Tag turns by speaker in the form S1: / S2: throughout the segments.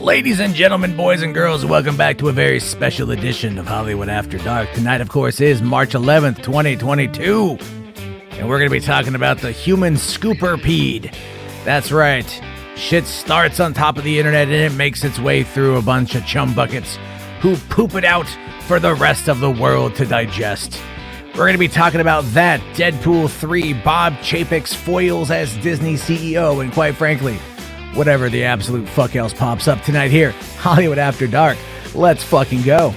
S1: Ladies and gentlemen, boys and girls, welcome back to a very special edition of Hollywood After Dark. Tonight, of course, is March 11th, 2022, and we're going to be talking about the human ScooperPede. That's right. Shit starts on top of the internet and it makes its way through a bunch of chum buckets who poop it out for the rest of the world to digest. We're going to be talking about that, Deadpool 3, Bob Chapek's foils as Disney CEO, and quite frankly, whatever the absolute fuck else pops up tonight here, Hollywood After Dark. Let's fucking go.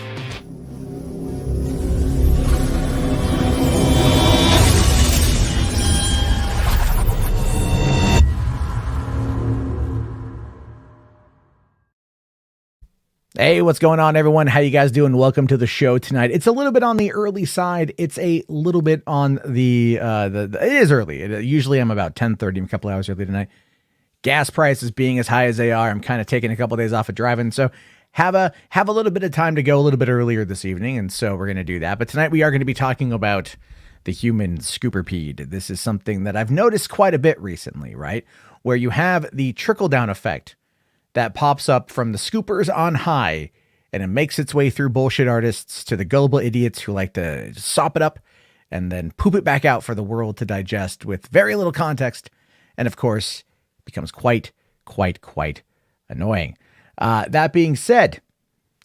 S1: Hey, what's going on, everyone? How you guys doing? Welcome to the show tonight. It's a little bit on the early side. It's a little bit on the it is early. Usually I'm about 10:30, I'm a couple hours early tonight. Gas prices being as high as they are, I'm kind of taking a couple of days off of driving, so have a little bit of time to go a little bit earlier this evening, and so we're going to do that. But tonight we are going to be talking about the human ScooperPede. This is something that I've noticed quite a bit recently, right? Where you have the trickle-down effect that pops up from the scoopers on high, and it makes its way through bullshit artists to the gullible idiots who like to sop it up and then poop it back out for the world to digest with very little context, and of course becomes quite annoying. That being said,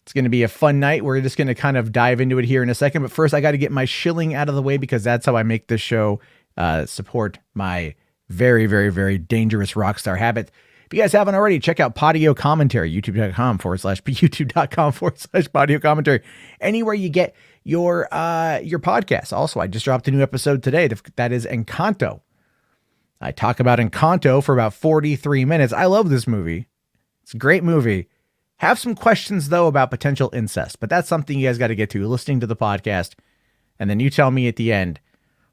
S1: it's going to be a fun night. We're just going to kind of dive into it here in a second. But first, I got to get my shilling out of the way because that's how I make this show support my very, very, very dangerous rockstar habit. If you guys haven't already, check out Podio Commentary, youtube.com/Podio Commentary, anywhere you get your podcasts. Also, I just dropped a new episode today. That is Encanto. I talk about Encanto for about 43 minutes. I love this movie. It's a great movie. Have some questions, though, about potential incest, but that's something you guys got to get to listening to the podcast. And then you tell me at the end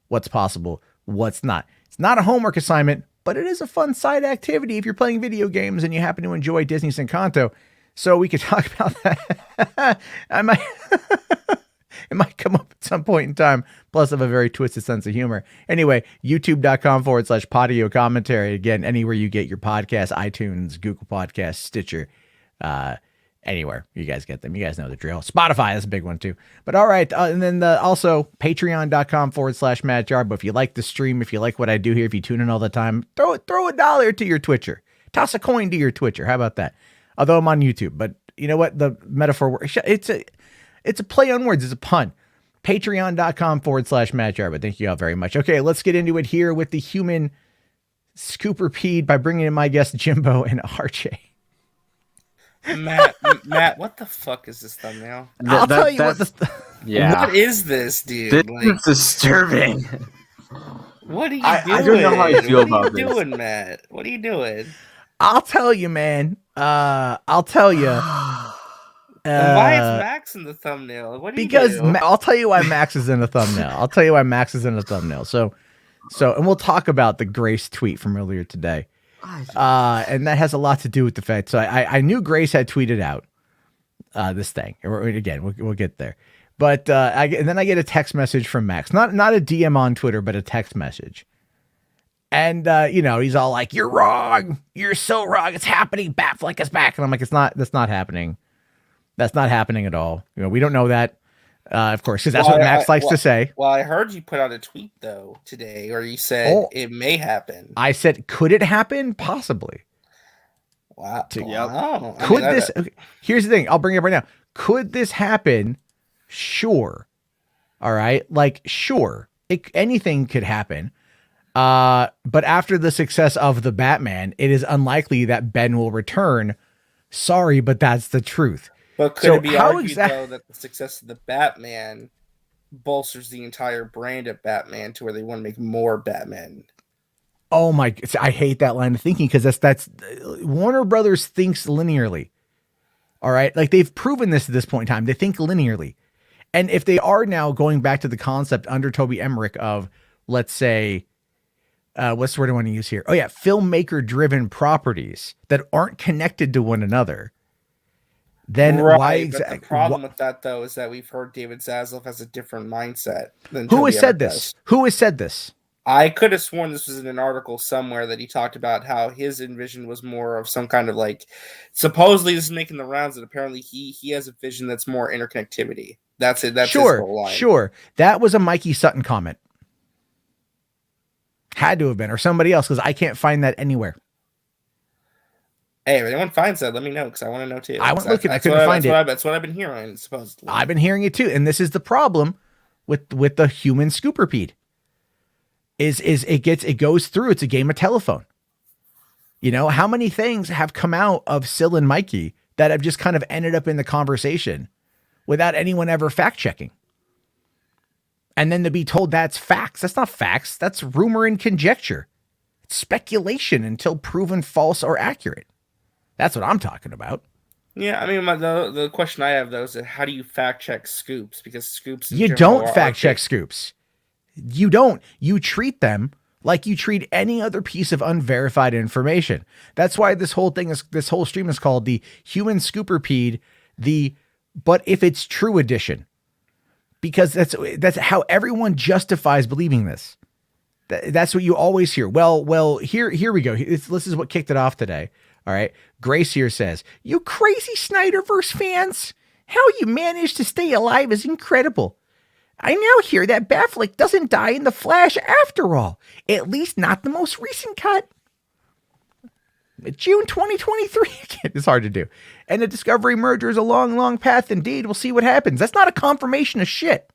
S1: what's possible, what's not. It's not a homework assignment, but it is a fun side activity if you're playing video games and you happen to enjoy Disney's Encanto. So we could talk about that. It might come up at some point in time. Plus, I have a very twisted sense of humor. Anyway, youtube.com/Podio Commentary. Again, anywhere you get your podcast, iTunes, Google Podcasts, Stitcher, anywhere. You guys get them. You guys know the drill. Spotify, that's a big one too. But all right. And then also patreon.com/MattJarbo. If you like the stream, if you like what I do here, if you tune in all the time, throw $1 to your Twitcher. Toss a coin to your Twitcher. How about that? Although I'm on YouTube, but you know what? The metaphor, it's a play on words. It's a pun. Patreon.com/MattJarbo. Thank you all very much. Okay, let's get into it here with the human ScooperPede by bringing in my guests Jimbo and RJ.
S2: Matt, what the fuck is this thumbnail?
S1: I'll tell you what.
S3: Yeah.
S2: What is this, dude?
S3: This is disturbing.
S2: What are you doing?
S3: I don't know how I feel about this.
S2: What are you doing, Matt? What are you doing?
S1: I'll tell you, man. I'll tell you.
S2: Why is Max in the thumbnail? What do you
S1: because
S2: do?
S1: I'll tell you why Max is in the thumbnail. So, and we'll talk about the Grace tweet from earlier today. And that has a lot to do with the fact. So I knew Grace had tweeted out this thing. Again, we'll get there. But and then I get a text message from Max, not a DM on Twitter, but a text message. And he's all like, "You're wrong. You're so wrong. It's happening. Batfleck is back." And I'm like, That's not happening. That's not happening at all. We don't know that, of course, because that's what Max likes to say.
S2: Well, I heard you put out a tweet, though, today, or you said it may happen.
S1: I said, could it happen? Possibly.
S2: Wow.
S1: Wow. Okay, here's the thing. I'll bring it up right now. Could this happen? Sure. All right. Like, sure. Anything could happen. But after the success of The Batman, it is unlikely that Ben will return. Sorry, but that's the truth.
S2: But could it be argued, though, that the success of The Batman bolsters the entire brand of Batman to where they want to make more Batman?
S1: Oh my! I hate that line of thinking because that's Warner Brothers thinks linearly. All right, like they've proven this at this point in time. They think linearly, and if they are now going back to the concept under Toby Emmerich of, let's say, what's the word I want to use here? Oh yeah, filmmaker-driven properties that aren't connected to one another. Then why exactly?
S2: The problem with that, though, is that we've heard David Zaslav has a different mindset than
S1: Who has said this? Who has said this?
S2: I could have sworn this was in an article somewhere that he talked about how his envision was more of some kind of like, supposedly this is making the rounds, that apparently he has a vision that's more interconnectivity. That's it. That's his whole line.
S1: Sure. That was a Mikey Sutton comment. Had to have been, or somebody else, because I can't find that anywhere.
S2: Hey, if anyone finds that, let me know, because I want to know too.
S1: I went looking, I couldn't find it.
S2: That's what I've been hearing, supposedly.
S1: I've been hearing it too, and this is the problem with the human ScooperPede. Is it goes through. It's a game of telephone. You know, how many things have come out of Sil and Mikey that have just kind of ended up in the conversation without anyone ever fact checking? And then to be told that's facts. That's not facts. That's rumor and conjecture. It's speculation until proven false or accurate. That's what I'm talking about.
S2: Yeah, I mean, the question I have, though, is how do you fact check scoops? Because scoops...
S1: You don't fact check scoops. You don't. You treat them like you treat any other piece of unverified information. That's why this whole stream is called the Human ScooperPede, but if it's true edition. Because that's how everyone justifies believing this. That's what you always hear. Well, here we go. This is what kicked it off today. All right. Grace here says, "You crazy Snyderverse fans. How you managed to stay alive is incredible. I now hear that Batfleck doesn't die in the Flash after all. At least not the most recent cut. June 2023. It's hard to do. And the Discovery merger is a long, long path indeed. We'll see what happens." That's not a confirmation of shit.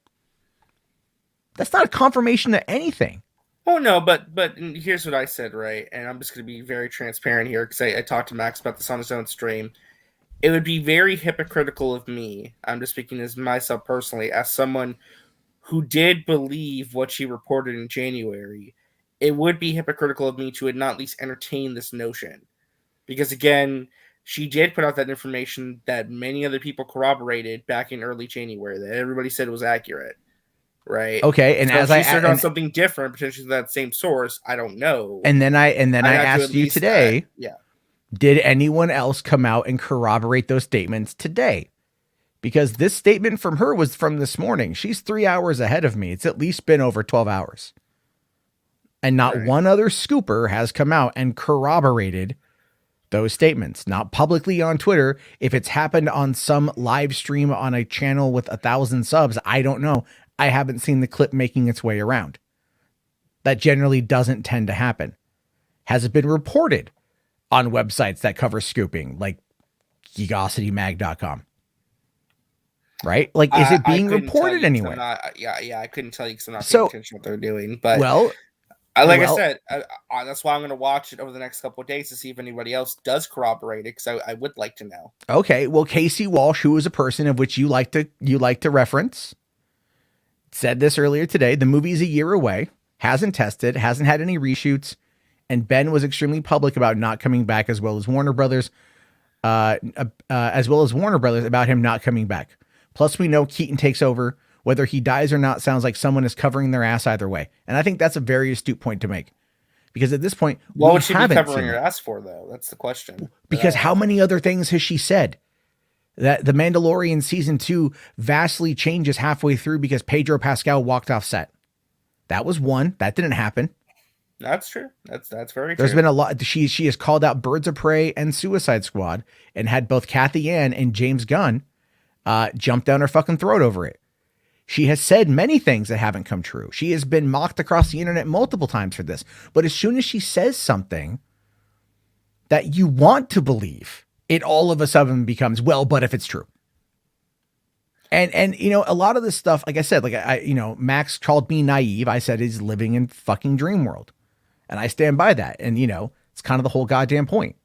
S1: That's not a confirmation of anything.
S2: Oh, no, but here's what I said, right? And I'm just going to be very transparent here, because I talked to Max about this on his own stream. It would be very hypocritical of me, I'm just speaking as myself personally, as someone who did believe what she reported in January. It would be hypocritical of me to not at least entertain this notion. Because, again, she did put out that information that many other people corroborated back in early January, that everybody said was accurate. Right.
S1: Okay. And so as I
S2: started on something different, potentially that same source, I don't know.
S1: And then I asked you today, did anyone else come out and corroborate those statements today? Because this statement from her was from this morning. She's 3 hours ahead of me. It's at least been over 12 hours. And not one other scooper has come out and corroborated those statements. Not publicly on Twitter. If it's happened on some live stream on a channel with 1,000 subs, I don't know. I haven't seen the clip making its way around. That generally doesn't tend to happen. Has it been reported on websites that cover scooping, like geekositymag.com? Right? Like, is it being reported anywhere?
S2: I couldn't tell you because I'm not paying attention to what they're doing. But I said, that's why I'm going to watch it over the next couple of days to see if anybody else does corroborate it, because I would like to know.
S1: Okay, well, Casey Walsh, who is a person of which you like to reference, said this earlier today. The movie's a year away, hasn't tested, hasn't had any reshoots, and Ben was extremely public about not coming back, as well as Warner Brothers, about him not coming back. Plus, we know Keaton takes over. Whether he dies or not sounds like someone is covering their ass either way. And I think that's a very astute point to make. Because at this point,
S2: what would she be covering her ass for, though? That's the question.
S1: Because how many other things has she said? That The Mandalorian season 2 vastly changes halfway through because Pedro Pascal walked off set. That was one. That didn't happen.
S2: That's true. That's very true.
S1: There's been a lot. She has called out Birds of Prey and Suicide Squad and had both Kathy Ann and James Gunn jump down her fucking throat over it. She has said many things that haven't come true. She has been mocked across the internet multiple times for this. But as soon as she says something that you want to believe, it all of a sudden becomes, well, but if it's true. And you know, a lot of this stuff, like I said, Max called me naive. I said he's living in fucking dream world. And I stand by that. And, you know, it's kind of the whole goddamn point.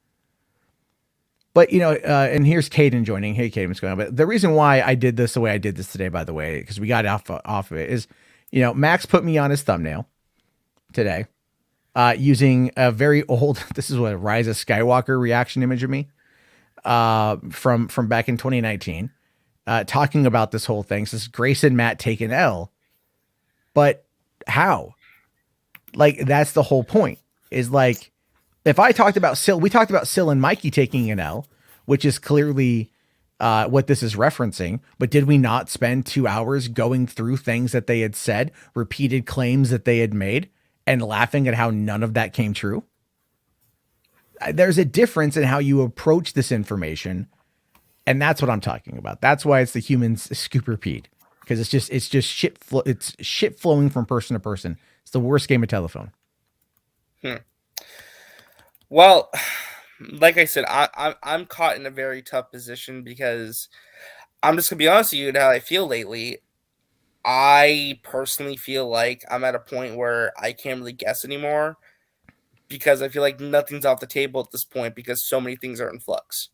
S1: But, you know, and here's Caden joining. Hey, Caden, what's going on? But the reason why I did this the way I did this today, by the way, because we got off of it, is, you know, Max put me on his thumbnail today using a very old, this is what, a Rise of Skywalker reaction image of me from back in 2019, talking about this whole thing. So this is Grace and Matt take an L. But how? Like, that's the whole point, is like, if I talked about Sil, we talked about Sil and Mikey taking an L, which is clearly what this is referencing. But did we not spend 2 hours going through things that they had said, repeated claims that they had made, and laughing at how none of that came true. There's a difference in how you approach this information, and that's what I'm talking about. That's why it's the human's ScooperPede, because it's just shit. It's shit flowing from person to person. It's the worst game of telephone.
S2: Well, like I said, I'm caught in a very tough position because I'm just gonna be honest with you and how I feel lately. I personally feel like I'm at a point where I can't really guess anymore because I feel like nothing's off the table at this point because so many things are in flux.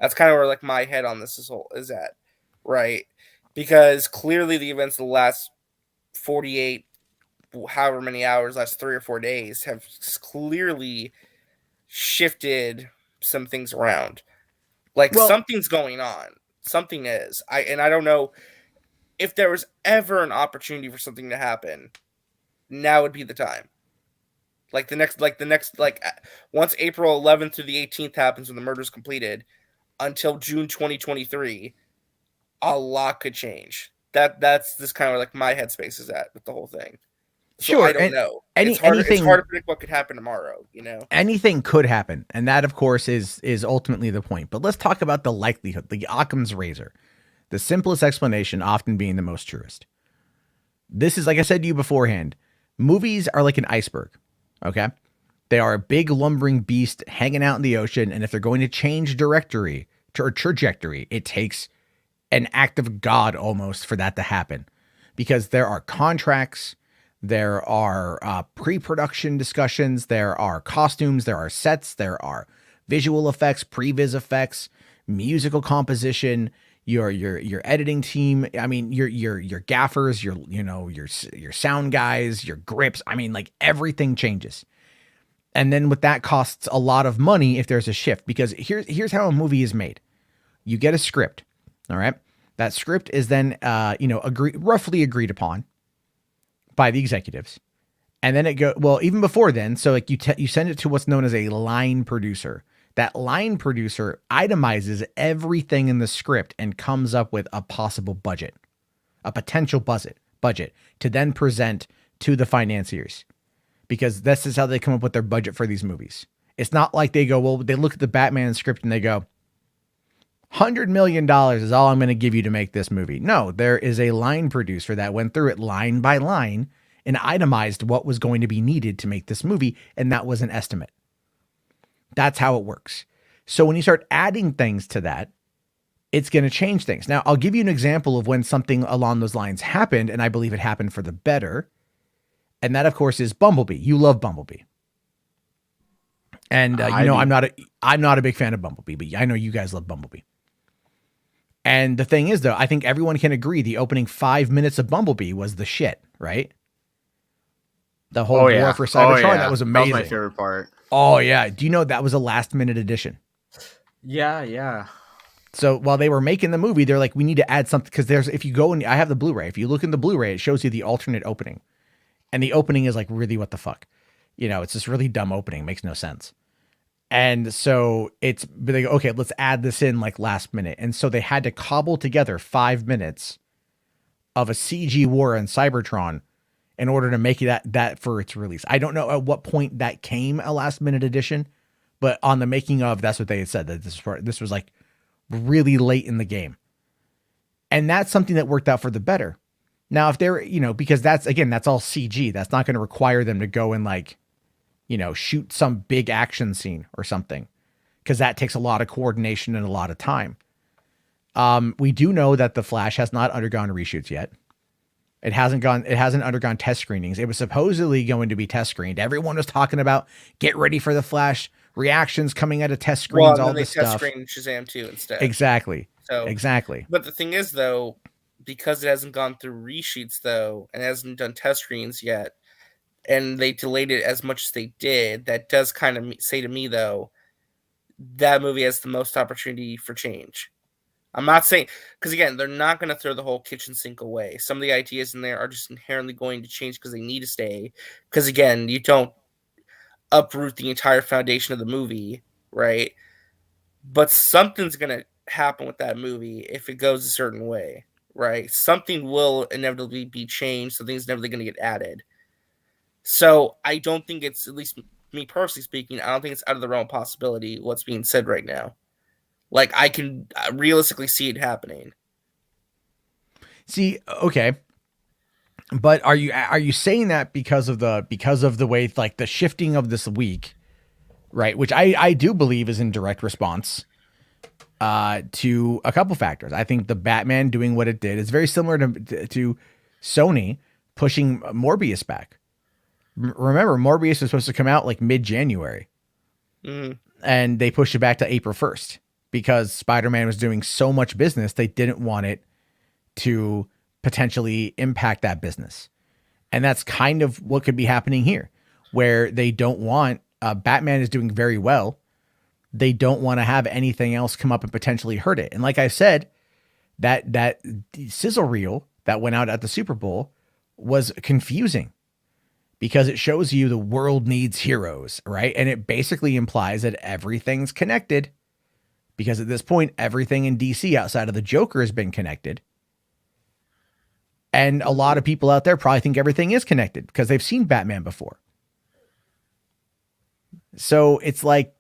S2: That's kind of where like my head on this is at, right? Because clearly the events of the last 48, however many hours, last 3 or 4 days have clearly shifted some things around. Like something's going on. Something is. I don't know if there was ever an opportunity for something to happen. Now would be the time. Like once April 11th through the 18th happens when the murder's completed until June 2023, a lot could change. That's just kind of like my headspace is at with the whole thing. So
S1: Sure,
S2: I don't know. It's hard to predict what could happen tomorrow, you know?
S1: Anything could happen, and that, of course, is ultimately the point. But let's talk about the likelihood, the Occam's razor. The simplest explanation often being the most truest. This is, like I said to you beforehand, movies are like an iceberg, okay? They are a big lumbering beast hanging out in the ocean, and if they're going to change trajectory, it takes an act of God almost for that to happen. Because there are contracts, there are pre-production discussions, there are costumes, there are sets, there are visual effects, previs effects, musical composition, your editing team. I mean, your gaffers, your sound guys, your grips. I mean, like everything changes. And then with that costs a lot of money if there's a shift, because here's how a movie is made. You get a script, all right? That script is then roughly agreed upon by the executives. And then even before then, so like you send it to what's known as a line producer. That line producer itemizes everything in the script and comes up with a possible budget, a potential budget to then present to the financiers, because this is how they come up with their budget for these movies. It's not like they look at the Batman script and they go, $100 million is all I'm going to give you to make this movie. No, there is a line producer that went through it line by line and itemized what was going to be needed to make this movie. And that was an estimate. That's how it works. So when you start adding things to that, it's going to change things. Now, I'll give you an example of when something along those lines happened, and I believe it happened for the better. And that, of course, is Bumblebee. You love Bumblebee. And I'm not a big fan of Bumblebee, but I know you guys love Bumblebee. And the thing is, though, I think everyone can agree the opening 5 minutes of Bumblebee was the shit, right? The whole war for Cybertron, that was amazing.
S3: That was my favorite part.
S1: Oh, yeah. Do you know that was a last-minute addition?
S3: Yeah.
S1: So while they were making the movie, they're like, we need to add something, because if you go and I have the Blu-ray. If you look in the Blu-ray, it shows you the alternate opening. And the opening is like, really, what the fuck? It's this really dumb opening. It makes no sense. And so they go, okay, let's add this in like last minute. And so they had to cobble together 5 minutes of a CG war in Cybertron in order to make that for its release. I don't know at what point that came a last minute edition, but on the making of, that's what they had said, that this was like really late in the game. And that's something that worked out for the better. Now, if they're, because that's all CG, that's not going to require them to go and like, shoot some big action scene or something, because that takes a lot of coordination and a lot of time. We do know that The Flash has not undergone reshoots yet. It hasn't undergone test screenings. It was supposedly going to be test screened. Everyone was talking about get ready for The Flash reactions coming out of test screens, all this stuff.
S2: Test screen Shazam 2 instead.
S1: Exactly. Exactly.
S2: But the thing is, though, because it hasn't gone through reshoots, though, and hasn't done test screens yet, and they delayed it as much as they did, that does kind of say to me, though, that movie has the most opportunity for change. I'm not saying, because again, they're not going to throw the whole kitchen sink away. Some of the ideas in there are just inherently going to change because they need to stay. Because again, you don't uproot the entire foundation of the movie, right? But something's going to happen with that movie if it goes a certain way, right? Something will inevitably be changed. Something's inevitably going to get added. So I don't think it's, at least me personally speaking, I don't think it's out of the realm of possibility what's being said right now. Like, I can realistically see it happening.
S1: See, okay. But are you saying that because of the way, like, the shifting of this week, right? Which I do believe is in direct response to a couple factors. I think the Batman doing what it did is very similar to Sony pushing Morbius back. Remember, Morbius was supposed to come out like mid-January, and they pushed it back to April 1st because Spider-Man was doing so much business they didn't want it to potentially impact that business. And that's kind of what could be happening here, where they don't want Batman is doing very well. They don't want to have anything else come up and potentially hurt it. And like I said, that sizzle reel that went out at the Super Bowl was confusing because it shows you the world needs heroes, right? And it basically implies that everything's connected because at this point, everything in DC outside of the Joker has been connected. And a lot of people out there probably think everything is connected because they've seen Batman before. So it's like,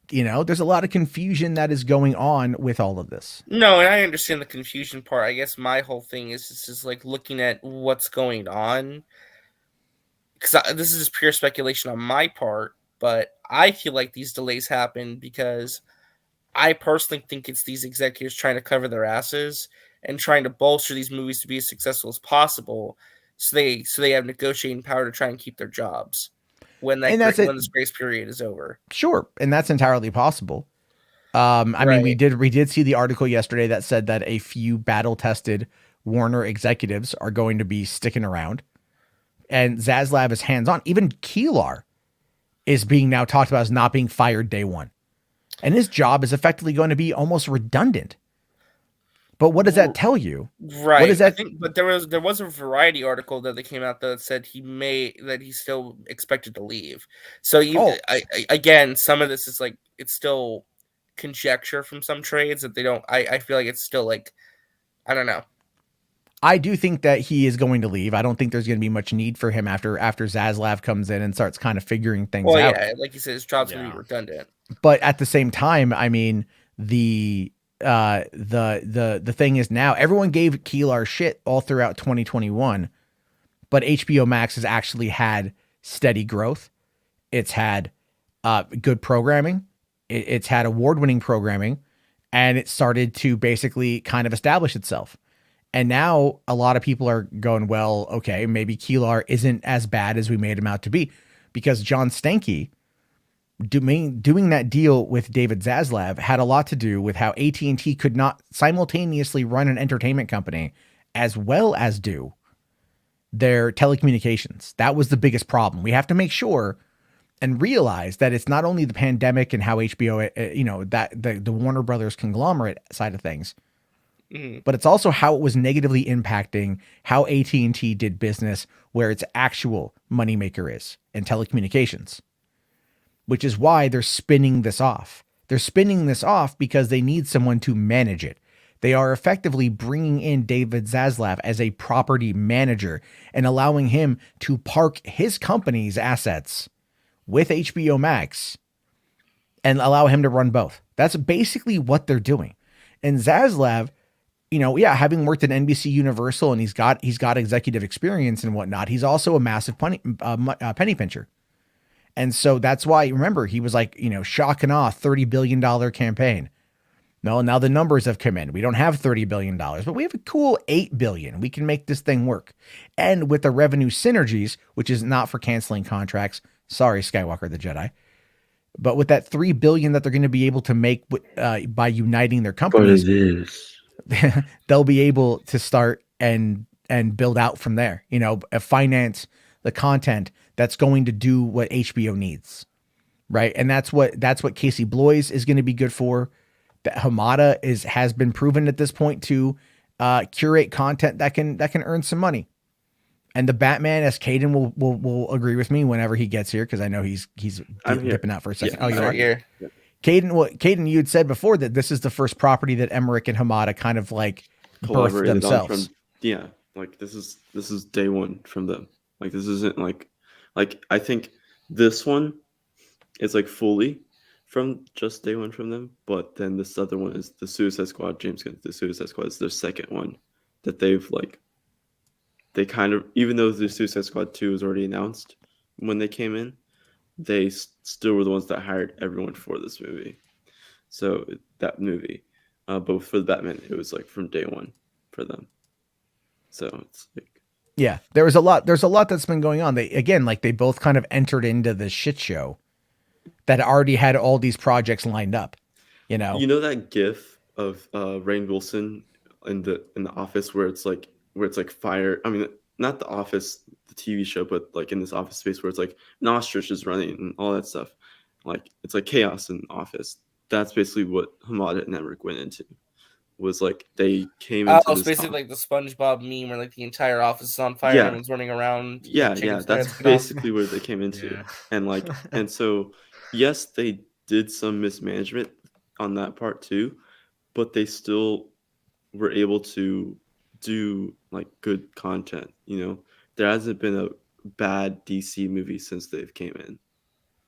S1: there's a lot of confusion that is going on with all of this.
S2: No, and I understand the confusion part. I guess my whole thing is just like looking at what's going on. Because this is just pure speculation on my part, but I feel like these delays happen because I personally think it's these executives trying to cover their asses and trying to bolster these movies to be as successful as possible, so they have negotiating power to try and keep their jobs when this grace period is over.
S1: Sure, and that's entirely possible. I mean, we did see the article yesterday that said that a few battle-tested Warner executives are going to be sticking around, and Zaslav is hands-on. Even Keelar is being now talked about as not being fired day one, and his job is effectively going to be almost redundant. But what does that tell you?
S2: Right.
S1: What does that?
S2: But there was a Variety article that came out that said he's still expected to leave. So again, some of this is like, it's still conjecture from some trades that they don't. I feel like it's still like, I don't know.
S1: I do think that he is going to leave. I don't think there's going to be much need for him after Zaslav comes in and starts kind of figuring things out.
S2: Yeah, like you said, his job's going to be redundant.
S1: But at the same time, I mean, the thing is now everyone gave Keelar shit all throughout 2021, but HBO Max has actually had steady growth. It's had good programming. It's had award-winning programming, and it started to basically kind of establish itself. And now a lot of people are going, well, okay, maybe Keelar isn't as bad as we made him out to be, because John Stanky doing that deal with David Zaslav had a lot to do with how AT&T could not simultaneously run an entertainment company as well as do their telecommunications. That was the biggest problem. We have to make sure and realize that it's not only the pandemic and how HBO, that the Warner Brothers conglomerate side of things, but it's also how it was negatively impacting how AT&T did business, where its actual moneymaker is in telecommunications. Which is why they're spinning this off. They're spinning this off because they need someone to manage it. They are effectively bringing in David Zaslav as a property manager and allowing him to park his company's assets with HBO Max and allow him to run both. That's basically what they're doing. And Zaslav, having worked at NBC Universal and he's got executive experience and whatnot, he's also a massive penny pincher. And so that's why, remember, he was like, shock and awe, $30 billion campaign. No, now the numbers have come in. We don't have $30 billion, but we have a cool $8 billion. We can make this thing work. And with the revenue synergies, which is not for canceling contracts. Sorry, Skywalker the Jedi. But with that $3 billion that they're going to be able to make by uniting their companies, they'll be able to start and build out from there, finance the content that's going to do what HBO needs, right? And that's what Casey Bloys is going to be good for. That HWAD has been proven at this point to curate content that can earn some money. And the Batman, as Caden will agree with me whenever he gets here, because I know he's dipping out for a second.
S2: Yeah, you are here.
S1: Caden, you had said before that this is the first property that Emmerich and HWAD kind of like birthed themselves.
S4: Like this is day one from them. Like this isn't like Like I think this one is like fully from just day one from them, but then this other one is the Suicide Squad. James Gunn's The Suicide Squad is their second one that they kind of, even though the Suicide Squad 2 was already announced when they came in, they still were the ones that hired everyone for this movie. So that movie, but for the Batman, it was like from day one for them. So it's like,
S1: Yeah, there's a lot that's been going on. They both kind of entered into the shit show that already had all these projects lined up. You know
S4: that GIF of Rainn Wilson in the office where it's like fire. I mean, not the Office, the TV show, but like in this office space where it's like an ostrich is running and all that stuff. Like it's like chaos in the office. That's basically what Hamada Network went into. Was like they came into
S2: it's
S4: this
S2: basically like the SpongeBob meme where like the entire office is on fire and everyone's running around.
S4: Yeah, that's basically where they came into.
S3: Yeah.
S4: And like and so yes, they did some mismanagement on that part too, but they still were able to do like good content. There hasn't been a bad DC movie since they've came in,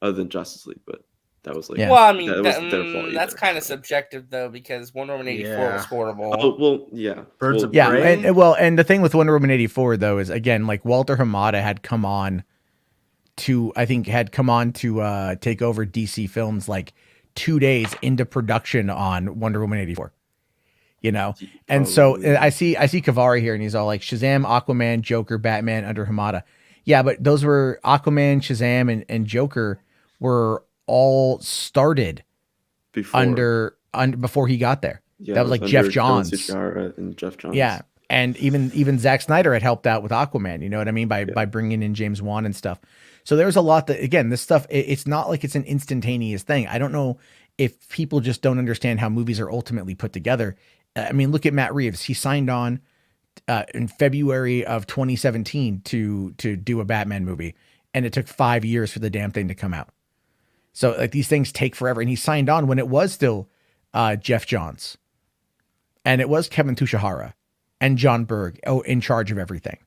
S4: other than Justice League, but that was like,
S1: Yeah.
S2: Well, I mean,
S4: that wasn't their fault
S2: that's
S4: either,
S2: kind of
S4: so.
S2: subjective though, because Wonder Woman 84 was
S3: Yeah.
S2: horrible.
S4: Oh well, yeah.
S3: Birds
S4: well,
S3: of
S1: Yeah,
S3: Prey?
S1: and the thing with Wonder Woman 84 though is, again, like Walter Hamada had come on to take over DC Films like 2 days into production on Wonder Woman 84. And so I see Kavari here, and he's all like Shazam, Aquaman, Joker, Batman under Hamada. Yeah, but those were Aquaman, Shazam, and Joker were all started before he got there.
S4: Yeah,
S1: that was like Jeff Johns.
S4: And Jeff Johns.
S1: Yeah, and even Zack Snyder had helped out with Aquaman. You know what I mean, by bringing in James Wan and stuff. So there's a lot that, again, this stuff, it's not like it's an instantaneous thing. I don't know if people just don't understand how movies are ultimately put together. I mean, look at Matt Reeves. He signed on in February of 2017 to do a Batman movie, and it took 5 years for the damn thing to come out. So like these things take forever, and he signed on when it was still Jeff Johns, and it was Kevin Tushihara and John Berg in charge of everything.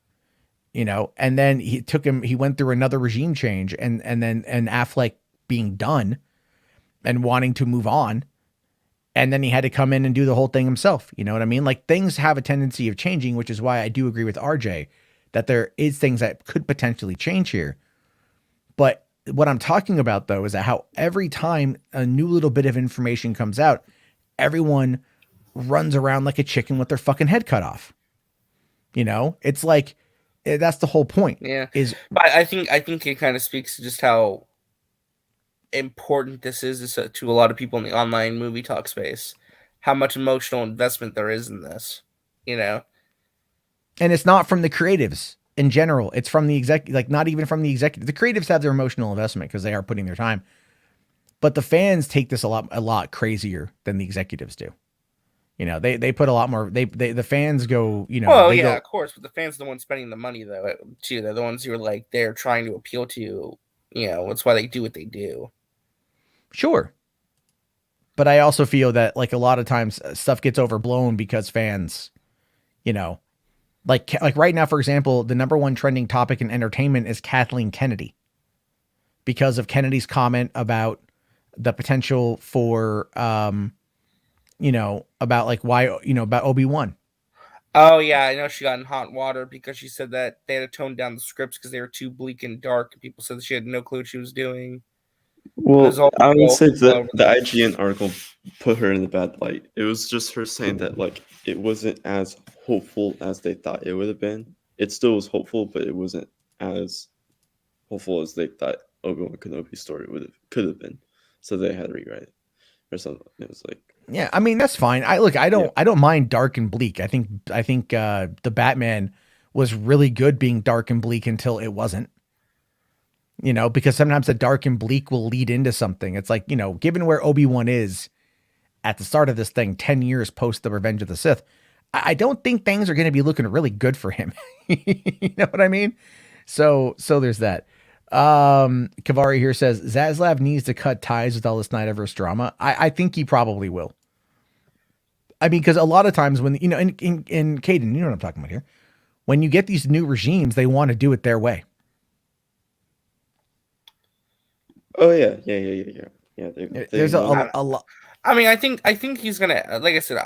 S1: And then he went through another regime change, and Affleck being done and wanting to move on. And then he had to come in and do the whole thing himself. You know what I mean? Like, things have a tendency of changing, which is why I do agree with RJ that there is things that could potentially change here. But what I'm talking about, though, is that how every time a new little bit of information comes out, everyone runs around like a chicken with their fucking head cut off. It's like, that's the whole point.
S2: Yeah. But I think it kind of speaks to just how important this is to a lot of people in the online movie talk space, how much emotional investment there is in this. And
S1: it's not from the creatives in general. It's from the exec, like not even from the executive. The creatives have their emotional investment because they are putting their time, but the fans take this a lot crazier than the executives do. They put a lot more. The fans go.
S2: Of course, but the fans are the ones spending the money though too. They're the ones who are like they're trying to appeal to. That's why they do what they do.
S1: Sure. But I also feel that like a lot of times stuff gets overblown because fans, like right now, for example, the number one trending topic in entertainment is Kathleen Kennedy because of Kennedy's comment about the potential for, about like why, about Obi-Wan.
S2: Oh yeah, I know she got in hot water because she said that they had to tone down the scripts because they were too bleak and dark. People said that she had no clue what she was doing.
S4: Well, I would say that the IGN article put her in the bad light. It was just her saying that like it wasn't as hopeful as they thought it would have been. It still was hopeful, but it wasn't as hopeful as they thought Obi-Wan Kenobi's story could have been. So they had to rewrite it or something. It was like,
S1: yeah, I mean that's fine. I don't mind dark and bleak. I think the Batman was really good being dark and bleak until it wasn't. Because sometimes the dark and bleak will lead into something. It's like, given where Obi-Wan is at the start of this thing, 10 years post the Revenge of the Sith, I don't think things are going to be looking really good for him. You know what I mean? So there's that. Kavari here says Zaslav needs to cut ties with all this Snyderverse drama. I think he probably will. I mean, because a lot of times when, in Caden, you know what I'm talking about here. When you get these new regimes, they want to do it their way.
S4: Oh yeah. They
S1: There's a,
S4: know.
S1: a lot.
S2: I mean, I think he's gonna. Like I said,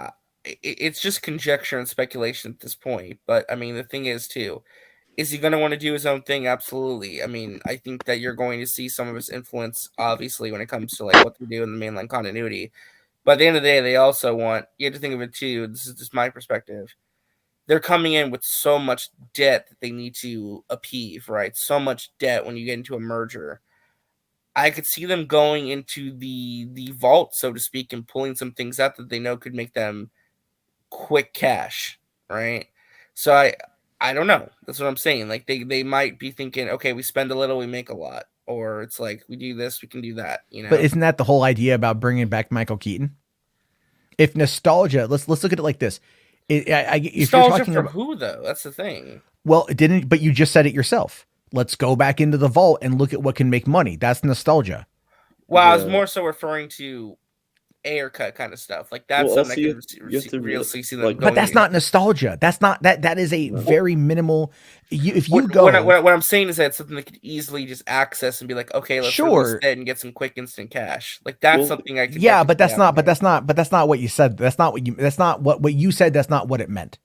S2: it's just conjecture and speculation at this point. But I mean, the thing is too, is he gonna want to do his own thing? Absolutely. I mean, I think that you're going to see some of his influence, obviously, when it comes to like what they do in the mainline continuity. But at the end of the day, they also want you have to think of it too. This is just my perspective. They're coming in with so much debt that they need to upheave, right? So much debt when you get into a merger. I could see them going into the vault, so to speak, and pulling some things out that they know could make them quick cash, right? So I don't know. That's what I'm saying. Like they might be thinking, okay, we spend a little, we make a lot, or it's like we do this, we can do that.
S1: But isn't that the whole idea about bringing back Michael Keaton? If nostalgia, let's look at it like this. If
S2: nostalgia
S1: you're talking
S2: from
S1: about
S2: who though? That's the thing.
S1: well, it didn't. But you just said it yourself. Let's go back into the vault and look at what can make money. That's nostalgia.
S2: Well, I was
S4: Yeah.
S2: more so referring to air cut kind of stuff. Like that's
S4: Well,
S2: something
S4: also
S2: I
S4: you have to
S2: realistically see them
S4: like-
S2: going.
S1: But that's not nostalgia. That's not that. That is a very minimal. If you
S2: What,
S1: go,
S2: what I'm saying is that it's something they could easily just access and be like, okay, let's
S1: Sure.
S2: release that and get some quick instant cash. Like that's
S4: Well,
S2: something I could.
S1: yeah,
S2: that
S1: but
S2: could
S1: that's
S2: be
S1: not.
S2: happening.
S1: But that's not what you said. That's not what you. That's not what you said. That's not what it meant.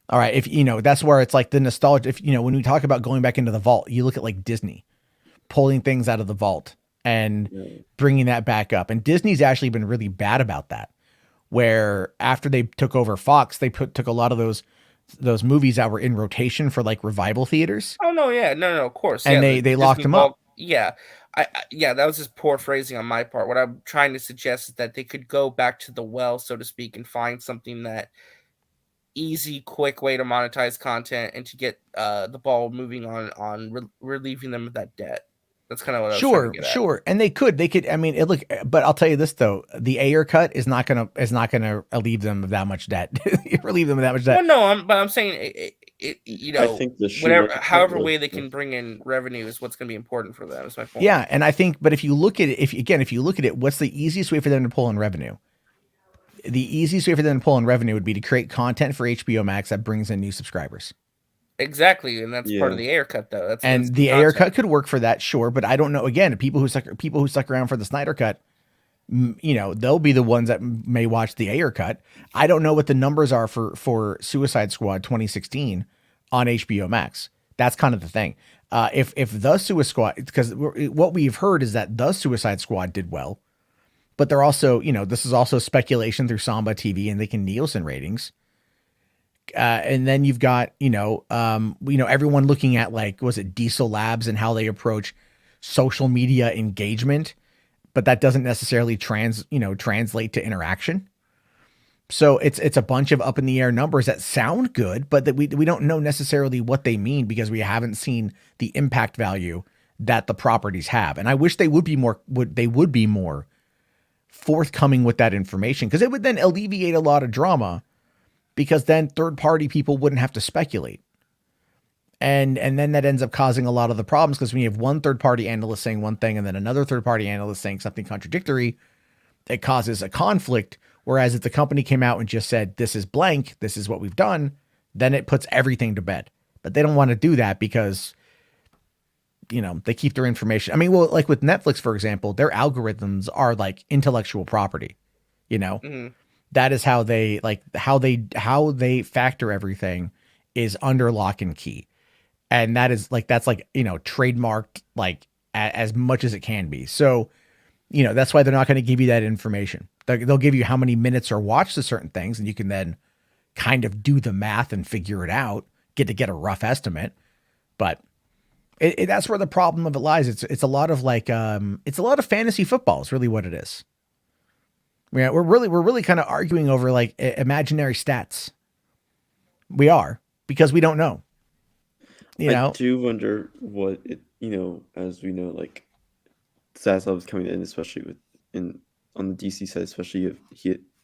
S1: All right, if you know, that's where it's like the nostalgia. If you know, when we talk about going back into the vault, you look at like Disney pulling things out of the vault and bringing that back up. And Disney's actually been really bad about that. Where after they took over Fox, they took a lot of those movies that were in rotation for like revival theaters.
S2: Oh no, yeah, no, of course,
S1: And
S2: yeah,
S1: they locked
S2: Disney
S1: them up.
S2: Vault- Yeah, yeah, that was just poor phrasing on my part. What I'm trying to suggest is that they could go back to the well, so to speak, and find something that easy, quick way to monetize content and to get the ball moving on relieving them of that debt. That's kind of what I was trying to get at.
S1: Sure. And they could, I mean, but I'll tell you this though, the Ayer cut is not gonna relieve them of that much debt. Relieve them of that much debt.
S2: Well, no, I'm saying you know,
S4: I think the
S2: whatever,
S4: Schumacher
S2: however
S4: was-
S2: way they can bring in revenue is what's going to be important for them. Is my point.
S1: Yeah, and I think, but if you look at it, if you look at it, what's the easiest way for them to pull in revenue? The easiest way for them to pull in revenue would be to create content for HBO Max that brings in new subscribers.
S2: Exactly, and that's part of
S4: Yeah.
S2: the Ayer cut, though. That's
S1: And the Ayer cut could work for that, sure, but I don't know. Again, people who stuck around for the Snyder cut, you know, they'll be the ones that may watch the Ayer cut. I don't know what the numbers are for Suicide Squad 2016 on HBO Max. That's kind of the thing. If the Suicide Squad, because what we've heard is that the Suicide Squad did well, but they're also, you know, this is also speculation through Samba TV and they can Nielsen ratings. And then you've got, everyone looking at like, was it Diesel Labs and how they approach social media engagement, but that doesn't necessarily translate to interaction. So it's a bunch of up in the air numbers that sound good, but that we don't know necessarily what they mean because we haven't seen the impact value that the properties have. And I wish they would be more forthcoming with that information, because it would then alleviate a lot of drama, because then third party people wouldn't have to speculate. And then that ends up causing a lot of the problems, because when you have one third party analyst saying one thing and then another third party analyst saying something contradictory, it causes a conflict. Whereas if the company came out and just said, this is blank, this is what we've done, then it puts everything to bed. But they don't want to do that because, they keep their information. I mean, well, like with Netflix, for example, their algorithms are like intellectual property,
S2: Mm-hmm.
S1: That is how they how they factor everything is under lock and key. And that's trademarked as much as it can be. So, that's why they're not going to give you that information. They'll give you how many minutes are watched to certain things, and you can then kind of do the math and figure it out, get a rough estimate. But that's where the problem of it lies. It's a lot of fantasy football is really what it is. Yeah, we're really kind of arguing over like imaginary stats. We are, because we don't know.
S4: I do wonder what it, as we know, like Zaslav's coming in, especially on the DC side, especially if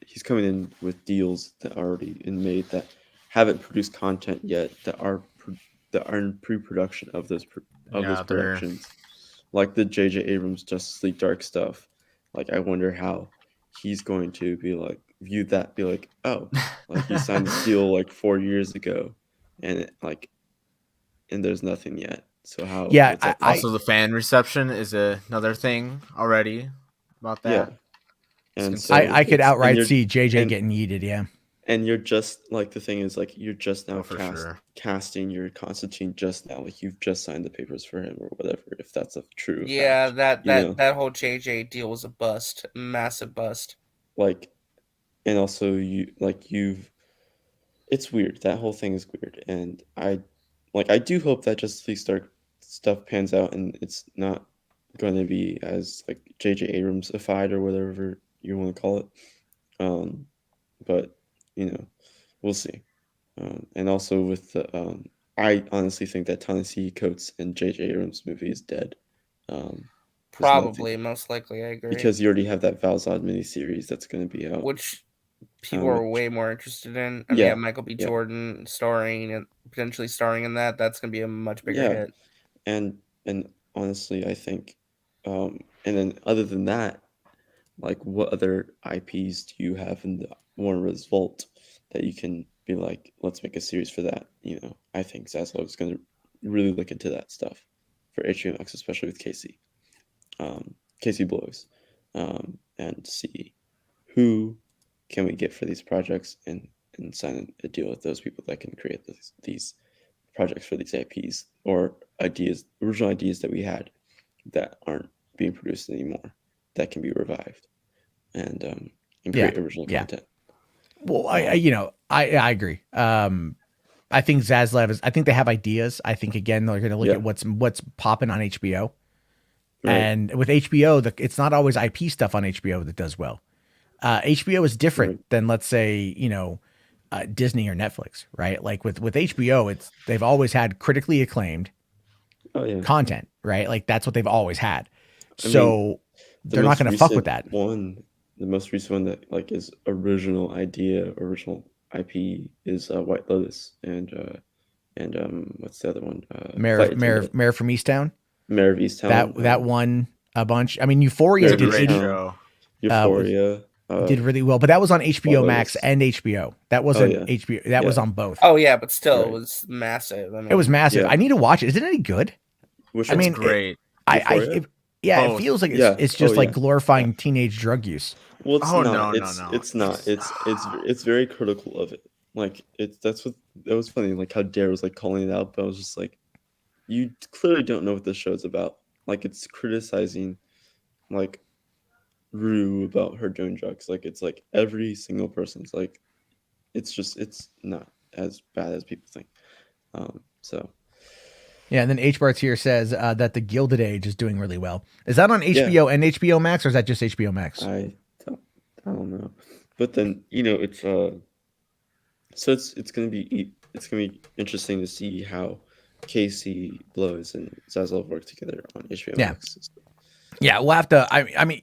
S4: he's coming in with deals that are already made that haven't produced content yet, that are in pre-production of those productions, like the J.J. Abrams Justice League Dark stuff. Like, I wonder how he's going to be like, oh, like he signed this deal like 4 years ago, and there's nothing yet. So how?
S1: Yeah,
S4: what's that?
S3: Also, the fan reception is another thing already about
S4: Yeah,
S3: that.
S4: and so
S1: I could
S4: it's- and
S1: outright
S4: you're-
S1: see JJ
S4: and-
S1: getting yeeted. Yeah.
S4: And you're just like the thing is like you're just now
S3: Oh, for sure.
S4: casting your Constantine just now, like you've just signed the papers for him or whatever, if that's a true
S2: Yeah,
S4: fact,
S2: that
S4: you know?
S2: that whole JJ deal was a bust, massive bust.
S4: Like, and also it's weird. That whole thing is weird, and I do hope that Justice League stuff pans out and it's not going to be as like J.J. Abrams-ified or whatever you want to call it. But we'll see. And also with the I honestly think that Ta-Nehisi Coates and J.J. Abrams movie is dead.
S2: Probably, most likely, I agree.
S4: Because you already have that Val-Zod miniseries that's going to be out.
S2: Which people are way more interested in. I mean,
S4: Yeah,
S2: Michael B.
S4: yeah.
S2: Jordan starring and potentially starring in that. That's going to be a much bigger
S4: Yeah.
S2: hit.
S4: And honestly, I think, and then other than that, like what other IPs do you have in the Warner Bros. Vault that you can be like, let's make a series for that? I think Zaslav is going to really look into that stuff for HBO Max, especially with Casey Blows, and see who can we get for these projects and sign a deal with those people that can create these projects for these IPs or original ideas that we had that aren't being produced anymore that can be revived and create original content.
S1: Well, I agree. I think Zaslav I think they have ideas. I think again they're going to look at what's popping on HBO. Right. And with HBO, it's not always IP stuff on HBO that does well. HBO is different than, let's say, Disney or Netflix, right? Like with HBO, they've always had critically acclaimed content, right? Like that's what they've always had. So they're not going to fuck with that.
S4: The most recent one that like is original IP is White Lotus and what's the other one?
S1: Mayor from Easttown.
S4: Mayor of Easttown.
S1: That won a bunch. I mean, Euphoria did
S4: Euphoria
S1: did really well, but that was on HBO Max and HBO. That wasn't HBO. That was on both.
S2: Oh yeah, but still, it was massive. I mean,
S1: it was massive. I need to watch it. Is it any good?
S3: I mean, great.
S1: It feels like it's just like glorifying teenage drug use.
S4: Well, it's not. It's not. It's very critical of it. Like that was funny. Like how Dare was like calling it out, but I was just like, you clearly don't know what this show's about. Like it's criticizing, like, Rue about her doing drugs. Like it's like every single person's like, it's not as bad as people think. So.
S1: Yeah, and then H Bart's here says that the Gilded Age is doing really well. Is that on HBO and HBO Max, or is that just HBO Max?
S4: I don't know, but then it's so it's gonna be interesting to see how Casey Blows and Zaslav work together on HBO Max.
S1: Yeah, we'll have to. I mean,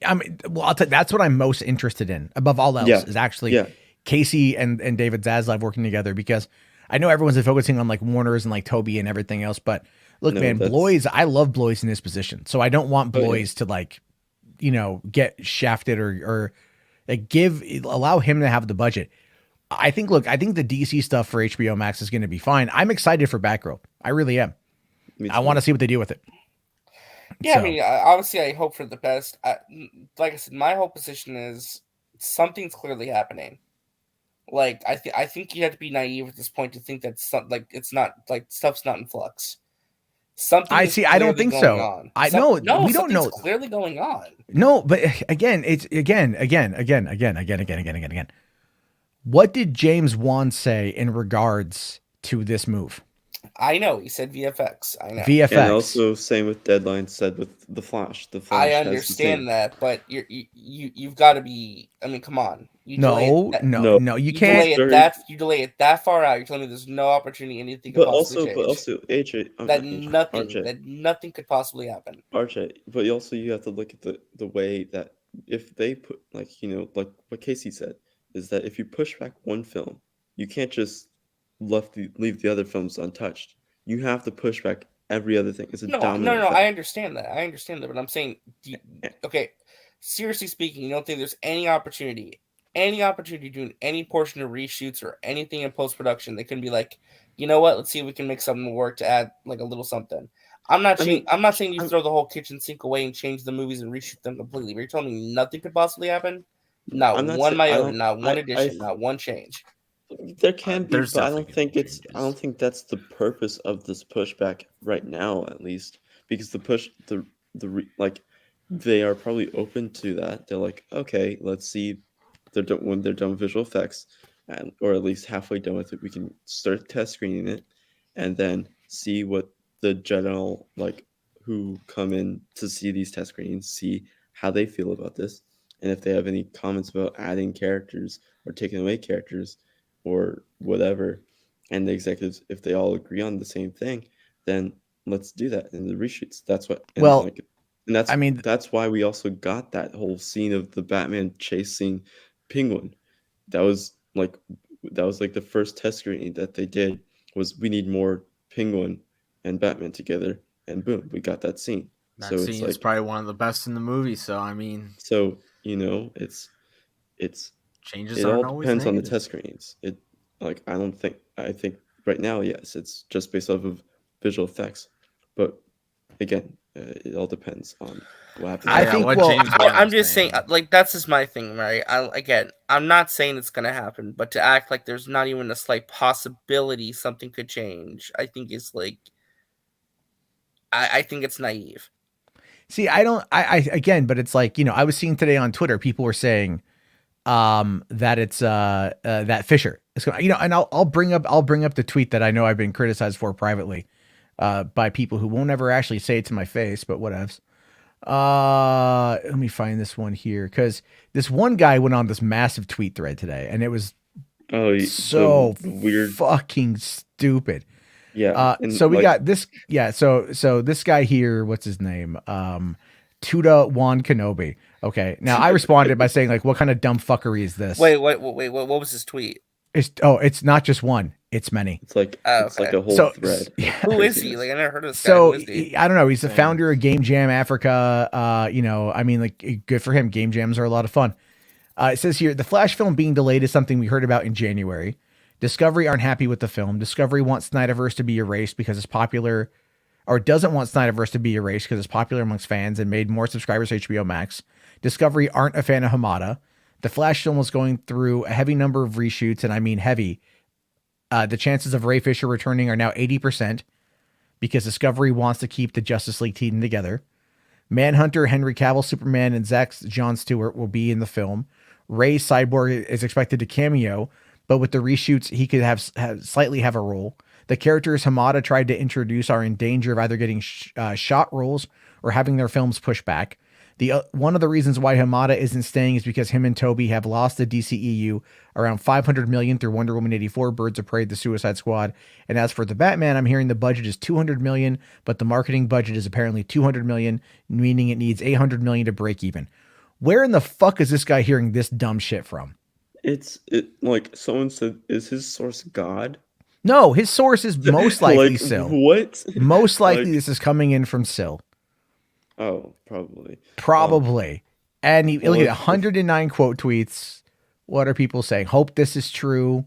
S1: well, I'll tell you, that's what I'm most interested in above all else is actually Casey and David Zaslav working together, because I know everyone's been focusing on like Warner's and like Toby and everything else, but look, man, Blois, I love Blois in this position, so I don't want Blois to like, get shafted or like allow him to have the budget. I think the DC stuff for HBO Max is going to be fine. I'm excited for Batgirl. I really am. I want to see what they do with it.
S2: Yeah, so. I mean, obviously, I hope for the best. Like I said, my whole position is something's clearly happening. Like I think you have to be naive at this point to think that stuff's not in flux. Something.
S1: I don't think so.
S2: On.
S1: We don't know.
S2: Clearly going on.
S1: No, but again. What did James Wan say in regards to this move?
S2: I know he said VFX. I know
S1: VFX,
S4: and also same with Deadline said with the Flash. The Flash.
S2: I understand that, but you've got to be. I mean, come on.
S1: No, you can't.
S2: You delay it that far out. You're telling me there's no opportunity anything could possibly change.
S4: But also, AJ,
S2: nothing could possibly happen.
S4: RJ, but you have to look at the way that if they put like what Casey said is that if you push back one film, you can't just leave the other films untouched. You have to push back every other thing. It's a domino effect.
S2: I understand that. But I'm saying, okay, seriously speaking, you don't think there's any opportunity doing any portion of reshoots or anything in post-production? They can be like, you know what? Let's see if we can make something work to add like a little something. I'm not
S4: I
S2: saying
S4: mean,
S2: I'm not saying you throw the whole kitchen sink away and change the movies and reshoot them completely. But you're telling me nothing could possibly happen? Not
S4: I'm not
S2: one
S4: saying I
S2: iota,
S4: don't.
S2: not one
S4: I
S2: addition, not one change.
S4: There can be,
S3: There's
S4: but I
S3: definitely
S4: don't
S3: gonna
S4: think
S3: be
S4: it's. I
S3: changes.
S4: don't think that's the purpose of this pushback right now, at least, because like, they are probably open to that. They're like, okay, let's see, when they're done with visual effects, and or at least halfway done with it, we can start test screening it, and then see what the general who come in to see these test screenings, see how they feel about this, and if they have any comments about adding characters or taking away characters or whatever, and the executives, if they all agree on the same thing, then let's do that in the reshoots. That's what, and
S1: Well,
S4: like, and that's
S1: I mean,
S4: that's why we also got that whole scene of the Batman chasing Penguin. That was like the first test screening that they did, was we need more Penguin and Batman together, and boom, we got that scene.
S3: That
S4: So it's
S3: scene is
S4: like,
S3: probably one of the best in the movie. So I mean,
S4: so it's
S3: changes
S4: it all
S3: aren't always
S4: depends on the
S3: negative.
S4: test screenings. I think right now, yes, it's just based off of visual effects, but again, it all depends on what happens.
S1: I think,
S3: what
S1: well,
S3: James Wan
S2: I'm
S3: was
S2: just saying, like, that's just my thing, right? I'm not saying it's gonna happen, but to act like there's not even a slight possibility something could change, I think is like, I think it's naive.
S1: see, I don't, again, but it's like, I was seeing today on Twitter, people were saying, that it's, that Fisher is going, and I'll bring up the tweet that I know I've been criticized for privately, by people who won't ever actually say it to my face, but whatevs. Let me find this one here, because this one guy went on this massive tweet thread today, and it was so
S4: the weird,
S1: fucking stupid.
S4: yeah. And
S1: So we got this, yeah. So this guy here, what's his name? Tuda Wan Kenobi. Okay. Now I responded by saying, like, what kind of dumb fuckery is this?
S2: Wait, what was his tweet?
S1: It's not just one, it's many.
S4: It's like it's like
S2: okay.
S4: a whole
S1: So,
S4: thread.
S1: yeah.
S2: Who is he? Like, I never heard of this guy.
S1: So
S2: Who is he?
S1: I don't know. He's the
S3: Same.
S1: founder of Game Jam Africa. I mean, like, good for him. Game jams are a lot of fun. It says here, the Flash film being delayed is something we heard about in January. Discovery aren't happy with the film. Discovery wants Snyderverse to be erased because it's popular, or doesn't want Snyderverse to be erased because it's popular amongst fans and made more subscribers to HBO Max. Discovery aren't a fan of Hamada. The Flash film was going through a heavy number of reshoots, and I mean heavy. The chances of Ray Fisher returning are now 80% because Discovery wants to keep the Justice League team together. Manhunter, Henry Cavill, Superman, and Zack Jon Stewart will be in the film. Ray Cyborg is expected to cameo, but with the reshoots, he could slightly have a role. The characters Hamada tried to introduce are in danger of either getting shot roles or having their films pushed back. One of the reasons why Hamada isn't staying is because him and Toby have lost the DCEU around $500 million through Wonder Woman 84, Birds of Prey, The Suicide Squad. And as for the Batman, I'm hearing the budget is $200 million, but the marketing budget is apparently $200 million, meaning it needs $800 million to break even. Where in the fuck is this guy hearing this dumb shit from?
S4: Like someone said, is his source God?
S1: No, his source is most likely
S4: Like,
S1: Sil.
S4: what?
S1: Most likely
S4: Like,
S1: this is coming in from Sil.
S4: oh, probably.
S1: Probably. And look
S4: well,
S1: at 109 quote tweets. What are people saying? Hope this is true.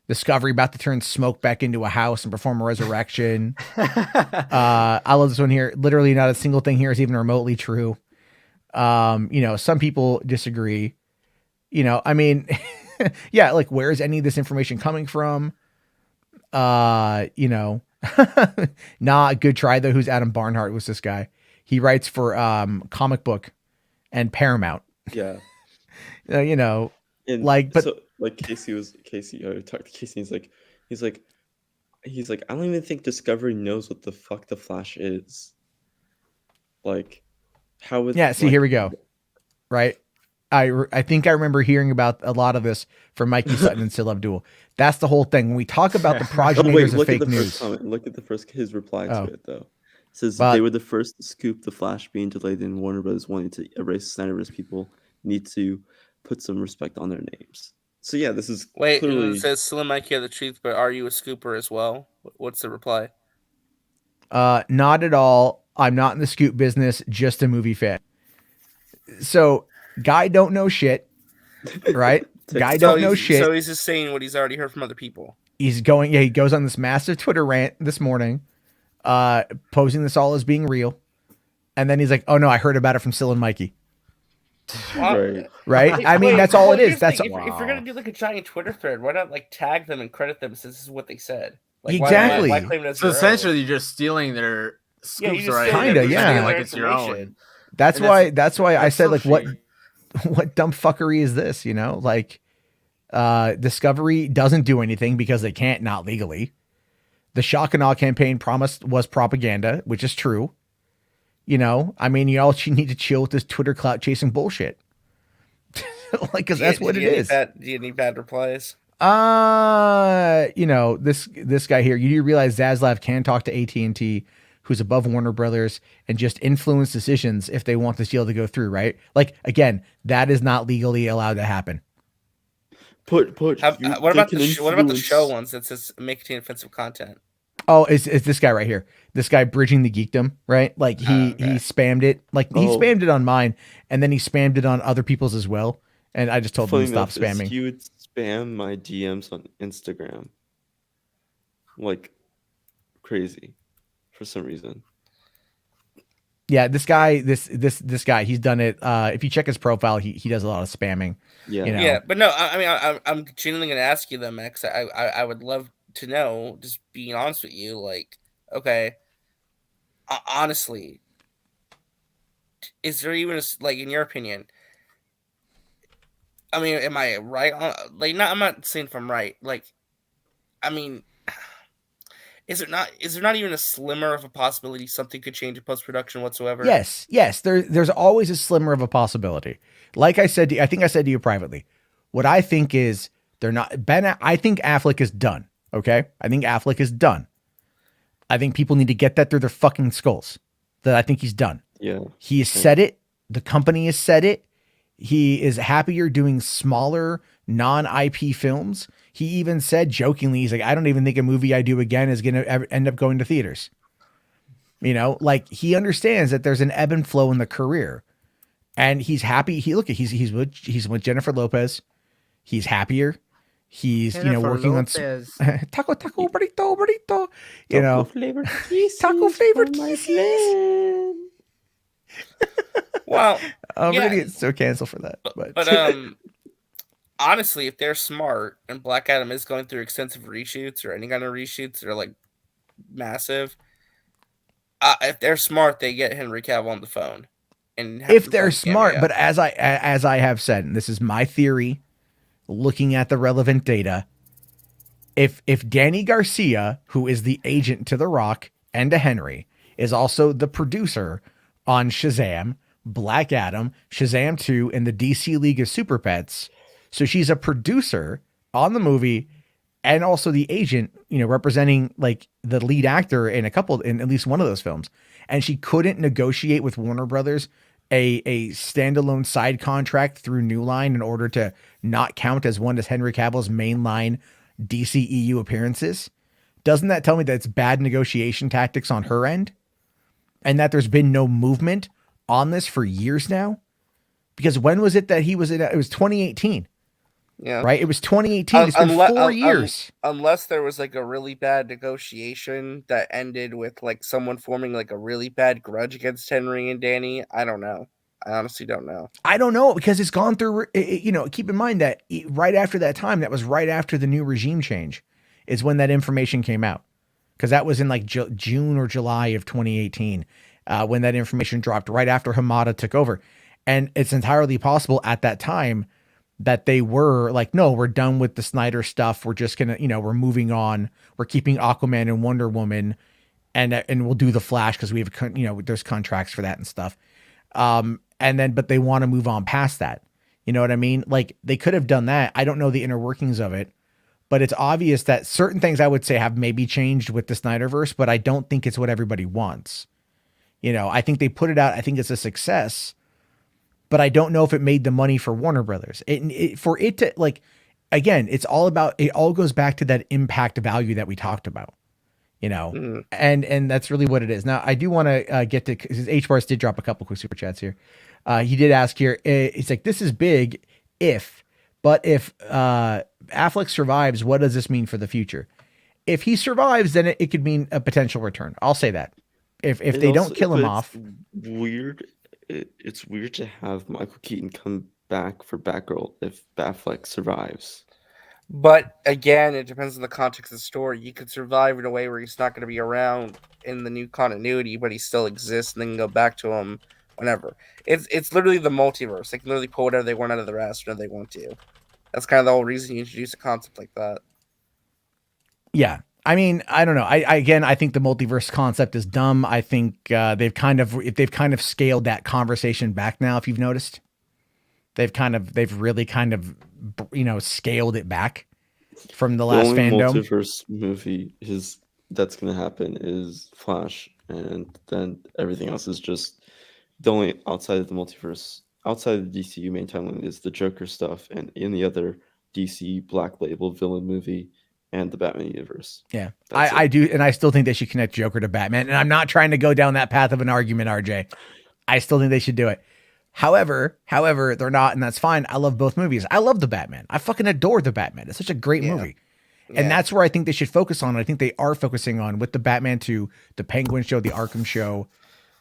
S1: Discovery about to turn Smoke back into a house and perform a resurrection. I love this one here. Literally not a single thing here is even remotely true. Some people disagree. I mean, yeah, like, where is any of this information coming from? Nah, good try though. Who's Adam Barnhart? Was this guy? He writes for Comic Book and Paramount.
S4: Yeah. And
S1: like, but
S4: so, like, Casey, I talked to Casey, he's like, I don't even think Discovery knows what the fuck the Flash is. Like, how would,
S1: yeah, see,
S4: like,
S1: here we go. Right. I think I remember hearing about a lot of this from Mikey Sutton and Sil Abdul. That's the whole thing. When we talk about the progenitors of
S4: look
S1: fake
S4: at the
S1: news.
S4: first comment. Look at his reply
S1: Oh.
S4: to it, though. It says
S1: But-
S4: they were the first to scoop the Flash being delayed, and Warner Brothers wanting to erase Snyderverse. People need to put some respect on their names. So yeah, this is
S2: Wait,
S4: clearly.
S2: it says Slim Mikey of the truth, but are you a scooper as well? What's the reply?
S1: Not at all. I'm not in the scoop business, just a movie fan. So, guy don't know shit, right? Guy don't know shit.
S2: So he's just saying what he's already heard from other people.
S1: He goes on this massive Twitter rant this morning. posing this all as being real. And then he's like, oh no, I heard about it from Sil and Mikey.
S4: Right.
S1: Right? I mean, that's all it is.
S2: here's the
S1: That's
S2: thing, if you're gonna do like a giant Twitter thread, why not like tag them and credit them since this is what they said? Like,
S1: Exactly.
S2: Why claim it as
S3: So
S2: your own?
S3: essentially, you're just stealing their
S2: Yeah,
S3: scoops,
S2: you're just
S3: right?
S2: stealing
S1: Kinda,
S3: And
S1: yeah.
S3: presenting it
S2: their
S3: like it's your own.
S2: information.
S1: That's
S3: And
S1: why
S3: that's
S1: I said
S3: so
S1: like what
S3: shitty.
S1: dumb fuckery is this, you know? Like Discovery doesn't do anything because they can't, not legally. The shock and awe campaign was propaganda, which is true. You know, I mean, you need to chill with this Twitter clout chasing bullshit. Like, cause that's what it is.
S2: Do you get any bad replies?
S1: You know, this guy here, you do realize Zaslav can talk to AT&T, who's above Warner Brothers, and just influence decisions if they want this deal to go through, right? Like, again, that is not legally allowed to happen.
S2: What about the show ones that says making offensive content?
S1: Oh, it's this guy right here. This guy bridging the geekdom, right? Like he spammed it. Like he spammed it on mine, and then he spammed it on other people's as well. And I just told him to stop spamming.
S4: He would spam my DMs on Instagram, like crazy, for some reason.
S1: Yeah, this guy, this guy, he's done it. If you check his profile, he does a lot of spamming.
S4: Yeah,
S1: you know?
S2: Yeah, but no, I mean, I'm genuinely gonna ask you them, Max. I would love to know. Just being honest with you, like, okay, honestly, is there even like, in your opinion? I mean, am I right on? Like, I'm not saying if I'm right. Like, I mean, is there not even a slimmer of a possibility something could change in post-production whatsoever?
S1: Yes. There's always a slimmer of a possibility. Like I said, I think I said to you privately, what I think is they're not I think Affleck is done. Okay. I think Affleck is done. I think people need to get that through their fucking skulls that I think he's done.
S4: Yeah.
S1: He has said it. The company has said it. He is happier doing smaller non-IP films. He even said jokingly, he's like, I don't even think a movie I do again is going to end up going to theaters. You know, like he understands that there's an ebb and flow in the career, and he's happy. He's with Jennifer Lopez. He's happier. He's,
S3: Jennifer
S1: working
S3: Lopez.
S1: on taco burrito, you know,
S4: flavored
S1: taco flavored kisses.
S2: Well,
S1: We're gonna get so canceled for that.
S2: But honestly, if they're smart and Black Adam is going through extensive reshoots or any kind of reshoots that are like massive, if they're smart, they get Henry Cavill on the phone. And
S1: if they're smart, but as I have said, and this is my theory, looking at the relevant data, if Danny Garcia, who is the agent to The Rock and to Henry, is also the producer on Shazam, Black Adam, Shazam 2, and the DC League of Super Pets. So she's a producer on the movie and also the agent, representing like the lead actor in at least one of those films. And she couldn't negotiate with Warner Brothers a standalone side contract through New Line in order to not count as one as Henry Cavill's mainline DCEU appearances. Doesn't that tell me that it's bad negotiation tactics on her end? And that there's been no movement on this for years now? Because when was it that he was in? It was 2018.
S2: Yeah.
S1: Right? It was 2018. It's been 4 years.
S2: Unless there was like a really bad negotiation that ended with like someone forming like a really bad grudge against Henry and Danny. I don't know. I honestly don't know.
S1: I don't know, because it's gone through, keep in mind that right after that time, that was right after the new regime change, is when that information came out. Because that was in like June or July of 2018, when that information dropped right after Hamada took over. And it's entirely possible at that time that they were like, no, we're done with the Snyder stuff. We're just going to, we're moving on. We're keeping Aquaman and Wonder Woman, and we'll do the Flash because we have, there's contracts for that and stuff. But they want to move on past that. You know what I mean? Like they could have done that. I don't know the inner workings of it, but it's obvious that certain things I would say have maybe changed with the Snyderverse, but I don't think it's what everybody wants. I think they put it out. I think it's a success, but I don't know if it made the money for Warner Brothers. For it to, like, again, it all goes back to that impact value that we talked about, and that's really what it is. Now I do want to get to, because HBars did drop a couple quick super chats here. He did ask here, it's like, this is big but if Affleck survives, what does this mean for the future? if he survives, then it could mean a potential return. I'll say that. If
S4: It
S1: they
S4: also-
S1: don't kill
S4: but
S1: him
S4: it's
S1: off,
S4: weird. It's weird to have Michael Keaton come back for Batgirl if Batfleck survives.
S2: But again, it depends on the context of the story. You could survive in a way where he's not going to be around in the new continuity, but he still exists, and then go back to him whenever. It's literally the multiverse. They can literally pull whatever they want out of their ass whenever they want to. That's kind of the whole reason you introduce a concept like that.
S1: yeah. I mean, I don't know. I think the multiverse concept is dumb. I think they've kind of scaled that conversation back now. If you've noticed, they've really kind of scaled it back from the last
S4: only
S1: fandom.
S4: multiverse movie that's gonna happen is Flash, and then everything else is just the only outside of the multiverse, outside of the DCU main timeline is the Joker stuff, and in the other DC Black Label villain movie and the Batman universe.
S1: Yeah,
S4: That's
S1: I
S4: it.
S1: do, and I still think they should connect Joker to Batman. And I'm not trying to go down that path of an argument, RJ. I still think they should do it. However, they're not, and that's fine. I love both movies. I love the Batman. I fucking adore the Batman. It's such a great movie. And that's where I think they should focus on. I think they are focusing on with the Batman 2, the Penguin show, the Arkham show,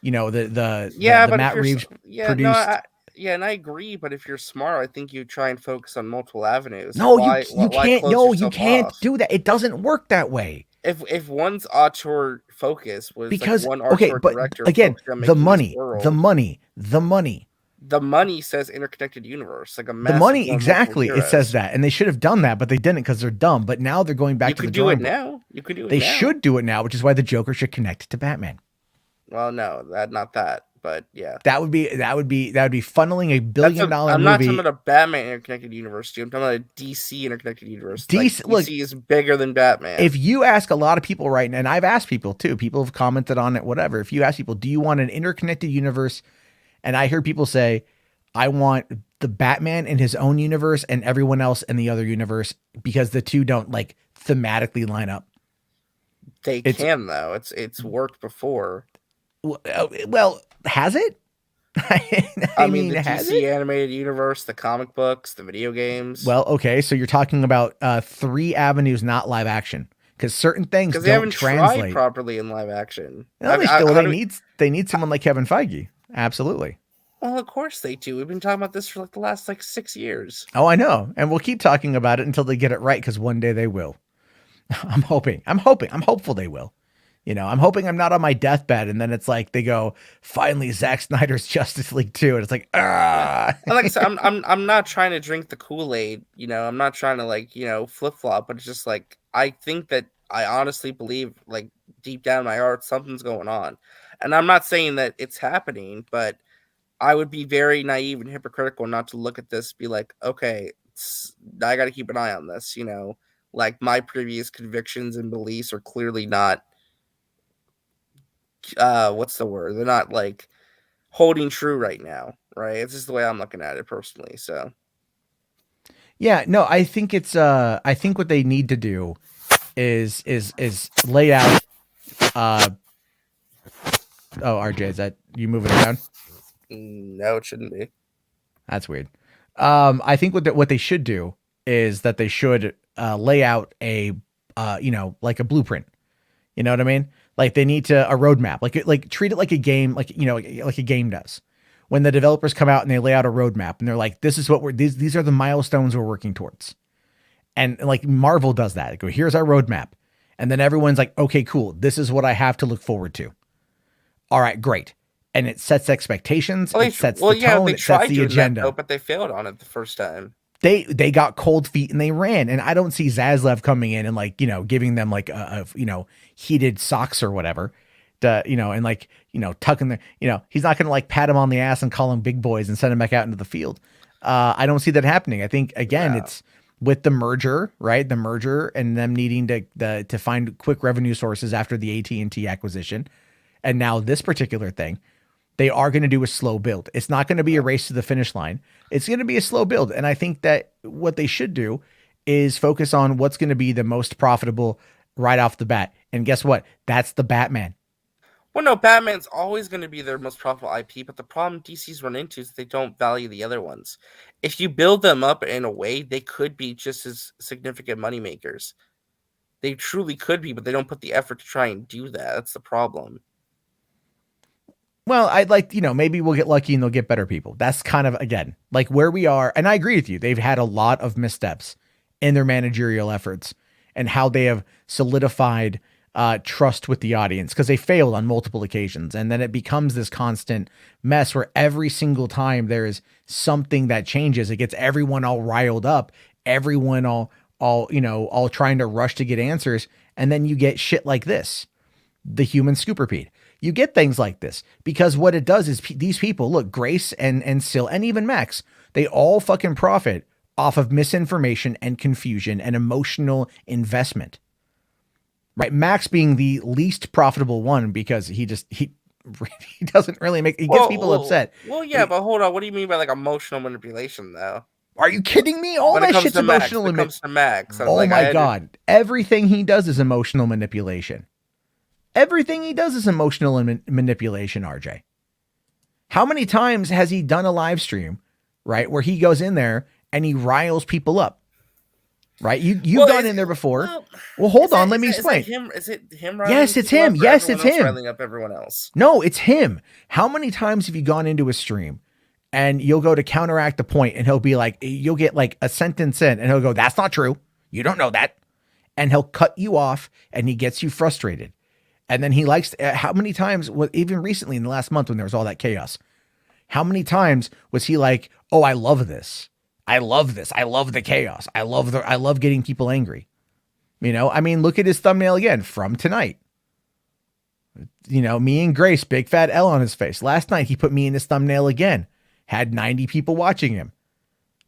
S1: the Matt Reeves produced.
S2: And I agree. But if you're smart, I think you try and focus on multiple avenues.
S1: No,
S2: Why
S1: you can't.
S2: close
S1: No, you
S2: yourself
S1: can't
S2: off?
S1: do that. It doesn't work that way.
S2: If one's auteur focus was
S1: Because
S2: like one auteur
S1: but
S2: director
S1: again,
S2: focused on
S1: the
S2: making
S1: money,
S2: this world,
S1: the money,
S2: says interconnected universe, like a
S1: the
S2: massive
S1: money.
S2: one of
S1: Exactly,
S2: multiple
S1: it says
S2: heroes.
S1: that, and they should have done that, but they didn't because they're dumb. But now they're going back
S2: You
S1: to the
S2: could do it
S1: drawing board.
S2: now. You could do it.
S1: They
S2: now.
S1: should do it now, which is why the Joker should connect to Batman.
S2: Well, no, not that, but yeah.
S1: That would be funneling $1 billion
S2: I'm
S1: movie.
S2: not talking about a Batman interconnected universe, dude. I'm talking about a DC interconnected universe.
S1: DC,
S2: like, DC is bigger than Batman.
S1: If you ask a lot of people right now, and I've asked people too, people have commented on it, whatever. If you ask people, do you want an interconnected universe? And I hear people say, I want the Batman in his own universe and everyone else in the other universe because the two don't like thematically line up.
S2: They can though. It's worked before.
S1: Well, has it?
S2: I mean, the DC animated universe, the comic books, the video games.
S1: Well, okay, so you're talking about 3 avenues, not live action, because certain things don't
S2: they haven't
S1: translate
S2: tried properly in live action.
S1: No, they need someone like Kevin Feige. Absolutely.
S2: Well, of course they do. We've been talking about this for like the last 6 years.
S1: Oh, I know, and we'll keep talking about it until they get it right, because one day they will. I'm hopeful they will. I'm hoping I'm not on my deathbed and then it's like they go, finally Zack Snyder's Justice League 2, and it's like, ah.
S2: And like I said, I'm not trying to drink the Kool-Aid, I'm not trying to flip-flop, but it's just like I think that I honestly believe, like deep down in my heart, something's going on. And I'm not saying that it's happening, but I would be very naive and hypocritical not to look at this, be like, okay, I got to keep an eye on this, like my previous convictions and beliefs are clearly not what's the word? They're not like holding true right now, right? It's just the way I'm looking at it personally. So
S1: yeah, no, I think it's I think what they need to do is lay out oh, RJ, is that you moving around?
S2: No, it shouldn't be.
S1: That's weird. I think what they should do is that they should lay out a like a blueprint. You know what I mean? Like they need a roadmap, like treat it like a game, like a game does. When the developers come out and they lay out a roadmap and they're like, this is what these are the milestones we're working towards. And like Marvel does that. They go, here's our roadmap. And then everyone's like, okay, cool. This is what I have to look forward to. All right, great. And it sets expectations. It sets the tone. It sets the agenda.
S2: That, but they failed on it the first time.
S1: They got cold feet and they ran. And I don't see Zaslav coming in and like, giving them like a heated socks or whatever. And like, tucking the, he's not going to like pat him on the ass and call him big boys and send him back out into the field. I don't see that happening. I think again, it's with the merger, right? The merger and them needing to find quick revenue sources after the AT&T acquisition. And now this particular thing, they are going to do a slow build. It's not going to be a race to the finish line. It's going to be a slow build. And I think that what they should do is focus on what's going to be the most profitable right off the bat. And guess what? That's the Batman.
S2: Well, no, Batman's always going to be their most profitable IP, but the problem DC's run into is they don't value the other ones. If you build them up in a way, they could be just as significant moneymakers. They truly could be, but they don't put the effort to try and do that. That's the problem.
S1: Well, I'd like, maybe we'll get lucky and they'll get better people. That's kind of, again, like where we are. And I agree with you. They've had a lot of missteps in their managerial efforts and how they have solidified trust with the audience, because they failed on multiple occasions. And then it becomes this constant mess where every single time there is something that changes, it gets everyone all riled up, everyone all trying to rush to get answers. And then you get shit like this, the human ScooperPede. You get things like this because what it does is these people, look, Grace and Sil and even Max, they all fucking profit off of misinformation and confusion and emotional investment, right? Max being the least profitable one because he doesn't really he gets people upset.
S2: Well, yeah, but hold on. What do you mean by like emotional manipulation though?
S1: Are you kidding me? All that shit's emotional.
S2: When it comes to Max.
S1: Oh my God. Everything he does is emotional manipulation. Everything he does is emotional manipulation, RJ. How many times has he done a live stream, right, where he goes in there and he riles people up, right? You've gone in there before. Well, hold on. Let me explain.
S2: Is it him?
S1: Yes, it's him. Yes, it's him.
S2: Riling up everyone else.
S1: No, it's him. How many times have you gone into a stream and you'll go to counteract the point and he'll be like, you'll get like a sentence in and he'll go, that's not true. You don't know that. And he'll cut you off and he gets you frustrated. And then he likes, how many times, even recently in the last month when there was all that chaos, how many times was he like, oh, I love this. I love this. I love the chaos. I love getting people angry. I mean, look at his thumbnail again from tonight. Me and Grace, big fat L on his face. Last night, he put me in his thumbnail again, had 90 people watching him,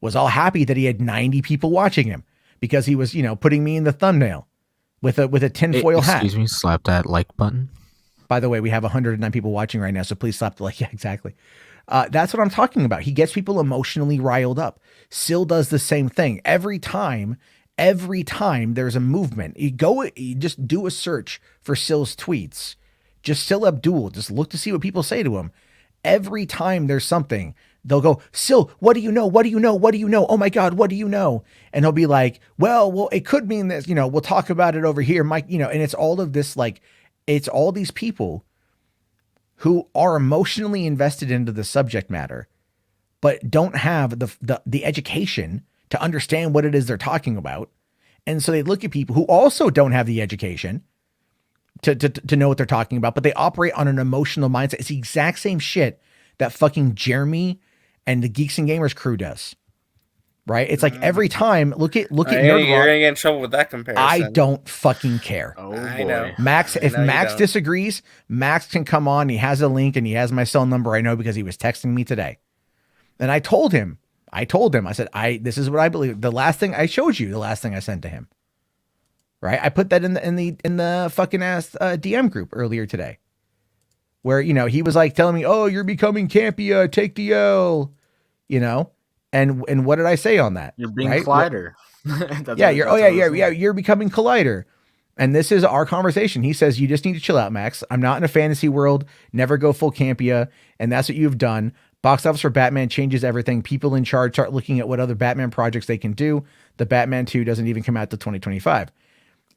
S1: was all happy that he had 90 people watching him because he was, putting me in the thumbnail. With a tinfoil hat.
S5: Excuse me, slap that like button.
S1: By the way, we have 109 people watching right now, so please slap the like. Yeah, exactly. That's what I'm talking about. He gets people emotionally riled up. Sil does the same thing. Every time there's a movement, you just do a search for Sil's tweets. Just Sil Abdul. Just look to see what people say to him. Every time there's something, they'll go, Sil, what do you know? What do you know? What do you know? Oh my God, what do you know? And he'll be like, well, it could mean this, we'll talk about it over here, Mike, and it's all of this, like, it's all these people who are emotionally invested into the subject matter, but don't have the education to understand what it is they're talking about. And so they look at people who also don't have the education to know what they're talking about, but they operate on an emotional mindset. It's the exact same shit that fucking Jeremy and the Geeks and Gamers crew does, right? It's like every time, look at
S2: you're gonna get in trouble with that comparison.
S1: I don't fucking care.
S3: Oh,
S2: I
S3: boy.
S2: know.
S1: Max, if Max disagrees, Max can come on. He has a link and he has my cell number. I know because he was texting me today. And I told him, I said, this is what I believe. The last thing I showed you, the last thing I sent to him, right? I put that in the fucking ass DM group earlier today. Where, he was like telling me, oh, you're becoming campy, take the L, and what did I say on that?
S3: You're being
S1: right?
S3: Collider.
S1: You're becoming Collider. And this is our conversation. He says, you just need to chill out, Max. I'm not in a fantasy world, never go full Campia. And that's what you've done. Box office for Batman changes everything. People in charge start looking at what other Batman projects they can do. The Batman 2 doesn't even come out till 2025.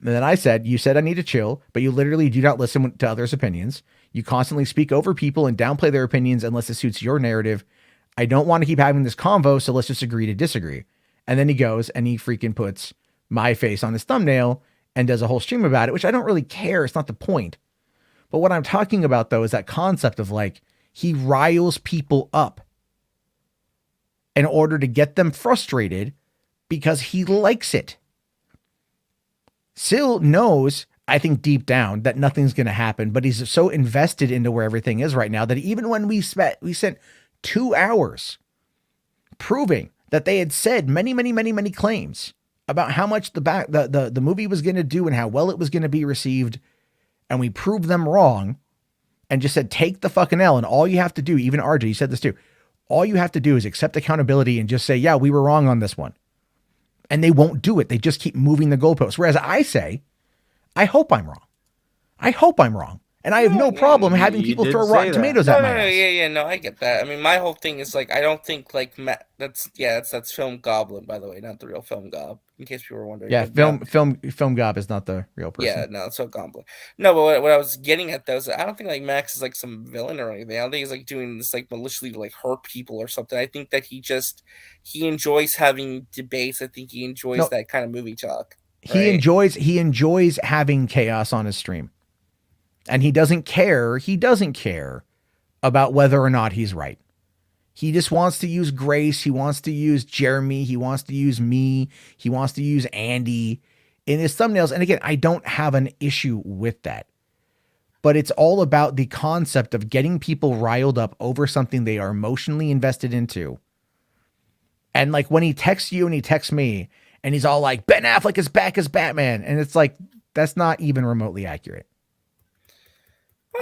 S1: And then I said, you said I need to chill, but you literally do not listen to others' opinions. You constantly speak over people and downplay their opinions unless it suits your narrative. I don't want to keep having this convo, so let's just agree to disagree. And then he goes and he freaking puts my face on his thumbnail and does a whole stream about it, which I don't really care. It's not the point. But what I'm talking about, though, is that concept of like, he riles people up in order to get them frustrated because he likes it. Sil knows, I think deep down, that nothing's going to happen, but he's so invested into where everything is right now that even when we sent 2 hours proving that they had said many claims about how much the movie was going to do and how well it was going to be received, and we proved them wrong and just said, take the fucking L, and all you have to do, even RJ, you said this too, all you have to do is accept accountability and just say, yeah, we were wrong on this one. And they won't do it. They just keep moving the goalposts. Whereas I say, I hope I'm wrong. I hope I'm wrong. And I have no problem having
S3: You
S1: people
S3: did
S1: throw
S3: say
S1: Rotten
S3: that.
S1: Tomatoes
S2: No,
S1: at
S2: no,
S1: my
S2: no,
S1: ass.
S2: yeah, no, I get that. I mean, my whole thing is like, I don't think like that's Film Goblin, by the way, not the real Film Gob, in case you were wondering.
S1: Yeah,
S2: But no,
S1: film gob is not the real person.
S2: yeah, no, it's Film Goblin. No, but what I was getting at though is I don't think like Max is like some villain or anything. I don't think he's like doing this like maliciously to like hurt people or something. I think that he enjoys having debates. I think he enjoys
S1: No,
S2: that kind of movie talk.
S1: he
S2: Right?
S1: enjoys having chaos on his stream. And he doesn't care about whether or not he's right. He just wants to use Grace, he wants to use Jeremy, he wants to use me, he wants to use Andy in his thumbnails. And again, I don't have an issue with that. But it's all about the concept of getting people riled up over something they are emotionally invested into. And like when he texts you and he texts me and he's all like, Ben Affleck is back as Batman. And it's like, that's not even remotely accurate.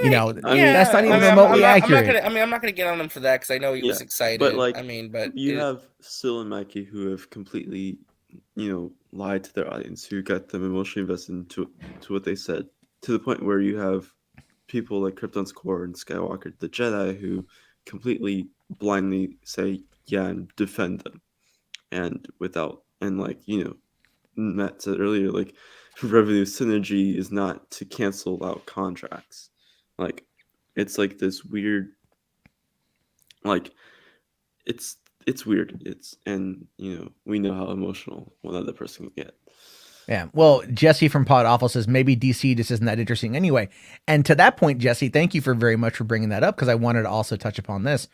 S1: You know, that's not even remotely accurate.
S2: I'm not gonna get on him for that because I know he was excited.
S4: But like,
S2: but
S4: you have Sil and Mikey who have completely, lied to their audience, who got them emotionally invested into to what they said, to the point where you have people like Krypton's Core and Skywalker the Jedi who completely blindly say yeah and defend them, and Matt said earlier, like, revenue synergy is not to cancel out contracts. Like, it's like this weird, like, it's weird. We know how emotional one other person can get.
S1: Yeah. Well, Jesse from Pod Awful says maybe DC just isn't that interesting anyway. And to that point, Jesse, thank you for very much for bringing that up, because I wanted to also touch upon this,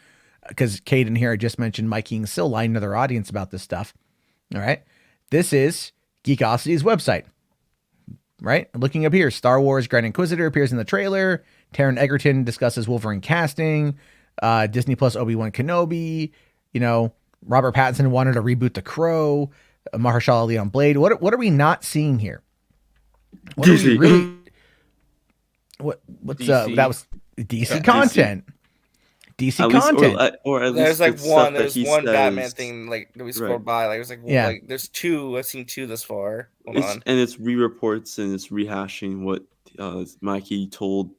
S1: because Caden here, I just mentioned Mikey and Sil lying to their audience about this stuff. All right. This is Geekosity's website. Right? Looking up here, Star Wars Grand Inquisitor appears in the trailer. Taron Egerton discusses Wolverine casting. Disney Plus Obi-Wan Kenobi. Robert Pattinson wanted to reboot The Crow. Mahershala Ali on Blade. What are we not seeing here? What
S4: DC.
S1: are we really? What's
S3: DC.
S1: that was DC content. DC
S4: At
S1: content.
S4: Least, or at
S2: there's
S4: least
S2: like
S4: there's
S2: one Batman thing like that we scrolled by. Like
S1: Yeah.
S2: like there's two. I've seen two this far. Hold on.
S4: And it's re-reports and it's rehashing what Mikey told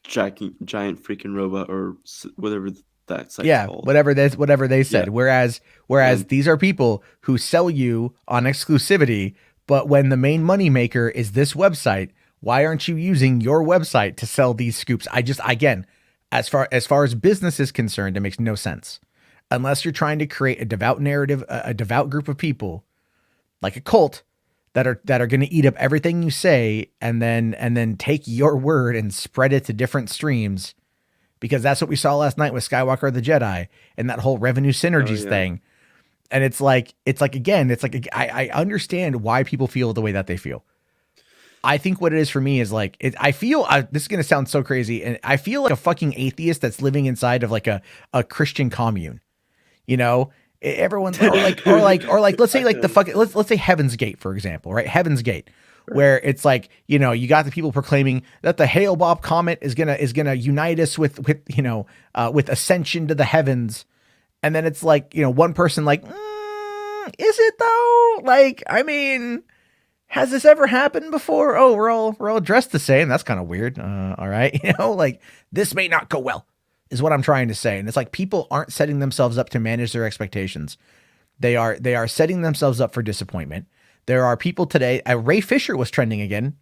S4: giant freaking robot or whatever that site's called.
S1: whatever they said.
S4: Yeah.
S1: Whereas these are people who sell you on exclusivity, but when the main moneymaker is this website, why aren't you using your website to sell these scoops? Again, as far as business is concerned, it makes no sense. Unless you're trying to create a devout narrative, a devout group of people, like a cult, that are going to eat up everything you say and then take your word and spread it to different streams, because that's what we saw last night with Skywalker the Jedi and that whole revenue synergies thing. And it's like I understand why people feel the way that they feel. I think what it is for me is like, I feel this is going to sound so crazy, and I feel like a fucking atheist that's living inside of like a Christian commune. Everyone's or like let's say like the fucking let's say Heaven's Gate, for example, right? Heaven's Gate, where it's like, you got the people proclaiming that the Hale-Bopp comet is gonna unite us with ascension to the heavens, and then it's like, one person like, is it though? Like, I mean, has this ever happened before? Oh, we're all dressed the same. That's kind of weird. All right, like, this may not go well, is what I'm trying to say. And it's like, people aren't setting themselves up to manage their expectations. They are setting themselves up for disappointment. There are people today, Ray Fisher was trending again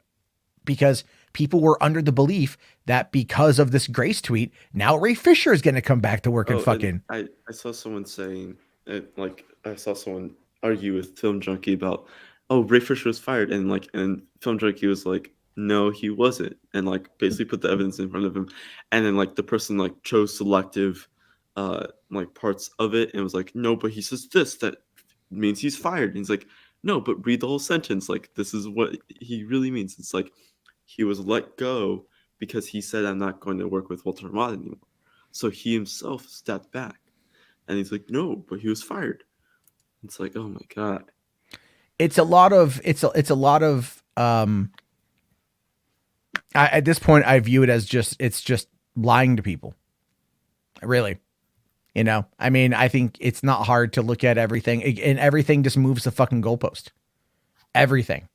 S1: because people were under the belief that because of this Grace tweet, now Ray Fisher is going to come back to work and fucking.
S4: I saw someone saying, I saw someone argue with Film Junkie about, oh, Ray Fisher was fired, and Film Junkie was like, no, he wasn't, and like basically put the evidence in front of him, and then like the person like chose selective like parts of it and was like, no, but he says this, that means he's fired. And he's like, no, but read the whole sentence, like this is what he really means. It's like he was let go because he said, I'm not going to work with Walter Mott anymore. So he himself stepped back, and he's like, no, but he was fired. It's like, oh my god.
S1: It's a lot of at this point I view it as it's just lying to people. Really. I mean, I think it's not hard to look at everything, and everything just moves the fucking goalpost. Everything.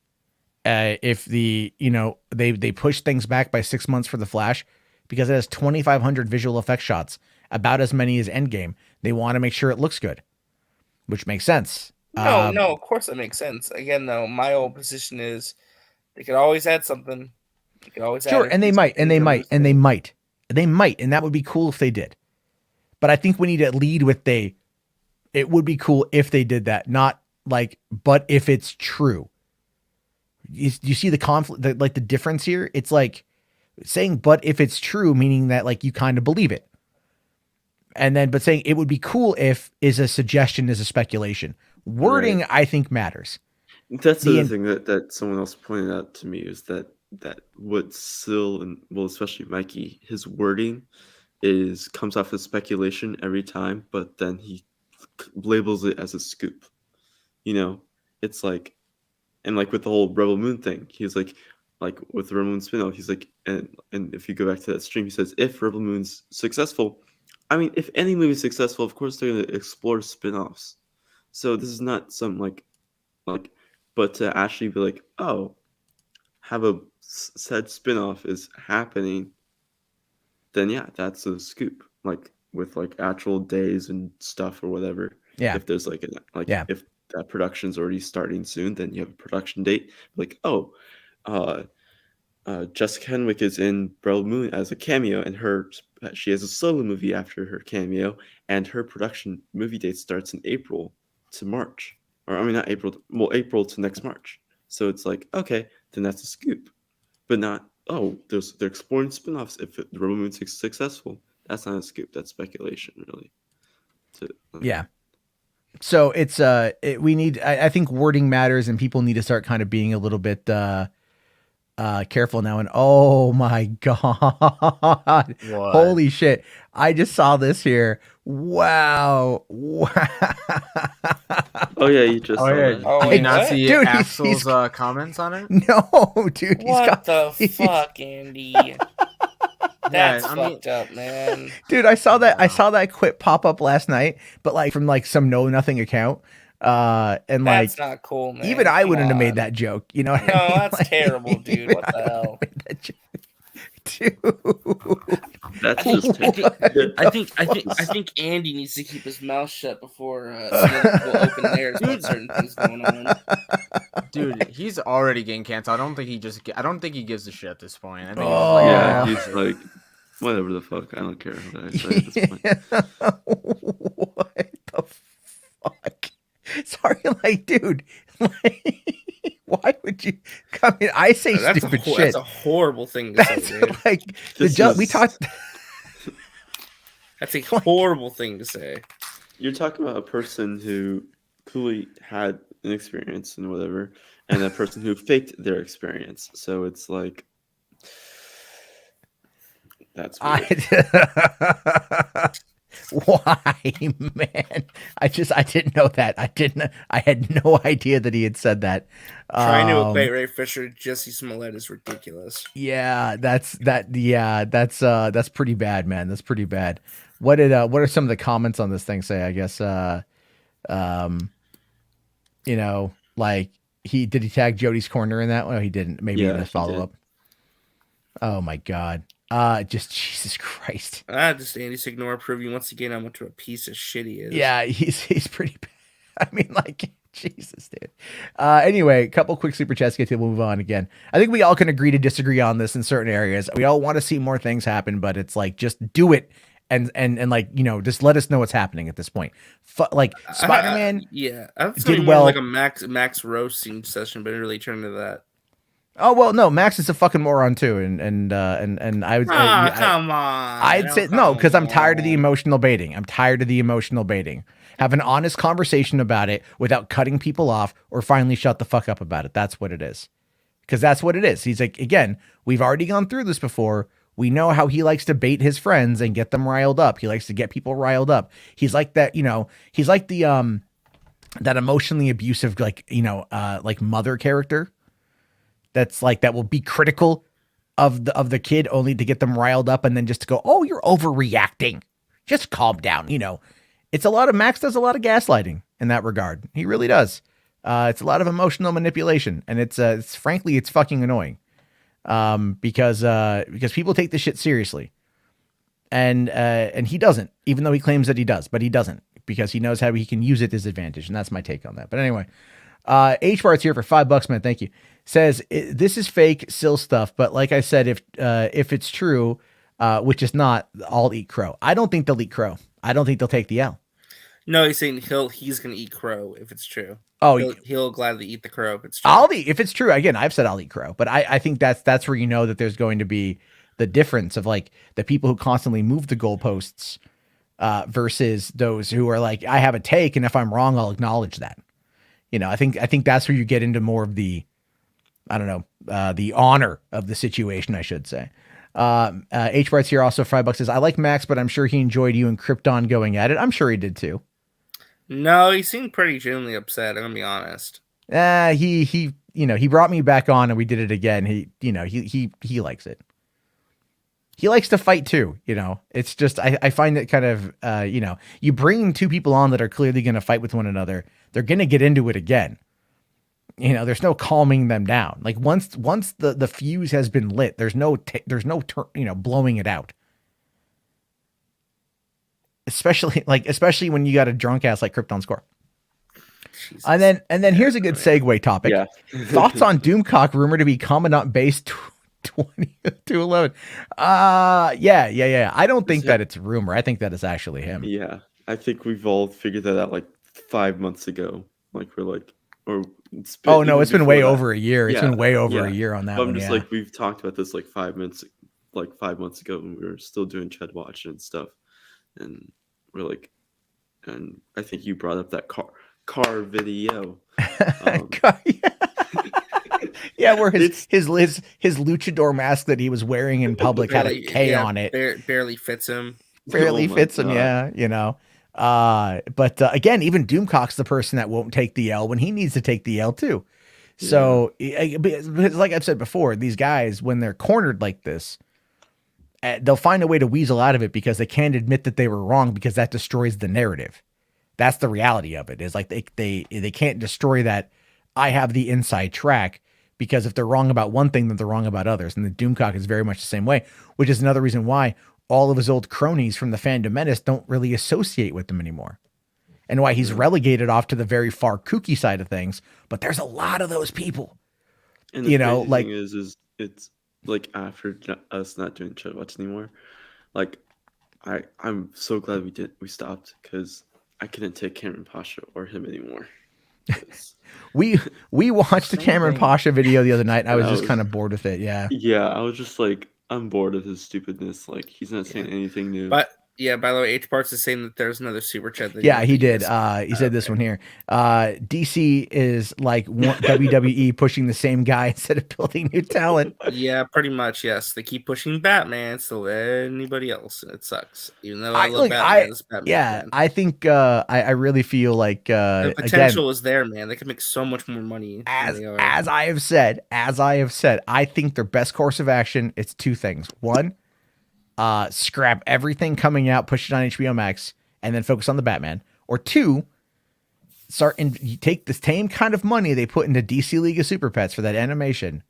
S1: if they push things back by 6 months for the Flash because it has 2,500 visual effects shots, about as many as Endgame. They want to make sure it looks good, which makes sense.
S2: No, of course that makes sense. Again, though, my whole position is they could always add something. They could always
S1: sure,
S2: add
S1: and they might, and that would be cool if they did. But I think we need to lead with it would be cool if they did that, not like, but if it's true. You see the conflict, the difference here? It's like saying, but if it's true, meaning that like you kind of believe it. And then, but saying it would be cool if is a suggestion, is a speculation. Wording, right. I think matters.
S4: That's the other thing that someone else pointed out to me is that what Sil and, well, especially Mikey, his wording comes off as speculation every time, but then he labels it as a scoop. It's like, and like with the whole Rebel Moon thing, he's like with the Rebel Moon spin-off, he's like, and if you go back to that stream, he says, if Rebel Moon's successful, I mean, if any movie is successful, of course they're going to explore spin-offs. So this is not some like, but to actually be like, oh, have a said spin-off is happening, then yeah, that's a scoop. Like with like actual days and stuff or whatever.
S1: Yeah.
S4: If there's if that production's already starting soon, then you have a production date. Like, oh, Jessica Henwick is in Rebel Moon as a cameo, and she has a solo movie after her cameo, and her production movie date starts in April to March, or I mean not April, April to next March. So it's like, okay, then that's a scoop, but not they're exploring spin-offs if the Rebel Moon's successful. That's not a scoop. That's speculation, really.
S1: Yeah. So it's we need. I think wording matters, and people need to start kind of being a little bit careful now. And oh my god, holy shit! I just saw this here. Wow.
S4: Oh yeah, you just.
S3: Oh yeah.
S2: Oh,
S3: did you not see
S1: dude,
S3: Axel's comments on it?
S1: No, dude.
S2: What the fuck, Andy? That's fucked up, man.
S1: Dude, I saw that quit pop up last night, but like from like some know nothing account. And like
S2: that's not cool, man.
S1: Even I wouldn't have made that joke. You know what I mean?
S2: No, that's
S1: like,
S2: terrible, dude. What the hell?
S1: Dude.
S4: That's just
S2: I think Andy needs to keep his mouth shut before people open theirs about certain things going on.
S3: Dude, he's already getting canceled. I don't think he gives a shit at this point. I think
S4: he's like, whatever the fuck. I don't care what I say at this point.
S1: What the fuck? Sorry, like, dude, like, why would you come in? I say stupid shit.
S2: That's a horrible thing to say, dude.
S1: Like, we talked.
S2: That's a horrible thing to say.
S4: You're talking about a person who clearly had an experience and whatever, and a person who faked their experience. So it's like, that's weird.
S1: Why, man? I didn't know that. I had no idea that he had said that.
S2: Trying to equate Ray Fisher to Jesse Smollett is ridiculous.
S1: Yeah, that's pretty bad, man. That's pretty bad. What are some of the comments on this thing say? I guess like he tag Jody's Corner in that one? Oh, he didn't. Maybe in a follow up. Oh my god. Just Jesus Christ.
S2: Just Andy's ignore proving once again how much of a piece of shit he is.
S1: Yeah, he's pretty bad. I mean, like, Jesus, dude. Anyway, a couple quick super chats, we'll move on again. I think we all can agree to disagree on this in certain areas. We all want to see more things happen, but it's like, just do it. And like, just let us know what's happening at this point. Like Spider-Man.
S2: Did well. Like a Max roasting session, but it really turned into that.
S1: Oh well, no, Max is a fucking moron too, and I would.
S2: Come on!
S1: I'd say no, because I'm tired of the emotional baiting. Have an honest conversation about it without cutting people off, or finally shut the fuck up about it. That's what it is. Because that's what it is. He's like, again, we've already gone through this before. We know how he likes to bait his friends and get them riled up. He likes to get people riled up. He's like that, he's like the that emotionally abusive, like mother character. That's like, that will be critical of the kid only to get them riled up, and then just to go, oh, you're overreacting. Just calm down. It's a lot of Max does a lot of gaslighting in that regard. He really does. It's a lot of emotional manipulation, and it's frankly it's fucking annoying. Because people take this shit seriously, and he doesn't, even though he claims that he does, but he doesn't, because he knows how he can use it to his advantage, and that's my take on that. But anyway, HWAD's here for $5, man. Thank you. Says this is fake Sill stuff, but like I said, if it's true, which is not, I'll eat crow. I don't think they'll eat crow. I don't think they'll take the L.
S2: No, he's saying he's gonna eat crow if it's true.
S1: Oh,
S2: he'll gladly eat the crow if it's true.
S1: I'll eat if it's true. Again, I've said I'll eat crow, but I think that's where you know that there's going to be the difference of like the people who constantly move the goalposts versus those who are like, I have a take, and if I'm wrong, I'll acknowledge that. You know, I think that's where you get into more of the, I don't know, the honor of the situation, I should say. H Bart's here also. $5 says, I like Max, but I'm sure he enjoyed you and Krypton going at it. I'm sure he did too.
S2: No, he seemed pretty genuinely upset. I'm gonna be honest.
S1: He brought me back on and we did it again. He likes it. He likes to fight too. You know, it's just, I find it kind of, you bring two people on that are clearly going to fight with one another. They're going to get into it again. You know, there's no calming them down. Like once the fuse has been lit, there's no blowing it out. Especially when you got a drunk ass like Krypton Score. Jesus. And then here's a good segue topic.
S4: Yeah.
S1: Thoughts on Doomcock, rumored to be Commandant Base 2011. Yeah. I don't think that it's rumor. I think that it's actually him.
S4: Yeah. I think we've all figured that out like 5 months ago. Like we're like, it's
S1: been way over a year. It's been way over a year on that.
S4: But I'm just like, we've talked about this like 5 months ago when we were still doing Chad Watch and stuff. And we're like, and I think you brought up that car video.
S1: Yeah, where his luchador mask that he was wearing in public had a K on it.
S2: Barely fits him.
S1: Yeah, you know. But again, even Doomcock's the person that won't take the L when he needs to take the L too. So, like I've said before, these guys, when they're cornered like this, they'll find a way to weasel out of it because they can't admit that they were wrong, because that destroys the narrative. That's the reality of it, is like they can't destroy that I have the inside track, because if they're wrong about one thing, then they're wrong about others. And the Doomcock is very much the same way, which is another reason why all of his old cronies from the Fandom Menace don't really associate with him anymore. And why he's relegated off to the very far kooky side of things. But there's a lot of those people.
S4: And the thing is it's like after us not doing Chad Watch anymore, like I'm so glad we stopped, because I couldn't take Cameron Pasha or him anymore.
S1: We watched the Cameron Pasha video the other night, and I was just kind of bored with it. Yeah,
S4: I was just like, I'm bored of his stupidness. Like, he's not saying anything new.
S2: But yeah, by the way, H Parts is saying that there's another super chat.
S1: He did. He said this one here. DC is like WWE pushing the same guy instead of building new talent.
S2: Yeah, pretty much. Yes, they keep pushing Batman instead of anybody else, and it sucks. Even though I love Batman, as Batman.
S1: Yeah, fan. I think I really feel like
S2: the potential is there, man. They can make so much more money.
S1: As I have said, I think their best course of action, it's two things. One, scrap everything coming out, push it on HBO Max, and then focus on the Batman. Or two, you take the same kind of money they put into DC League of Super Pets for that animation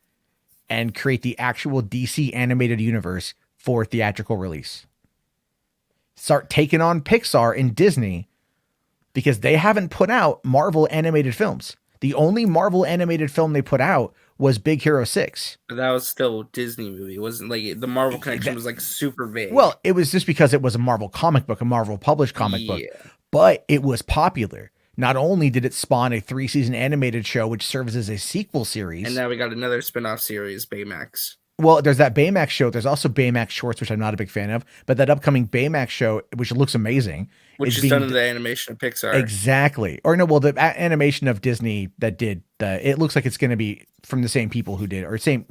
S1: and create the actual DC animated universe for theatrical release. Start taking on Pixar and Disney, because they haven't put out Marvel animated films. The only Marvel animated film they put out was Big Hero 6.
S2: But that was still a Disney movie. It wasn't like the Marvel connection was like super vague.
S1: Well, it was just because it was a Marvel comic book, a Marvel published comic book. But it was popular. Not only did it spawn a 3-season animated show, which serves as a sequel series.
S2: And now we got another spin-off series, Baymax.
S1: Well, there's that Baymax show. There's also Baymax Shorts, which I'm not a big fan of. But that upcoming Baymax show, which looks amazing.
S2: Which is done in the animation of Pixar.
S1: Exactly. Or no, well, the animation of Disney that did, it looks like it's going to be from the same people who did, or same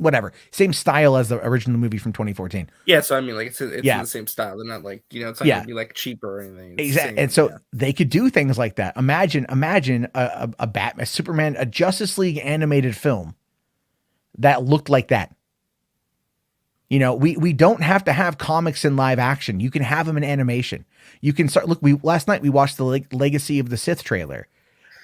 S1: style as the original movie from 2014.
S2: Yeah, so I mean, like, it's in the same style. They're not like, it's not going to be like cheaper or anything.
S1: Exactly. And so they could do things like that. Imagine a Batman, a Superman, a Justice League animated film that looked like that. We don't have to have comics in live action. You can have them in animation. You can start. Look, last night we watched the Legacy of the Sith trailer.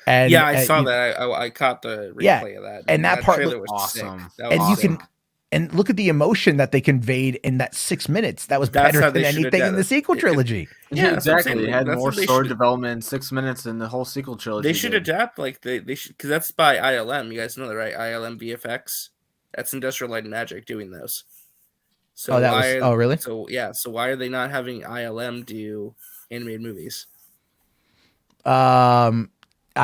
S1: And
S2: yeah, I saw
S1: you-
S2: that. I caught the
S1: Yeah,
S2: replay of that.
S1: and that part
S2: trailer
S1: looked
S2: was
S3: awesome.
S2: sick. That
S1: and
S2: was
S1: you
S2: sick.
S1: can and look at the emotion that they conveyed in that 6 minutes. That was
S2: That's
S1: better
S2: how
S1: than
S2: they should
S1: anything in the
S2: adapt-
S1: sequel
S2: yeah, 'cause-
S1: trilogy.
S2: Yeah, that's what I'm
S3: exactly.
S2: saying.
S3: They had
S2: That's
S3: more
S2: what they
S3: story
S2: should-
S3: development in 6 minutes than the whole sequel trilogy.
S2: They should
S3: did.
S2: adapt like they should, because that's by ILM. You guys know that, right? ILM VFX. That's Industrial Light and Magic doing those. So
S1: Oh, that was- oh, really?
S2: So yeah. So why are they not having ILM do animated movies?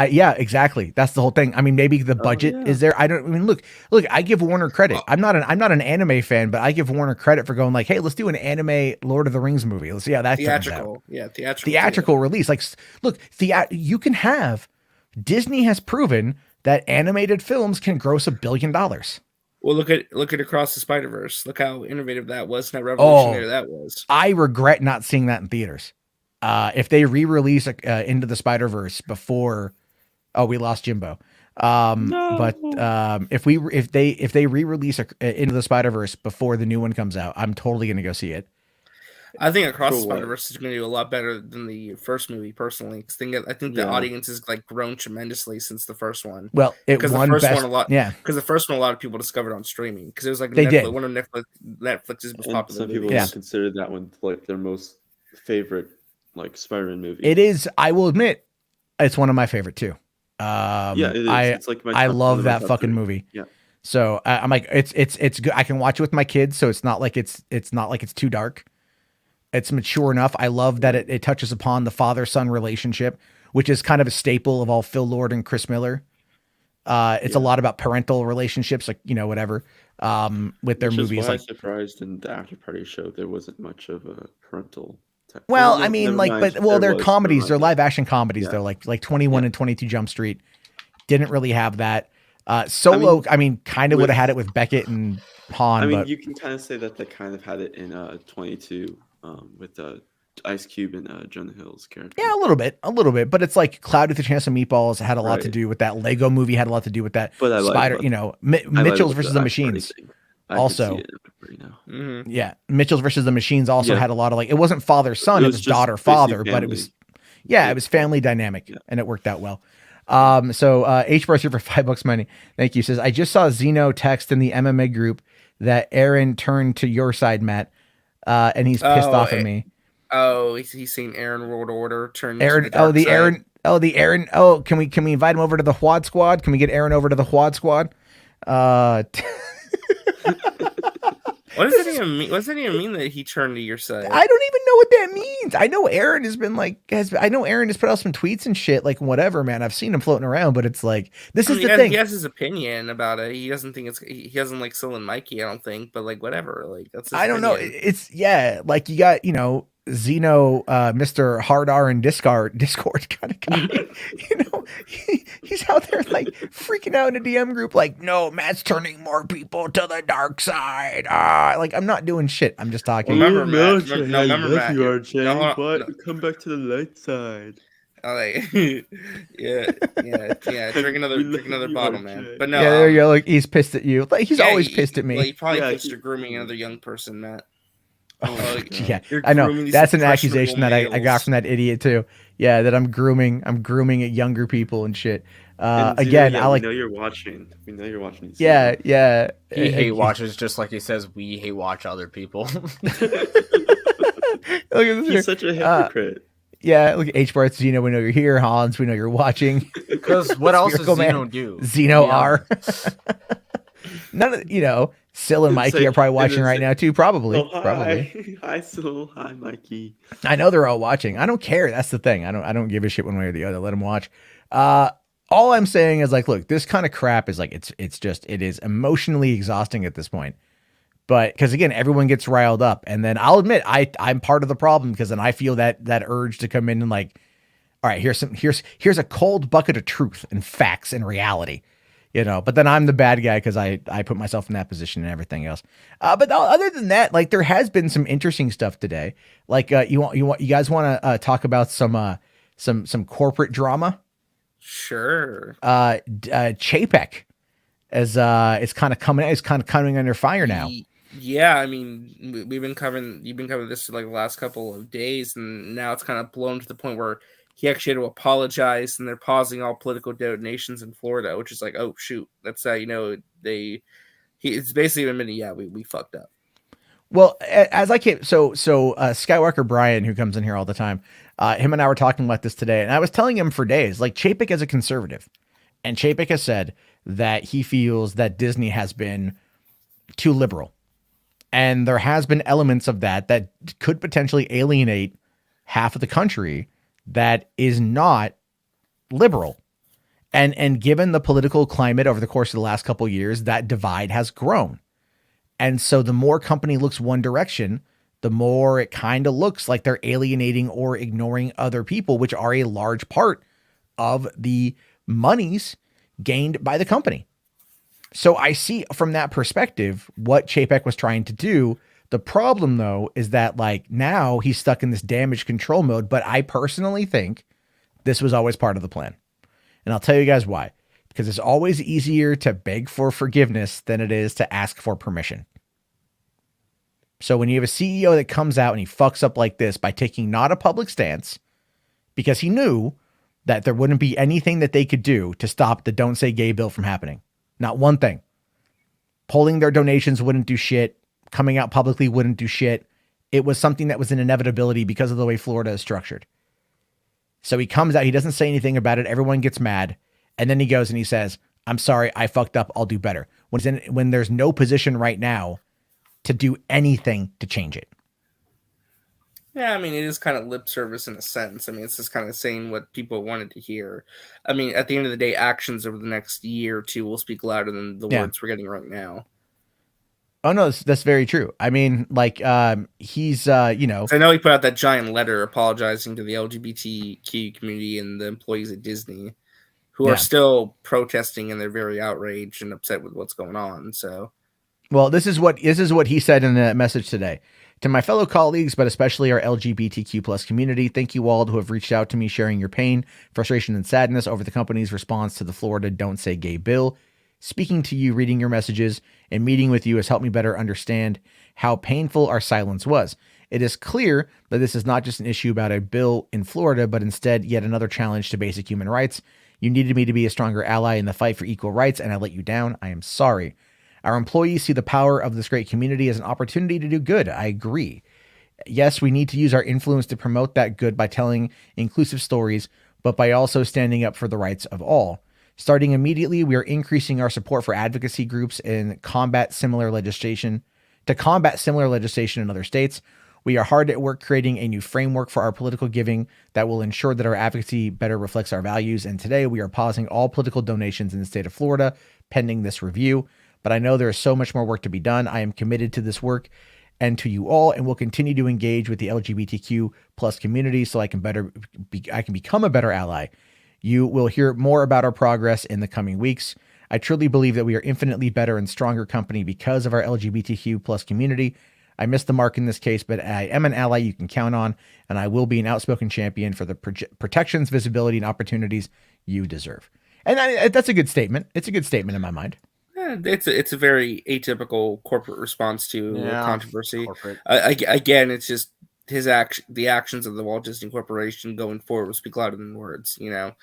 S1: Yeah, exactly. That's the whole thing. I mean, maybe the budget
S4: yeah.
S1: is there. I mean, look. I give Warner credit. I'm not an anime fan, but I give Warner credit for going like, hey, let's do an anime Lord of the Rings movie. Let's see how that turns out.
S2: Theatrical, yeah, theatrical.
S1: Theatrical release. Like, look, you can have. Disney has proven that animated films can gross $1 billion.
S2: Well, look at Across the Spider-Verse. Look how innovative that was and how revolutionary that was.
S1: I regret not seeing that in theaters. If they re-release Into the Spider-Verse before, we lost Jimbo.
S4: No.
S1: But if they re-release Into the Spider-Verse before the new one comes out, I'm totally gonna go see it.
S2: I think Across the
S4: For what?
S2: Spider-Verse is going to do a lot better than the first movie, personally. 'Cause I think the
S4: Yeah.
S2: audience has like grown tremendously since the first one.
S1: Well, it
S2: Because the
S1: won
S2: first
S1: best.
S2: one a lot.
S1: Yeah,
S2: Because the first one, a lot of people discovered on streaming. Because it was like
S1: They did.
S2: one of Netflix's most
S4: And
S2: popular
S4: some people
S2: movies.
S1: Yeah.
S4: consider that one like their most favorite like Spider-Man movie.
S1: it is. I will admit, it's one of my favorite too.
S4: Yeah, it is. It's like my
S1: I
S4: top-
S1: love
S4: one of my
S1: that
S4: top
S1: fucking
S4: three.
S1: movie.
S4: Yeah.
S1: So I'm like, it's good. I can watch it with my kids, so it's not like it's not like it's too dark. It's mature enough. I love that it touches upon the father-son relationship, which is kind of a staple of all Phil Lord and Chris Miller. It's a lot about parental relationships, like, whatever, with their
S4: Which is
S1: movies.
S4: why I
S1: Like,
S4: was surprised in the After Party show there wasn't much of a parental.
S1: well,
S4: No,
S1: I mean,
S4: never
S1: like,
S4: mind,
S1: but they're
S4: was,
S1: comedies.
S4: never
S1: They're
S4: mind.
S1: live action comedies.
S4: Yeah.
S1: They're like 21 and 22 Jump Street. Didn't really have that. Solo, I mean, kind of would have had it with Beckett and Han,
S4: I mean,
S1: but
S4: you can kind of say that they kind of had it in 22 with Ice Cube and Jonah Hill's character.
S1: yeah, a little bit. But it's like Cloud with a Chance of Meatballs had a lot to
S4: Right.
S1: do with that. Lego Movie had a lot to do with that.
S4: But I like
S1: Spider,
S4: what-
S1: Mitchell's
S4: I like what
S1: versus
S4: the
S1: the
S4: After Party
S1: Machines.
S4: thing. I
S1: Also-
S4: can see it in After Party now.
S2: Mm-hmm.
S1: Yeah, Mitchell's versus the Machines also
S4: Yeah.
S1: had a lot of like, it wasn't father son, it was
S4: just
S1: daughter
S4: basically
S1: father, but it
S4: family.
S1: was it was family dynamic, and it worked out well. So H Bar here for $5 money. Thank you. Says, I just saw Zeno text in the MMA group that Aaron turned to your side, Matt, and he's pissed off at me.
S2: Oh, he's saying Aaron World Order turned.
S1: Aaron,
S2: to the dark side.
S1: Aaron. Oh, can we invite him over to the HWAD squad? Can we get Aaron over to the HWAD squad?
S2: What does that even mean? What does that even mean that he turned to your side?
S1: I don't even know what that means. I know Aaron has been like, I know Aaron has put out some tweets and shit, like whatever, man. I've seen him floating around, but it's like, this is the thing.
S2: He has his opinion about it. He doesn't think he doesn't like Sil and Mikey. I don't think, but like whatever. Like that's. His
S1: I don't know.
S2: opinion.
S1: It's like you got, Zeno, Mr. Hard R and Discord kind of guy. He's out there like freaking out in a DM group, like, no, Matt's turning more people to the dark side. Like, I'm not doing shit. I'm just talking.
S2: Remember, Matt. Remember, Matt.
S4: But come back to the light side.
S2: Oh, like, yeah. Drink another bottle, man. But no,
S1: Yeah, there you go. Like, he's pissed at you. Like, he's
S2: yeah,
S1: always pissed at me.
S2: Well, he probably
S4: Yeah,
S2: thinks you're grooming another young person, Matt.
S1: Yeah,
S2: You're
S1: I know.
S2: grooming these
S1: That's an
S2: impressionable
S1: accusation that I got
S2: males.
S1: from that idiot too. Yeah, that I'm grooming at younger people and shit.
S4: And Zeno,
S1: Again,
S4: yeah,
S1: I like.
S4: We know you're watching. We know you're watching. Zeno.
S1: Yeah.
S3: He hate watches just like he says we hate watch other people.
S1: Look at this here.
S4: He's such a hypocrite.
S1: Yeah, look at H Bar Zeno. We know you're here. Hans, we know you're watching.
S3: Because what else does
S1: Spherical Man.
S3: Zeno do?
S1: Zeno
S3: Yeah.
S1: R. None of Sil and
S4: It's
S1: Mikey
S4: like-
S1: are probably
S4: and
S1: watching
S4: it's
S1: right
S4: like,
S1: now too. Probably.
S4: Oh, hi.
S1: Probably.
S4: Hi, Sil. Hi, Mikey.
S1: I know they're all watching. I don't care. That's the thing. I don't give a shit one way or the other. Let them watch. All I'm saying is like, look, this kind of crap is like, it is emotionally exhausting at this point. But because again, everyone gets riled up, and then I'll admit I'm part of the problem, because then I feel that urge to come in and like, all right, here's a cold bucket of truth and facts and reality, but then I'm the bad guy because I put myself in that position and everything else. But other than that, like, there has been some interesting stuff today. Like, you guys want to talk about some corporate drama?
S2: Sure.
S1: Chapek is kind of coming under fire now.
S2: Yeah, I mean, you've been covering this for like the last couple of days, and now it's kind of blown to the point where he actually had to apologize, and they're pausing all political donations in Florida, which is like, oh shoot, that's how you know it's basically admitting, yeah, we fucked up.
S1: Well, as I came, Skywalker Brian, who comes in here all the time, him and I were talking about this today, and I was telling him for days, like Chapek is a conservative, and Chapek has said that he feels that Disney has been too liberal, and there has been elements of that could potentially alienate half of the country that is not liberal. And given the political climate over the course of the last couple of years, that divide has grown. And so the more company looks one direction, the more it kind of looks like they're alienating or ignoring other people, which are a large part of the monies gained by the company. So I see from that perspective what Chapek was trying to do. The problem, though, is that like now he's stuck in this damage control mode. But I personally think this was always part of the plan. And I'll tell you guys why. Because it's always easier to beg for forgiveness than it is to ask for permission. So when you have a CEO that comes out and he fucks up like this by taking not a public stance, because he knew that there wouldn't be anything that they could do to stop the Don't Say Gay bill from happening. Not one thing. Pulling their donations wouldn't do shit. Coming out publicly wouldn't do shit. It was something that was an inevitability because of the way Florida is structured. So he comes out, he doesn't say anything about it. Everyone gets mad. And then he goes and he says, I'm sorry, I fucked up. I'll do better. When there's no position right now to do anything to change it.
S2: Yeah, I mean, it is kind of lip service in a sense. I mean, it's just kind of saying what people wanted to hear. I mean, at the end of the day, actions over the next year or two will speak louder than the words we're getting right now.
S1: Oh, no, that's very true. I mean, like, he's, you know.
S2: I know he put out that giant letter apologizing to the LGBTQ community and the employees at Disney who are still protesting, and they're very outraged and upset with what's going on. So,
S1: well, this is what he said in a message today. To my fellow colleagues, but especially our LGBTQ plus community, thank you all who have reached out to me sharing your pain, frustration, and sadness over the company's response to the Florida Don't Say Gay bill. Speaking to you, reading your messages, and meeting with you has helped me better understand how painful our silence was. It is clear that this is not just an issue about a bill in Florida, but instead yet another challenge to basic human rights. You needed me to be a stronger ally in the fight for equal rights, and I let you down. I am sorry. Our employees see the power of this great community as an opportunity to do good. I agree. Yes, we need to use our influence to promote that good by telling inclusive stories, but by also standing up for the rights of all. Starting immediately, we are increasing our support for advocacy groups and combat similar legislation in other states. We are hard at work creating a new framework for our political giving that will ensure that our advocacy better reflects our values. And today we are pausing all political donations in the state of Florida pending this review. But I know there is so much more work to be done. I am committed to this work and to you all, and will continue to engage with the LGBTQ plus community so I can become a better ally. You will hear more about our progress in the coming weeks. I truly believe that we are infinitely better and stronger company because of our LGBTQ plus community. I missed the mark in this case, but I am an ally you can count on, and I will be an outspoken champion for the protections, visibility, and opportunities you deserve. And that's a good statement. It's a good statement in my mind.
S2: Yeah, it's a very atypical corporate response to controversy. Again, it's just the actions of the Walt Disney Corporation going forward will speak louder than words. You know,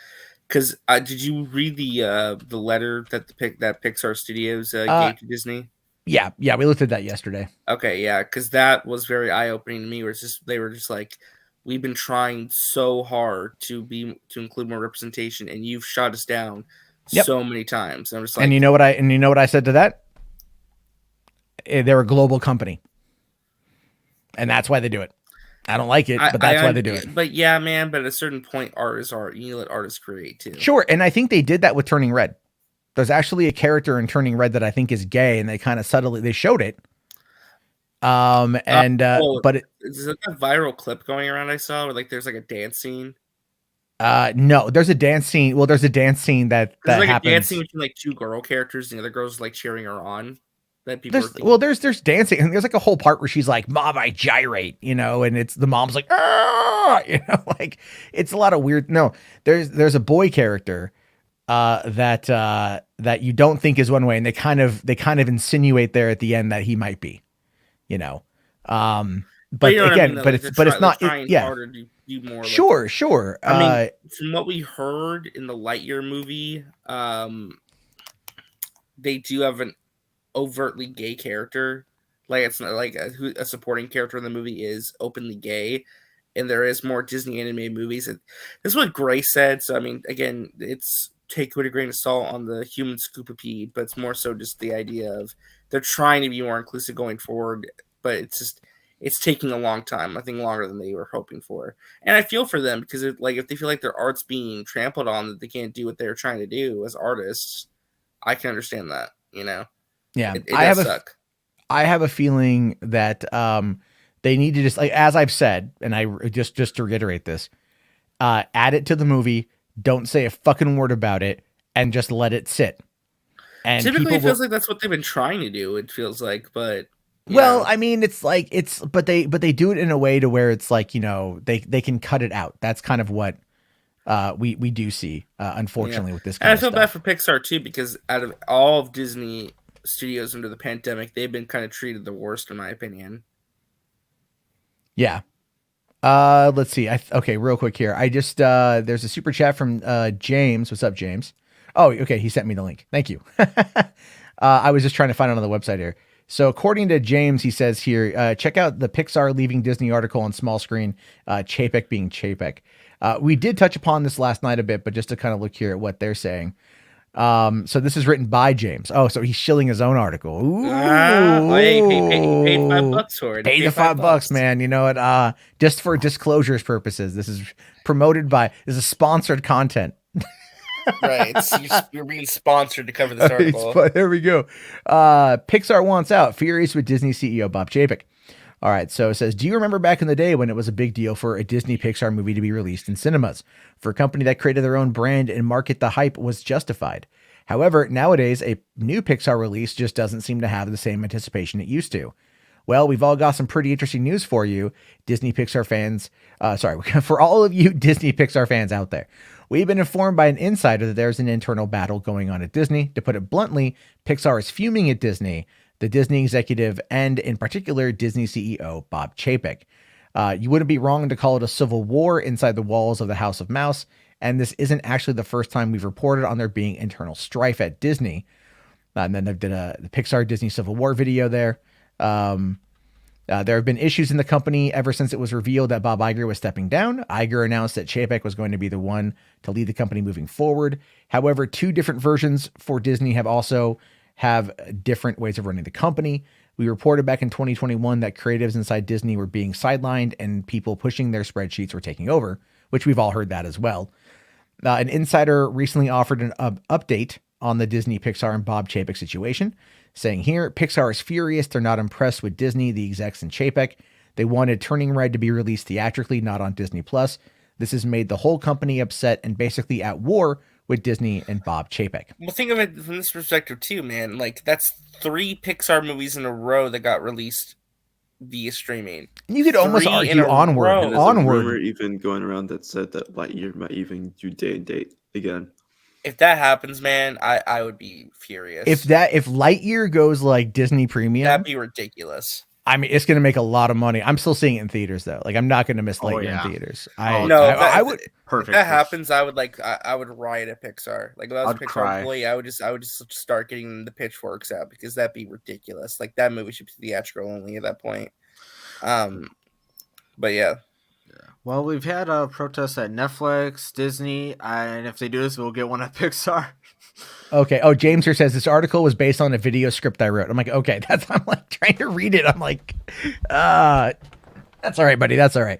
S2: because did you read the letter that that Pixar Studios gave to Disney?
S1: Yeah, we looked at that yesterday.
S2: Okay, yeah, because that was very eye-opening to me. Where they were just like, we've been trying so hard to include more representation, and you've shot us down so many times. And I'm just like,
S1: and you know what I said to that? They're a global company, and that's why they do it. I don't like it, but that's why they do it.
S2: But yeah, man. But at a certain point, art is art. You let artists create too.
S1: Sure, and I think they did that with Turning Red. There's actually a character in Turning Red that I think is gay, and they kind of subtly showed it. But
S2: is that a viral clip going around I saw where like there's like a dance scene?
S1: No, there's a dance scene. Well, there's a dance scene that happens.
S2: A dance scene between like two girl characters, and the other girl's like cheering her on. That people
S1: there's dancing, and there's like a whole part where she's like, "Mom, I gyrate," you know, and it's the mom's like, "Ah," you know, like it's a lot of weird. No, there's a boy character that you don't think is one way, and they kind of insinuate there at the end that he might be, you know. but
S2: you know what I
S1: again,
S2: mean, though,
S1: but
S2: like,
S1: it's but it's
S2: they're
S1: not.
S2: trying
S1: Yeah,
S2: harder to do more.
S1: sure, sure.
S2: I mean, from what we heard in the Lightyear movie, they do have an overtly gay character. Like it's not like a supporting character in the movie is openly gay, and there is more Disney animated movies. And this is what Grace said. So I mean, again, it's take with a grain of salt on the human ScooperPede, but it's more so just the idea of they're trying to be more inclusive going forward, but it's taking a long time. I think longer than they were hoping for. And I feel for them because like if they feel like their art's being trampled on, that they can't do what they're trying to do as artists, I can understand that.
S1: Yeah,
S2: it does suck.
S1: I have a feeling that they need to just, like, as I've said, and I just to reiterate this, add it to the movie. Don't say a fucking word about it, and just let it sit. And
S2: typically, it feels like that's what they've been trying to do. It feels like, but
S1: I mean, it's like but they do it in a way to where it's like they can cut it out. That's kind of what we do see, unfortunately, with this kind
S2: and
S1: of
S2: I feel
S1: stuff.
S2: bad for Pixar too, because out of all of Disney studios under the pandemic, they've been kind of treated the worst, in my opinion.
S1: Yeah. Let's see. Okay, real quick here. I just there's a super chat from James. What's up, James? Oh, okay. He sent me the link. Thank you. I was just trying to find it on the website here. So according to James, he says here, check out the Pixar leaving Disney article on small screen, Chapek being Chapek. We did touch upon this last night a bit, but just to kind of look here at what they're saying. So this is written by James. Oh, so he's shilling his own article. Ooh.
S2: Hey, he paid $5 for it.
S1: Paid the $5, man. You know what? Just for disclosures purposes, this is this is sponsored content.
S2: Right. You're being sponsored to cover this article.
S1: There we go. Pixar wants out. Furious with Disney CEO Bob Chapek. All right, so it says, do you remember back in the day when it was a big deal for a Disney Pixar movie to be released in cinemas? For a company that created their own brand and market, the hype was justified. However, nowadays, a new Pixar release just doesn't seem to have the same anticipation it used to. Well, we've all got some pretty interesting news for you, Disney Pixar fans. For all of you Disney Pixar fans out there. We've been informed by an insider that there's an internal battle going on at Disney. To put it bluntly, Pixar is fuming at Disney, the Disney executive, and in particular, Disney CEO Bob Chapek. You wouldn't be wrong to call it a civil war inside the walls of the House of Mouse, and this isn't actually the first time we've reported on there being internal strife at Disney. And then they did the Pixar Disney Civil War video there. There have been issues in the company ever since it was revealed that Bob Iger was stepping down. Iger announced that Chapek was going to be the one to lead the company moving forward. However, two different versions for Disney have different ways of running the company. We reported back in 2021 that creatives inside Disney were being sidelined and people pushing their spreadsheets were taking over, which we've all heard that as well. An insider recently offered an update on the Disney, Pixar, and Bob Chapek situation, saying here, Pixar is furious. They're not impressed with Disney, the execs, and Chapek. They wanted Turning Red to be released theatrically, not on Disney+. This has made the whole company upset and basically at war with Disney and Bob Chapek.
S2: Well, think of it from this perspective too, man. Like, that's 3 Pixar movies in a row that got released via streaming.
S1: You could almost argue Onward.
S4: And there's a rumor even going around that said that Lightyear might even do day and date again.
S2: If that happens, man, I would be furious.
S1: If Lightyear goes like Disney Premium,
S2: that'd be ridiculous.
S1: I mean, it's going to make a lot of money. I'm still seeing it in theaters though. Like, I'm not going to miss Lightyear in theaters.
S2: I
S1: would.
S2: Perfect. If that happens, I would riot at Pixar. Like, if I was a Pixar employee, I would just start getting the pitchforks out because that'd be ridiculous. Like, that movie should be theatrical only at that point. But yeah.
S3: Well, we've had protests at Netflix, Disney, and if they do this, we'll get one at Pixar.
S1: Okay. Oh, James here says this article was based on a video script I wrote. I'm like, okay, I'm like trying to read it. I'm like, that's all right, buddy. That's all right.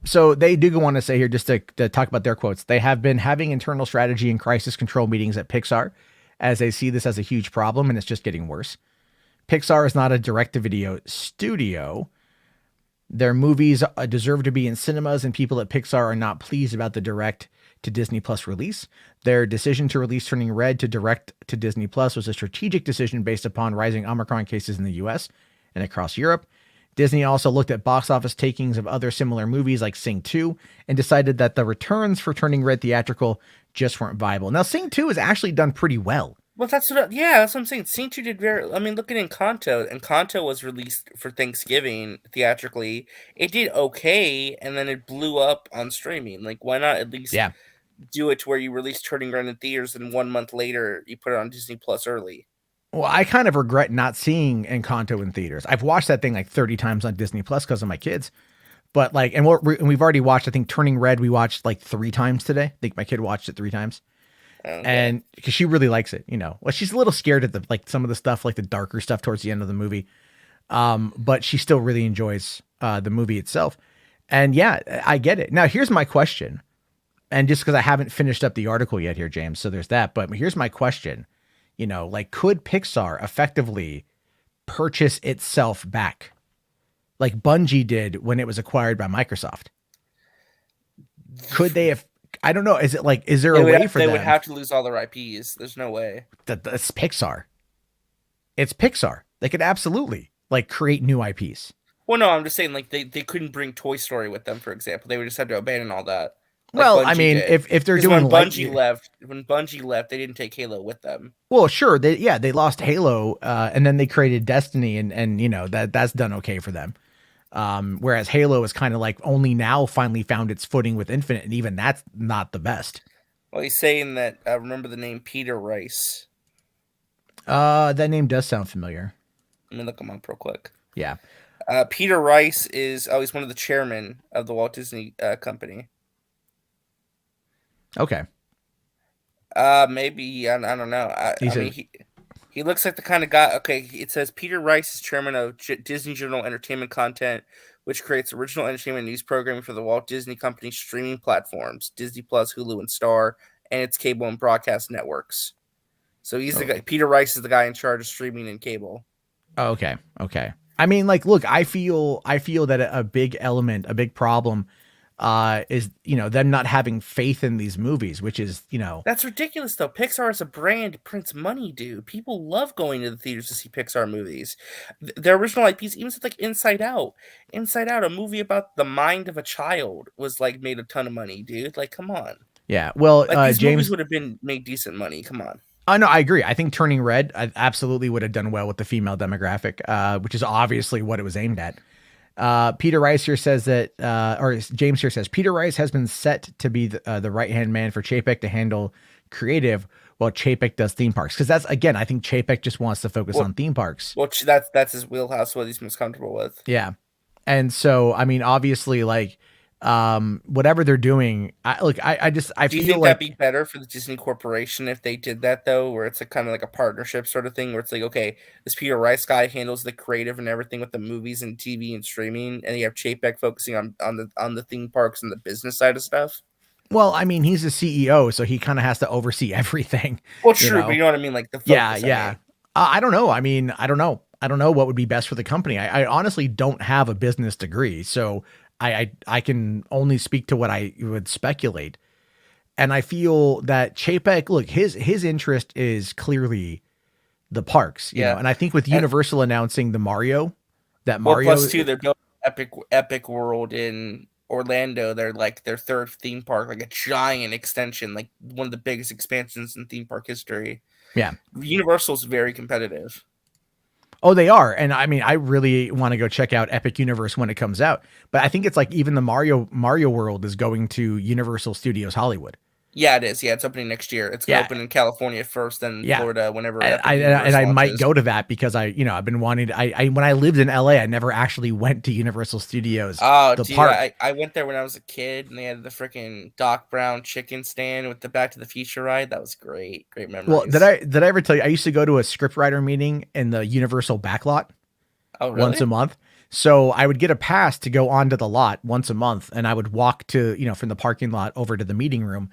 S1: So they do go on to say here, just to talk about their quotes. They have been having internal strategy and crisis control meetings at Pixar as they see this as a huge problem and it's just getting worse. Pixar is not a direct-to-video studio. Their movies deserve to be in cinemas, and people at Pixar are not pleased about the direct to Disney Plus release. Their decision to release Turning Red to direct to Disney Plus was a strategic decision based upon rising Omicron cases in the US and across Europe. Disney also looked at box office takings of other similar movies like Sing 2 and decided that the returns for Turning Red theatrical just weren't viable. Now, Sing 2 has actually done pretty well
S2: Well, that's that's what I'm saying. Scene 2 did very. I mean, look at Encanto. Encanto was released for Thanksgiving theatrically. It did okay, and then it blew up on streaming. Like, why not at least
S1: Yeah.
S2: do it to where you release Turning Red in theaters, and 1 month later you put it on Disney Plus early?
S1: Well, I kind of regret not seeing Encanto in theaters. I've watched that thing like 30 times on Disney Plus because of my kids. But like, and we've already watched, I think Turning Red, we watched like 3 times today. I think my kid watched it 3 times.
S2: Okay.
S1: And because she really likes it, you know, well, she's a little scared at the, like some of the stuff, like the darker stuff towards the end of the movie. But she still really enjoys the movie itself. And yeah, I get it. Now, here's my question. And just because I haven't finished up the article yet here, James, so there's that. But here's my question. You know, like, could Pixar effectively purchase itself back like Bungie did when it was acquired by Microsoft? Could they have? I don't know. Is it like, is there a way for them?
S2: They would have to lose all their IPs. There's no way.
S1: That's Pixar. It's Pixar. They could absolutely like create new IPs.
S2: Well, no, I'm just saying, like, they couldn't bring Toy Story with them, for example. They would just have to abandon all that. Like
S1: well,
S2: Bungie
S1: I mean,
S2: did.
S1: if they're doing
S2: when Bungie left, they didn't take Halo with them.
S1: Well, sure, they lost Halo, and then they created Destiny, and you know that's done okay for them. Whereas Halo is kind of like only now finally found its footing with Infinite, and even that's not the best.
S2: Well, he's saying that. Remember the name Peter Rice?
S1: That name does sound familiar.
S2: Let me look him up real quick.
S1: Yeah.
S2: Peter Rice is he's one of the chairmen of the Walt Disney Company.
S1: Okay.
S2: Maybe I don't know. I mean, he looks like the kind of guy. Okay, it says Peter Rice is chairman of Disney General Entertainment Content, which creates original entertainment news programming for the Walt Disney Company's streaming platforms, Disney Plus, Hulu, and Star, and its cable and broadcast networks. So he's the guy. Peter Rice is the guy in charge of streaming and cable.
S1: Oh, okay. Okay. I mean, like, look, I feel that a big element, a big problem, is, you know, them not having faith in these movies, which is, you know,
S2: that's ridiculous though. Pixar as a brand prints money, dude. People love going to the theaters to see Pixar movies. Their original IPs, even like Inside Out, a movie about the mind of a child, was like made a ton of money, dude. Like, come on.
S1: Yeah. Well,
S2: like, these
S1: James
S2: movies would have been made decent money. Come on.
S1: Oh, no, I agree. I think Turning Red absolutely would have done well with the female demographic, which is obviously what it was aimed at. Peter Rice here says that, or James here says, Peter Rice has been set to be the right-hand man for Chapek to handle creative while Chapek does theme parks. Because that's, again, I think Chapek just wants to focus on theme parks.
S2: Well, that's his wheelhouse, what he's most comfortable with.
S1: Yeah. And so, I mean, obviously, like, whatever they're doing, I
S2: do you
S1: feel
S2: think
S1: like
S2: that'd be better for the Disney Corporation if they did that though, where it's kind of like a partnership sort of thing, where it's like, okay, this Peter Rice guy handles the creative and everything with the movies and TV and streaming, and you have Chapek focusing on the theme parks and the business side of stuff?
S1: Well, I mean, he's a CEO, so he kind of has to oversee everything.
S2: Well, true, but you know what I mean, like the focus.
S1: Yeah. I don't know. I mean, I don't know what would be best for the company. I honestly don't have a business degree, so I can only speak to what I would speculate. And I feel that Chapek, look, his interest is clearly the parks, you know, and I think with Universal announcing the Mario,
S2: plus too, they're building Epic World in Orlando. They're like their third theme park, like a giant extension, like one of the biggest expansions in theme park history.
S1: Yeah.
S2: Universal's very competitive.
S1: Oh, they are. And I mean, I really want to go check out Epic Universe when it comes out. But I think it's like even the Mario World is going to Universal Studios Hollywood.
S2: Yeah, it is. Yeah, it's opening next year. It's going to open in California first, then Florida whenever.
S1: I might go to that because I've been wanting to. When I lived in LA, I never actually went to Universal Studios.
S2: Oh, dude, I went there when I was a kid, and they had the freaking Doc Brown chicken stand with the Back to the Future ride. That was great. Great memories.
S1: Well, did I ever tell you I used to go to a scriptwriter meeting in the Universal backlot?
S2: Oh, really?
S1: Once a month. So I would get a pass to go onto the lot once a month, and I would walk to from the parking lot over to the meeting room.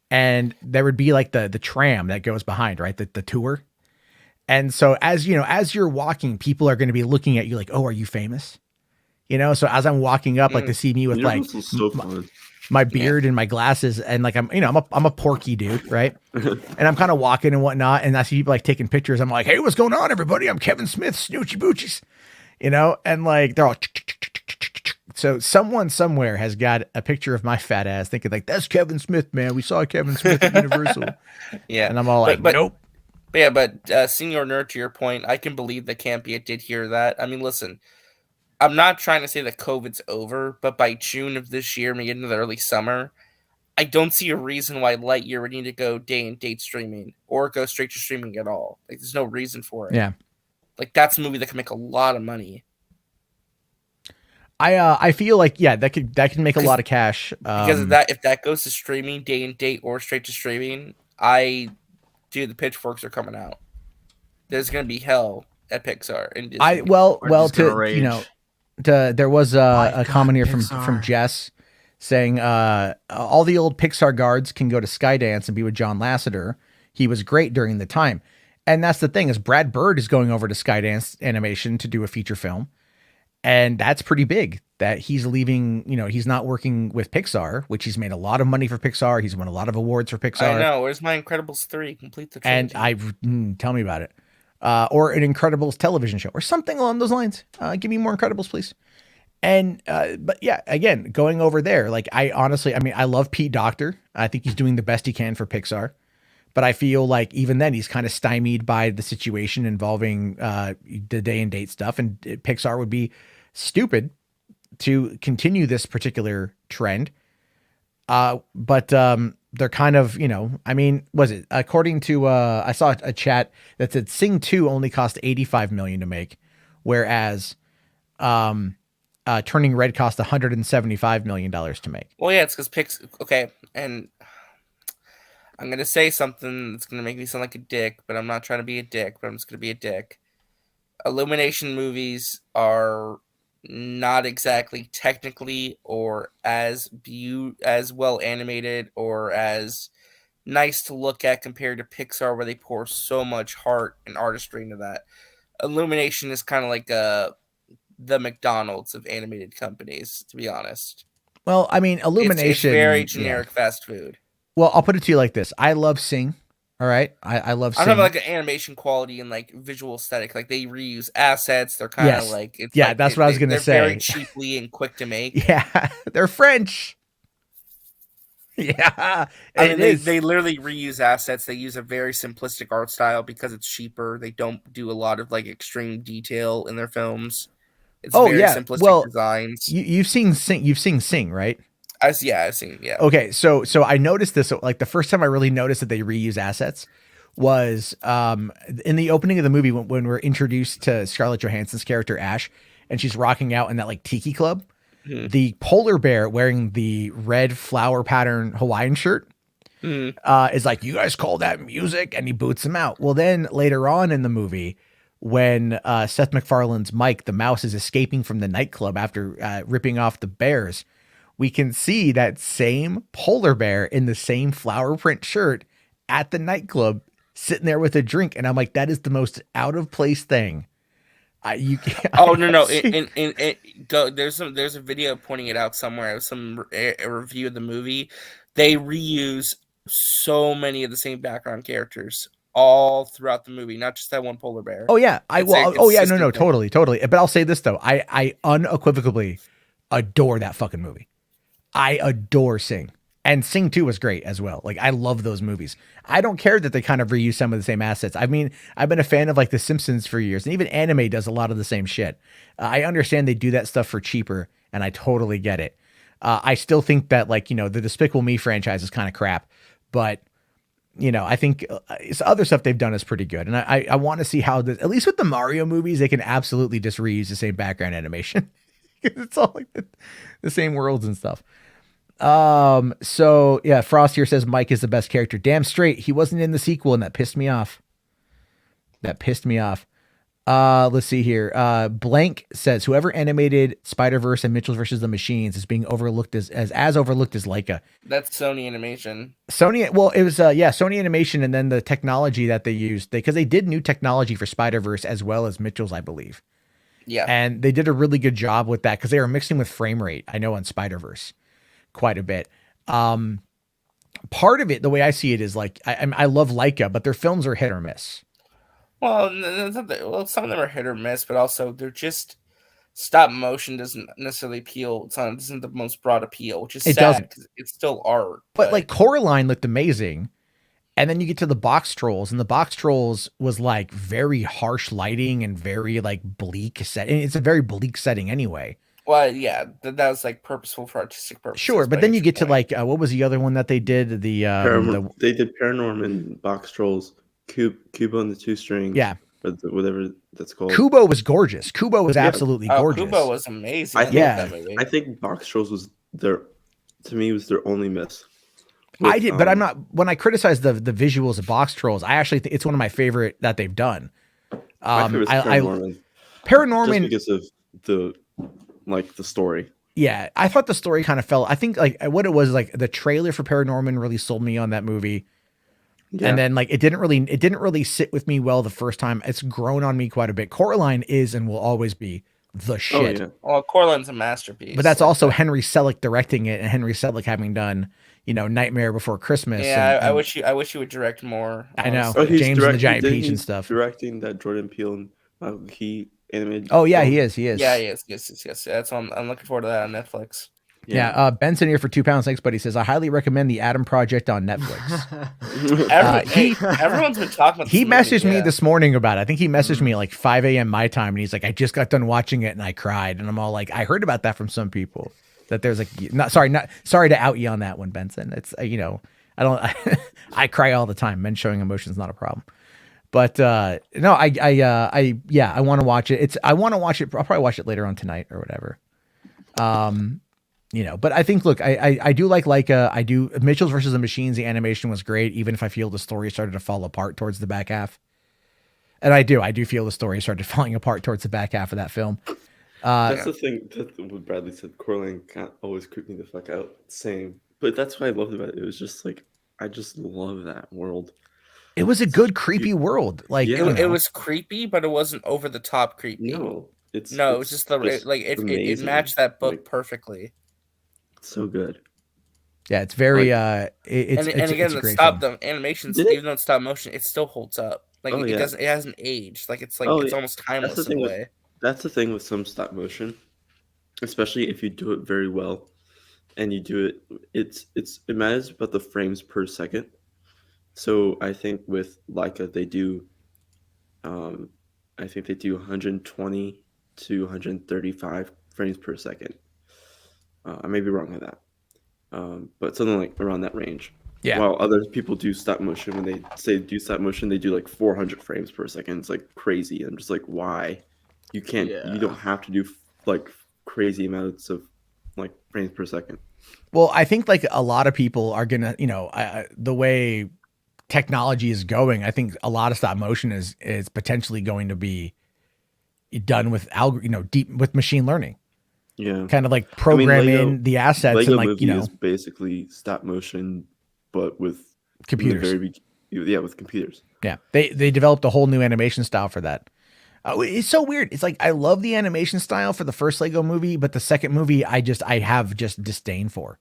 S1: And there would be like the tram that goes behind, right? The tour. And so as you're walking, people are going to be looking at you like, oh, are you famous? So as I'm walking up, like to see me with like my beard and my glasses and like I'm a porky dude, right? And I'm kind of walking and whatnot. And I see people like taking pictures. I'm like, hey, what's going on, everybody? I'm Kevin Smith, Snoochie Boochies, and like they're all. So someone somewhere has got a picture of my fat ass thinking like, that's Kevin Smith, man. We saw Kevin Smith at Universal.
S2: Yeah.
S1: And I'm all like, nope.
S2: But yeah, Senior Nerd, to your point, I can believe that Campea did hear that. I mean, listen, I'm not trying to say that COVID's over, but by June of this year, maybe into the early summer, I don't see a reason why Lightyear would need to go day and date streaming or go straight to streaming at all. Like, there's no reason for it.
S1: Yeah.
S2: Like, that's a movie that can make a lot of money.
S1: I feel like that can make a lot of cash
S2: because if that goes to streaming, day and date, or straight to streaming, the pitchforks are coming out. There's gonna be hell at Pixar and Disney.
S1: There was a comment here from Jess saying all the old Pixar guards can go to Skydance and be with John Lasseter. He was great during the time. And that's the thing, is Brad Bird is going over to Skydance Animation to do a feature film. And that's pretty big that he's leaving. He's not working with Pixar, which he's made a lot of money for Pixar. He's won a lot of awards for Pixar.
S2: I know. Where's My Incredibles 3? Complete the trilogy.
S1: And tell me about it. Or an Incredibles television show or something along those lines. Give me more Incredibles, please. And, but yeah, again, going over there, like I love Pete Docter. I think he's doing the best he can for Pixar, but I feel like even then he's kind of stymied by the situation involving, the day and date stuff, and Pixar would be stupid to continue this particular trend. But they're kind of, was it according to, I saw a chat that said Sing 2 only cost $85 million to make, whereas, Turning Red cost $175 million to make.
S2: Well, yeah, it's because okay, and I'm gonna say something that's gonna make me sound like a dick, but I'm not trying to be a dick, but I'm just gonna be a dick. Illumination movies are not exactly technically or as well animated or as nice to look at compared to Pixar, where they pour so much heart and artistry into that. Illumination is kind of like the McDonald's of animated companies, to be honest.
S1: Well, I mean, Illumination,
S2: it's very generic fast food.
S1: Well, I'll put it to you like this. I love Sing. All right. I love Sing.
S2: I don't have like an animation quality and like visual aesthetic. Like they reuse assets. They're kind of like, it's
S1: yeah, that's what I was going to say.
S2: They're very cheaply and quick to make.
S1: Yeah. They're French. Yeah.
S2: I mean, they literally reuse assets. They use a very simplistic art style because it's cheaper. They don't do a lot of like extreme detail in their films. It's very simplistic designs.
S1: You've seen Sing, right?
S2: I've seen. Yeah.
S1: Okay, so I noticed this. Like the first time I really noticed that they reuse assets was in the opening of the movie when we're introduced to Scarlett Johansson's character Ash, and she's rocking out in that like tiki club. Mm-hmm. The polar bear wearing the red flower pattern Hawaiian shirt is like, "You guys call that music?" And he boots him out. Well, then later on in the movie, when Seth MacFarlane's Mike, the mouse, is escaping from the nightclub after ripping off the bears, we can see that same polar bear in the same flower print shirt at the nightclub sitting there with a drink. And I'm like, that is the most out of place thing.
S2: No. There's a video pointing it out somewhere. A review of the movie. They reuse so many of the same background characters all throughout the movie, not just that one polar bear.
S1: Oh yeah. Totally. But I'll say this though. I unequivocally adore that fucking movie. I adore Sing, and Sing 2 was great as well. Like I love those movies. I don't care that they kind of reuse some of the same assets. I mean, I've been a fan of like The Simpsons for years, and even anime does a lot of the same shit. I understand they do that stuff for cheaper, and I totally get it. I still think that like, the Despicable Me franchise is kind of crap, but I think other stuff they've done is pretty good. And I want to see how this, at least with the Mario movies, they can absolutely just reuse the same background animation. It's all like the same worlds and stuff. So yeah, Frost here says Mike is the best character. Damn straight. He wasn't in the sequel, and that pissed me off. Let's see here. Blank says whoever animated Spider-Verse and Mitchell versus the Machines is being overlooked as overlooked as Leica.
S2: That's Sony Animation.
S1: Well, it was Sony Animation, and then the technology that they used, because they did new technology for Spider-Verse as well as Mitchell's, I believe.
S2: Yeah.
S1: And they did a really good job with that because they were mixing with frame rate, I know, on Spider-Verse quite a bit. Part of it, the way I see it, is like, I love Leica, but their films are hit or miss.
S2: Well, some of them are hit or miss, but also they're just stop motion doesn't necessarily appeal. It isn't the most broad appeal, which is sad because it's still art.
S1: But like Coraline looked amazing. And then you get to the box trolls, and the box trolls was like very harsh lighting and very like bleak setting. It's a very bleak setting anyway.
S2: Well, yeah, that was like purposeful for artistic purposes.
S1: Sure, but then you get to like what was the other one that they did? The
S4: they did Paranorman, Box Trolls, Kubo and the Two Strings.
S1: Yeah.
S4: Or whatever that's called.
S1: Kubo was gorgeous. Kubo was absolutely gorgeous.
S2: Kubo was amazing.
S4: I think Box Trolls was their only miss.
S1: I did, but I'm not. When I criticize the visuals of Box Trolls, I actually think it's one of my favorite that they've done.
S4: My favorite is Paranorman.
S1: Paranorman,
S4: just because of the story.
S1: Yeah, I thought the story kind of fell. I think like what it was like the trailer for Paranorman really sold me on that movie. Yeah. And then like it didn't really sit with me well the first time. It's grown on me quite a bit. Coraline is and will always be the shit.
S2: Oh, yeah. Well, Coraline's a masterpiece.
S1: But that's also Henry Selick directing it, and Henry Selick having done, Nightmare Before Christmas.
S2: Yeah, I wish he would direct more.
S1: I know. James and the Giant Peach and stuff.
S4: Directing that Jordan Peele and he animated.
S1: Oh yeah, he is.
S2: Yeah, he is. Yes. That's I'm looking forward to that on Netflix.
S1: Yeah. Benson here for £2. Thanks, buddy. Says I highly recommend the Adam Project on Netflix.
S2: Everyone's been talking about.
S1: He messaged me this morning about it. I think he messaged me like 5 a.m. my time, and he's like, "I just got done watching it and I cried." And I'm all like, "I heard about that from some people. That there's like, not sorry to out you on that one, Benson. It's I don't I cry all the time. Men showing emotion is not a problem." But no, I want to watch it. I want to watch it. I'll probably watch it later on tonight or whatever. But I think, look, I do like Leica. I do Mitchell's versus the Machines. The animation was great, even if I feel the story started to fall apart towards the back half. And I do feel the story started falling apart towards the back half of that film.
S4: That's the thing that what Bradley said. Coraline can't always creep me the fuck out. Same, but that's what I loved about it. It was just like I just love that world.
S1: It was a good creepy world. Like
S2: it was creepy, but it wasn't over the top creepy.
S4: No,
S2: it was just it matched that book perfectly.
S4: So good.
S1: Yeah, it's very it's a great film.
S2: The animations, even though it's stop motion, it still holds up. Like it hasn't aged. Like it's almost timeless in a way.
S4: That's the thing with some stop motion, especially if you do it very well, and you do it. It matters about the frames per second. So I think with Leica they do, I think they do 120 to 135 frames per second. I may be wrong on that, but something like around that range.
S1: Yeah.
S4: While other people do stop motion, when they say do stop motion, they do like 400 frames per second. It's like crazy. I'm just like, why? You can't. Yeah. You don't have to do like crazy amounts of like frames per second.
S1: Well, I think like a lot of people are gonna, the way technology is going, I think a lot of stop motion is potentially going to be done with deep with machine learning.
S4: Yeah,
S1: kind of like programming the assets.
S4: Lego
S1: and
S4: Movie is basically stop motion, but with
S1: computers.
S4: With computers.
S1: Yeah, they developed a whole new animation style for that. It's so weird. It's like I love the animation style for the first Lego Movie, but the second movie I have disdain for.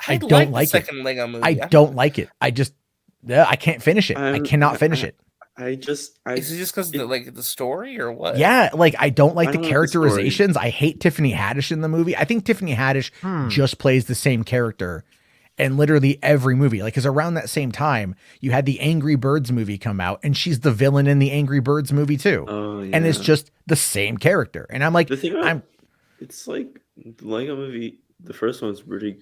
S1: I don't like the
S2: second Lego Movie.
S1: I don't like it. I can't finish it. I cannot finish it.
S2: Is it just because of the story or what?
S1: Yeah, like I don't like the characterizations. I hate Tiffany Haddish in the movie. I think Tiffany Haddish just plays the same character in literally every movie. Like, because around that same time, you had the Angry Birds movie come out, and she's the villain in the Angry Birds movie too. Oh, yeah. And it's just the same character. And I'm like,
S4: it's like the Lego Movie. The first one's really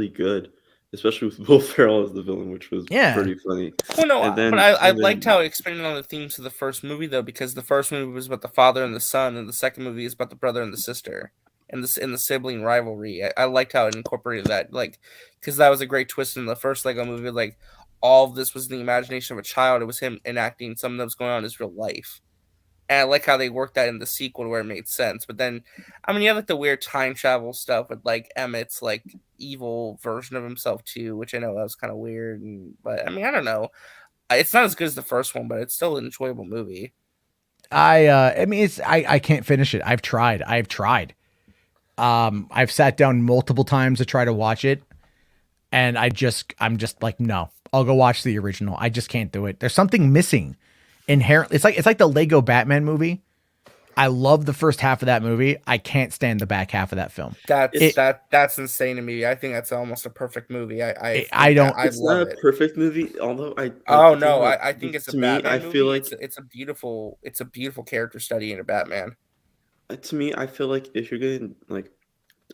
S4: good. Especially with Will Ferrell as the villain, which was pretty funny.
S2: Well, no, but I liked how it expanded on the themes of the first movie, though, because the first movie was about the father and the son, and the second movie is about the brother and the sister, and the sibling rivalry. I liked how it incorporated that, like, because that was a great twist in the first Lego Movie. Like, all of this was in the imagination of a child. It was him enacting something that was going on in his real life. And I like how they worked that in the sequel where it made sense. But then, I mean, you have like the weird time travel stuff with like Emmett's like evil version of himself too, which I know that was kind of weird. But I mean, I don't know. It's not as good as the first one, but it's still an enjoyable movie.
S1: I can't finish it. I've tried. I've sat down multiple times to try to watch it, and I'm just like, no, I'll go watch the original. I just can't do it. There's something missing. Inherently, it's like the Lego Batman movie. I love the first half of that movie. I can't stand the back half of that film.
S2: That's insane to me. I think that's almost a perfect movie.
S1: I don't.
S2: I
S4: It's
S2: love
S4: not a
S2: it.
S4: perfect movie, although I.
S2: Oh
S4: the thing
S2: no,
S4: about-
S2: I think it's a
S4: to me.
S2: Batman
S4: I
S2: movie.
S4: feel like
S2: It's a beautiful character study in a Batman.
S4: to me, I feel like if you're getting like,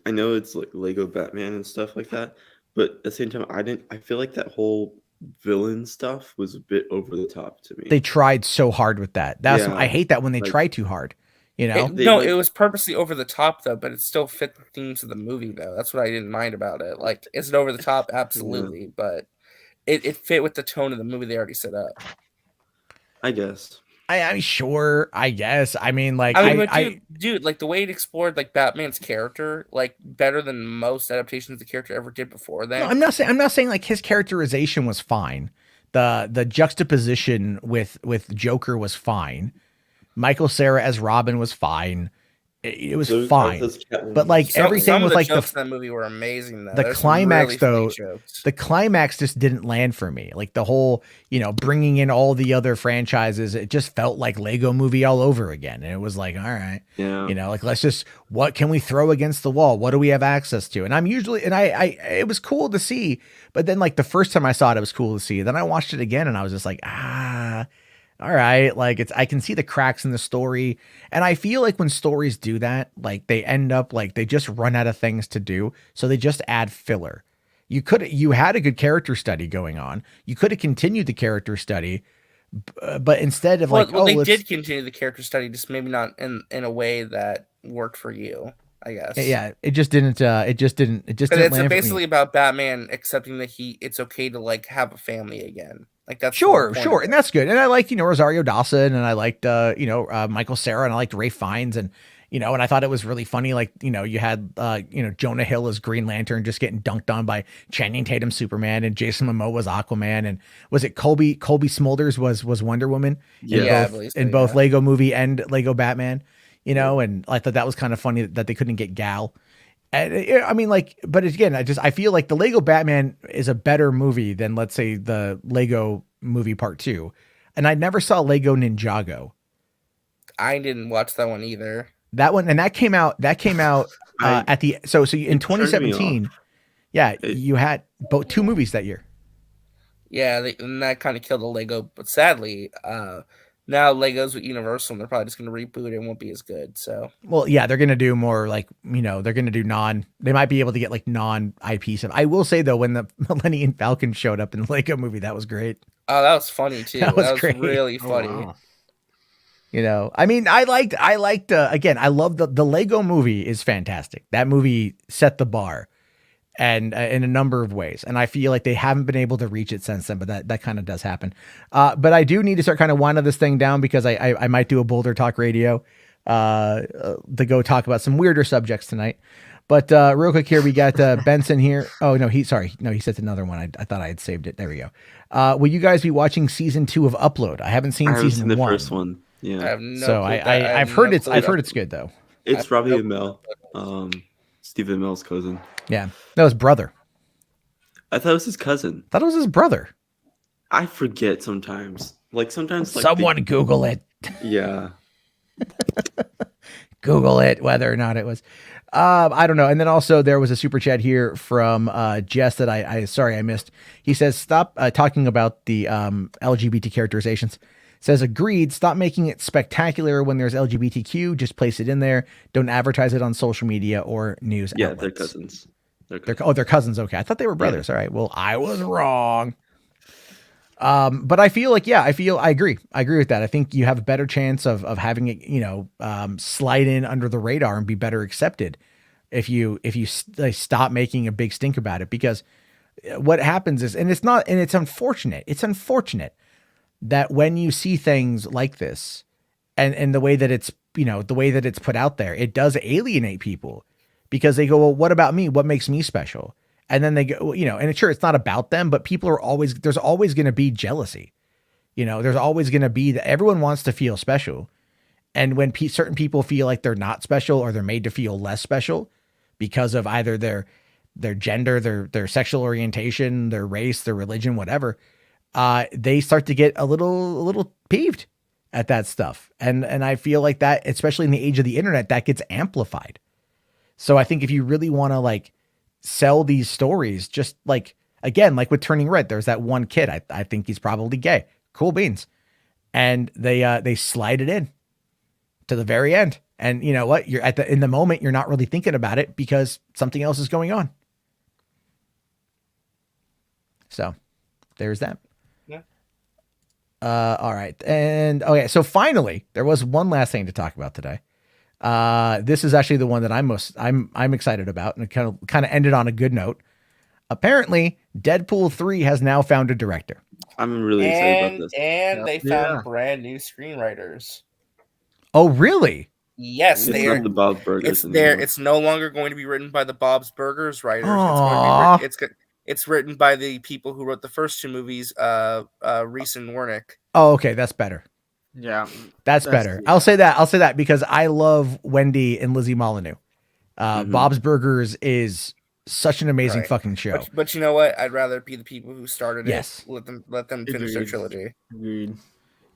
S4: I know it's like Lego Batman and stuff like that, but at the same time, I feel like that whole villain stuff was a bit over the top to me.
S1: They tried so hard with that.
S4: Yeah,
S1: I hate that when they
S4: like-
S1: try too hard. You know,
S2: It was purposely over the top though, but it still fit the themes of the movie though. That's what I didn't mind about it. Like, is it over the top? Absolutely, but it fit with the tone of the movie they already set up.
S4: I guess.
S1: I mean, sure, I guess. I mean, like,
S2: Dude, like the way it explored like Batman's character, like better than most adaptations the character ever did before then.
S1: No, I'm not saying like his characterization was fine. The juxtaposition with Joker was fine. Michael Cera as Robin was fine. It was fine. But like everything with like
S2: jokes in that movie were amazing. Though.
S1: The
S2: There's
S1: climax
S2: some really
S1: though,
S2: funny jokes.
S1: the climax just didn't land for me. Like the whole, bringing in all the other franchises, it just felt like Lego Movie all over again. And it was like, all right,
S4: Yeah.
S1: like let's just, what can we throw against the wall? What do we have access to? And it was cool to see. But then like the first time I saw it, it was cool to see. Then I watched it again and I was just like, all right, like I can see the cracks in the story. And I feel like when stories do that, like they end up like they just run out of things to do. So they just add filler. You had a good character study going on. You could have continued the character study, but instead of
S2: they did continue the character study, just maybe not in a way that worked for you, I guess.
S1: Yeah, it just didn't. It just didn't. But
S2: it's basically about Batman accepting that it's okay to like have a family again. Like that's
S1: sure, and that's good. And I liked Rosario Dawson, and I liked Michael Cera, and I liked Ray Fiennes, and and I thought it was really funny. Like you had Jonah Hill as Green Lantern just getting dunked on by Channing Tatum Superman, and Jason Momoa was Aquaman, and was it Colby Smulders was Wonder Woman?
S2: Yeah,
S1: in both Lego Movie and Lego Batman. And I thought that was kind of funny that they couldn't get Gal. And I mean, like, but again, I feel like the Lego Batman is a better movie than, let's say, the Lego Movie Part 2. And I never saw Lego Ninjago.
S2: I didn't watch that one either.
S1: That one, and that came out at the so in 2017. Yeah, you had both 2 movies that year.
S2: Yeah, and that kind of killed the Lego. But sadly, now Legos with Universal, and they're probably just going to reboot it. It won't be as good. So,
S1: well, yeah, they're going to do more like, they're going to do they might be able to get like non-IP stuff. I will say though, when the Millennium Falcon showed up in the Lego Movie, that was great.
S2: Oh, that was funny too. That was
S1: great.
S2: Really funny.
S3: Wow.
S1: I mean, I liked, again, I love the Lego Movie is fantastic. That movie set the bar and in a number of ways. And I feel like they haven't been able to reach it since then, but that kind of does happen. But I do need to start kind of winding this thing down because I might do a Boulder Talk Radio to go talk about some weirder subjects tonight. But real quick here, we got Benson here. Oh, no, he said another one. I thought I had saved it. There we go. Will you guys be watching season 2 of Upload? I haven't seen season 1.
S4: The first one. Yeah.
S2: I have no
S1: so
S2: clue
S1: I've heard it's good though.
S4: It's Robbie and Mel, Stephen Mel's cousin.
S1: Yeah, that was brother.
S4: I thought it was his cousin.
S1: Thought it was his brother.
S4: I forget sometimes.
S1: Someone Google it.
S4: Yeah.
S1: Google it, whether or not it was. I don't know. And then also there was a super chat here from Jess that I missed. He says, stop talking about the LGBT characterizations. Says, agreed. Stop making it spectacular when there's LGBTQ. Just place it in there. Don't advertise it on social media or news outlets.
S4: They're cousins.
S1: They're cousins. Okay. I thought they were brothers. Yeah. All right. Well, I was wrong. But I feel like, I agree. I agree with that. I think you have a better chance of having it, slide in under the radar and be better accepted if you stop making a big stink about it, because what happens is, and it's unfortunate that when you see things like this and the way that it's put out there, it does alienate people because they go, well, what about me? What makes me special? And then they go, and it's not about them, but there's always going to be jealousy. There's always going to be that everyone wants to feel special. And when certain people feel like they're not special or they're made to feel less special because of either their gender, their sexual orientation, their race, their religion, whatever, they start to get a little peeved. at that stuff. And I feel like that, especially in the age of the internet, that gets amplified. So I think if you really want to like sell these stories, just like, again, like with Turning Red, there's that one kid. I think he's probably gay. Cool beans. And they slide it in to the very end. And you know what? You're in the moment, you're not really thinking about it because something else is going on. So there's that.
S2: Yeah.
S1: All right. And okay, so finally, there was one last thing to talk about today. This is actually the one that I'm excited about, and it kind of ended on a good note. Apparently, Deadpool 3 has now found a director.
S4: I'm really excited about this.
S2: And they found
S3: Yeah.
S2: brand new screenwriters.
S1: Oh, really?
S2: Yes,
S4: It's
S2: they
S4: not
S2: are.
S4: the Bob Burgers
S2: It's
S4: anymore.
S2: there. It's no longer going to be written by the Bob's Burgers writers.
S1: Aw.
S2: It's written by the people who wrote the first two movies, Reese and Warnick.
S1: Oh, okay, that's better.
S3: Yeah,
S1: That's better. I'll say that because I love Wendy and Lizzie Molyneux.
S4: Mhm.
S1: Bob's Burgers is such an amazing
S2: Right.
S1: fucking show.
S2: But you know what? I'd rather it be the people who started
S1: Yes.
S2: it. Let them finish their
S3: Agreed.
S2: trilogy.
S3: agreed.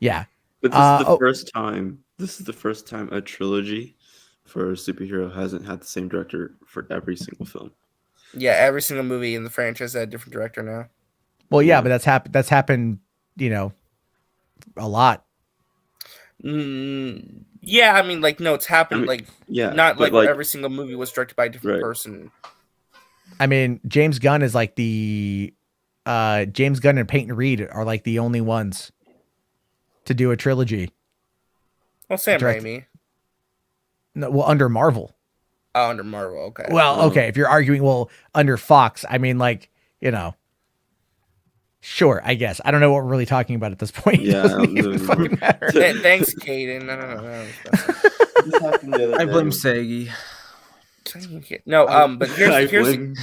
S1: Yeah.
S4: But this is the
S1: oh.
S4: first time. This is the first time a trilogy for a superhero hasn't had the same director for every single film.
S2: Yeah, every single movie in the franchise had a different director now.
S1: Well, yeah,
S4: Yeah.
S1: but that's happened, you know, a lot.
S2: Yeah, I mean, like, no, it's happened.
S4: I mean,
S2: like,
S4: Yeah,
S2: not
S4: but
S2: like every single movie was directed by a different
S4: Right.
S2: person.
S1: I mean, James Gunn is like the James Gunn and Peyton Reed are like the only ones to do a trilogy.
S2: Well, Sam
S1: Direct-
S2: Raimi.
S1: No, well, under Marvel.
S2: Oh, under Marvel. Okay.
S1: Well, okay, if you're arguing, well, under Fox, I mean, like, you know, sure, I guess. I don't know what we're really talking about at this point.
S4: Yeah,
S1: It doesn't
S4: I don't
S1: even
S4: know
S1: fucking
S4: anymore.
S1: matter.
S2: Thanks, Caden. No.
S4: This happened the other
S3: I
S4: day.
S3: blame Sagi.
S2: No,
S4: I-
S2: but
S4: I
S2: here's
S4: blame-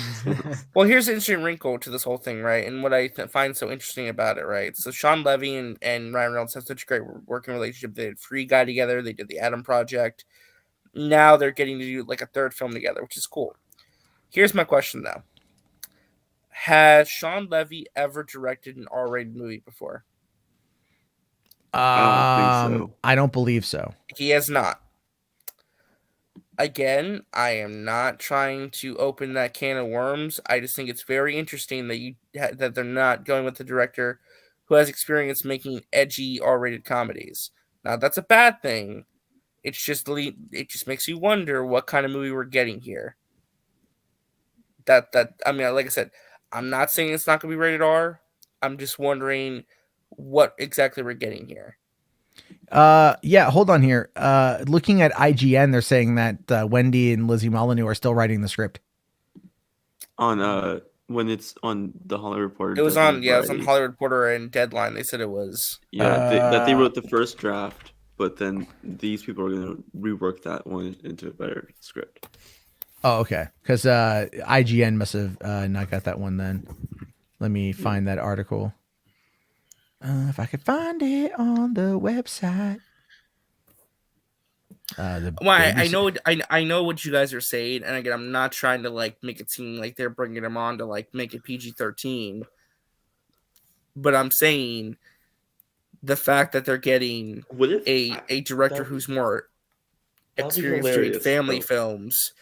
S2: well, here's an interesting wrinkle to this whole thing, right? And what I find so interesting about it, right? So Sean Levy and Ryan Reynolds have such a great working relationship. They did Free Guy together. They did the Atom Project. Now they're getting to do like a third film together, which is cool. Here's my question though: has Sean Levy ever directed an R-rated movie before?
S4: I don't think so.
S1: I don't believe so.
S2: He has not. Again, I am not trying to open that can of worms. I just think it's very interesting that that they're not going with the director who has experience making edgy R-rated comedies. Now, that's a bad thing. It just makes you wonder what kind of movie we're getting here. That I mean, like I said, I'm not saying it's not going to be rated R. I'm just wondering what exactly we're getting here.
S1: Yeah, hold on here. Looking at IGN, they're saying that Wendy and Lizzie Molyneux are still writing the script.
S4: On when it's on the Hollywood Reporter.
S2: It was on
S4: Variety.
S2: Hollywood Reporter and Deadline. They said it was.
S4: Yeah, that they wrote the first draft, but then these people are going to rework that one into a better script.
S1: Oh, okay. Because IGN must have not got that one then. Let me find that article. If I could find it on the website.
S2: Well, I know what you guys are saying, and again, I'm not trying to like make it seem like they're bringing them on to like make it PG-13, but I'm saying the fact that they're getting
S4: What if
S2: a director
S4: that-
S2: who's more
S4: that'd be
S2: experienced doing
S4: hilarious,
S2: family
S4: though.
S2: films?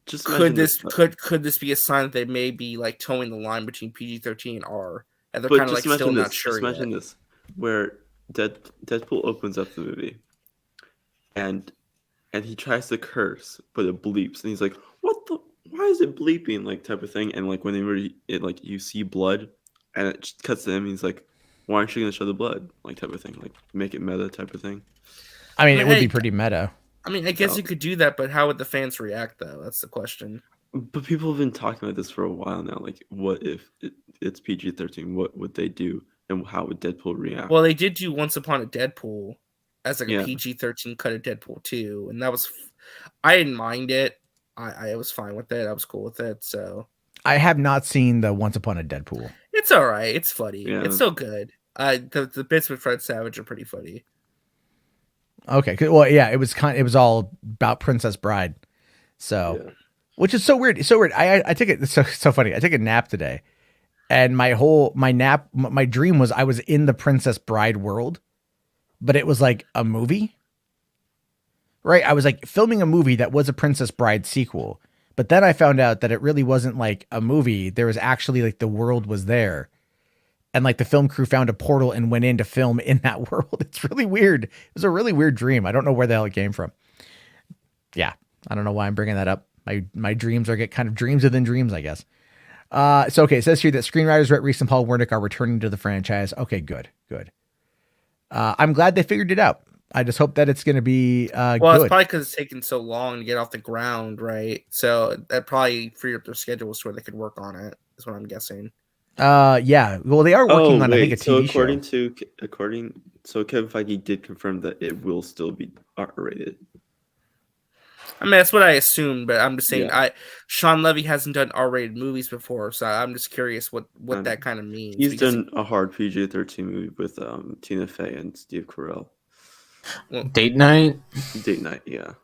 S4: Just
S2: Could
S4: imagine
S2: this
S4: this,
S2: could this be a sign that they may be like towing the line between PG-13 and R, and they're
S4: but
S2: kind of like
S4: just
S2: still
S4: imagine
S2: not
S4: this.
S2: sure
S4: Just
S2: yet?
S4: imagine this, where Deadpool opens up the movie, and he tries to curse, but it bleeps, and he's like, "What the? Why is it bleeping?" Like type of thing, and like whenever it like you see blood, and it just cuts to him, he's like, "Why aren't you gonna show the blood?" Like type of thing, like make it meta type of thing.
S1: I mean, it would be
S2: Hey,
S1: pretty meta.
S2: I mean, I guess
S4: Oh.
S2: you could do that, but how would the fans react though? That's the question.
S4: But people have been talking about this for a while now. Like, what if it's PG-13? What would they do, and how would Deadpool react?
S2: Well, they did do Once Upon a Deadpool as like
S4: Yeah.
S2: a PG-13 cut of Deadpool 2, and that was I didn't mind it. I was fine with it. I was cool with it. So
S1: I have not seen the Once Upon a Deadpool.
S2: it's all right. It's funny.
S4: Yeah.
S2: It's still good. The bits with Fred Savage are pretty funny.
S1: Okay, well, yeah, it was all about Princess Bride, so
S4: Yeah.
S1: which is so weird. It's so weird. I took it. It's so funny. I took a nap today, and my dream was I was in the Princess Bride world, but it was like a movie. Right? I was like filming a movie that was a Princess Bride sequel. But then I found out that it really wasn't like a movie. There was actually like the world was there. And like the film crew found a portal and went in to film in that world. It's really weird. It was a really weird dream. I don't know where the hell it came from. Yeah. I don't know why I'm bringing that up. My dreams are get kind of dreams within dreams, I guess. So, okay. It says here that screenwriters Rhett Reese and Paul Wernick are returning to the franchise. Okay, good. I'm glad they figured it out. I just hope that it's going to be
S2: well,
S1: good.
S2: it's probably because it's taken so long to get off the ground, right? So that probably freed up their schedules where they could work on it. Is what I'm guessing.
S1: Yeah. Well, they are working on I think a TV
S4: show. So Kevin Feige did confirm that it will still be R-rated.
S2: I mean, that's what I assumed, but I'm just saying, Sean Levy hasn't done R-rated movies before, so I'm just curious what that kind of means.
S4: He's done a hard PG-13 movie with Tina Fey and Steve Carell.
S3: Well, Date Night,
S4: yeah.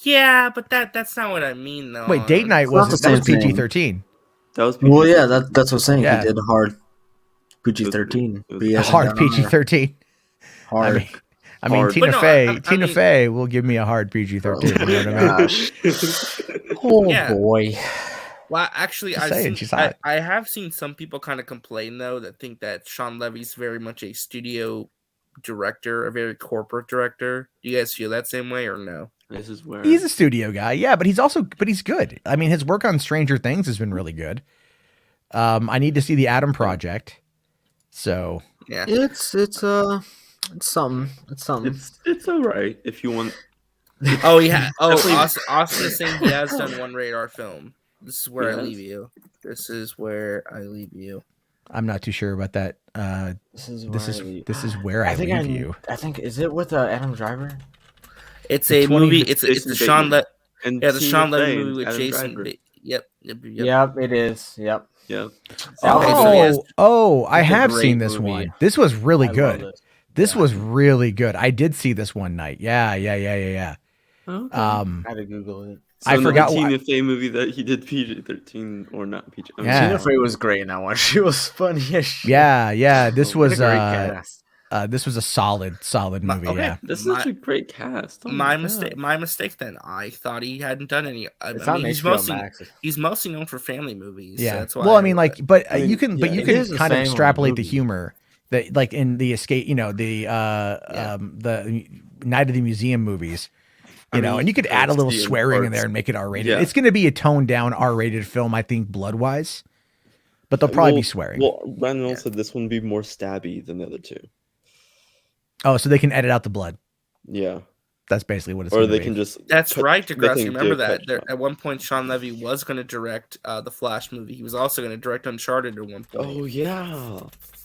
S2: Yeah, but that's not what I mean, though.
S1: Wait, Date Night was PG-13.
S4: That was PG-13.
S6: Well, yeah, that's what I'm saying. Yeah. He did hard PG-13.
S1: Hard PG-13.
S6: Hard.
S1: I mean, Tina Fey will give me a hard PG-13. You know what I mean?
S6: Boy.
S2: Well, actually, I have seen some people kind of complain, though, that think that Sean Levy's very much a studio director, a very corporate director. Do you guys feel that same way or no?
S4: This is where
S1: he's a studio guy, yeah, but he's good. I mean, his work on Stranger Things has been really good. I need to see the Adam Project. So
S3: yeah, it's something.
S4: It's all right if you want.
S2: Oh yeah. Oh, Austin is saying he has done one radar film. This is where I leave you. This is where I leave you.
S1: I'm not too sure about that. This is where I leave you.
S3: I think is it with Adam Driver?
S2: It's a movie. It's the Sean Levy. The Sean Levy movie with Jason. Yep.
S3: Yep. It is. Yep.
S1: I have seen this one. This was really good. This was really good. I did see this one night. Yeah.
S3: Okay. I had to Google it.
S4: So
S1: I forgot
S4: the Tina Fey movie that he did PG-13 or not PG.
S3: Tina Fey was great in that one. She was funny as shit.
S1: Yeah. This was
S3: a great cast.
S1: This was a solid movie.
S2: Okay.
S1: Yeah,
S4: this is such a great cast.
S2: My mistake. Then I thought he hadn't done any. He's mostly known for family movies.
S1: Yeah,
S2: so that's why.
S1: Well, I mean, you can kind of extrapolate the humor that, like in the Escape, the Night of the Museum movies. And you could add a little swearing in there and make it R-rated. Yeah. It's going to be a toned down R-rated film, I think, blood-wise. But they'll probably be swearing.
S4: Well, Ryan said this one would be more stabby than the other two.
S1: Oh, so they can edit out the blood.
S4: Yeah.
S1: That's basically what it's
S4: Or they can just...
S2: That's right, DeGrassi. Remember that. At one point, Sean Levy was going to direct the Flash movie. He was also going to direct Uncharted at one point.
S4: Oh, yeah.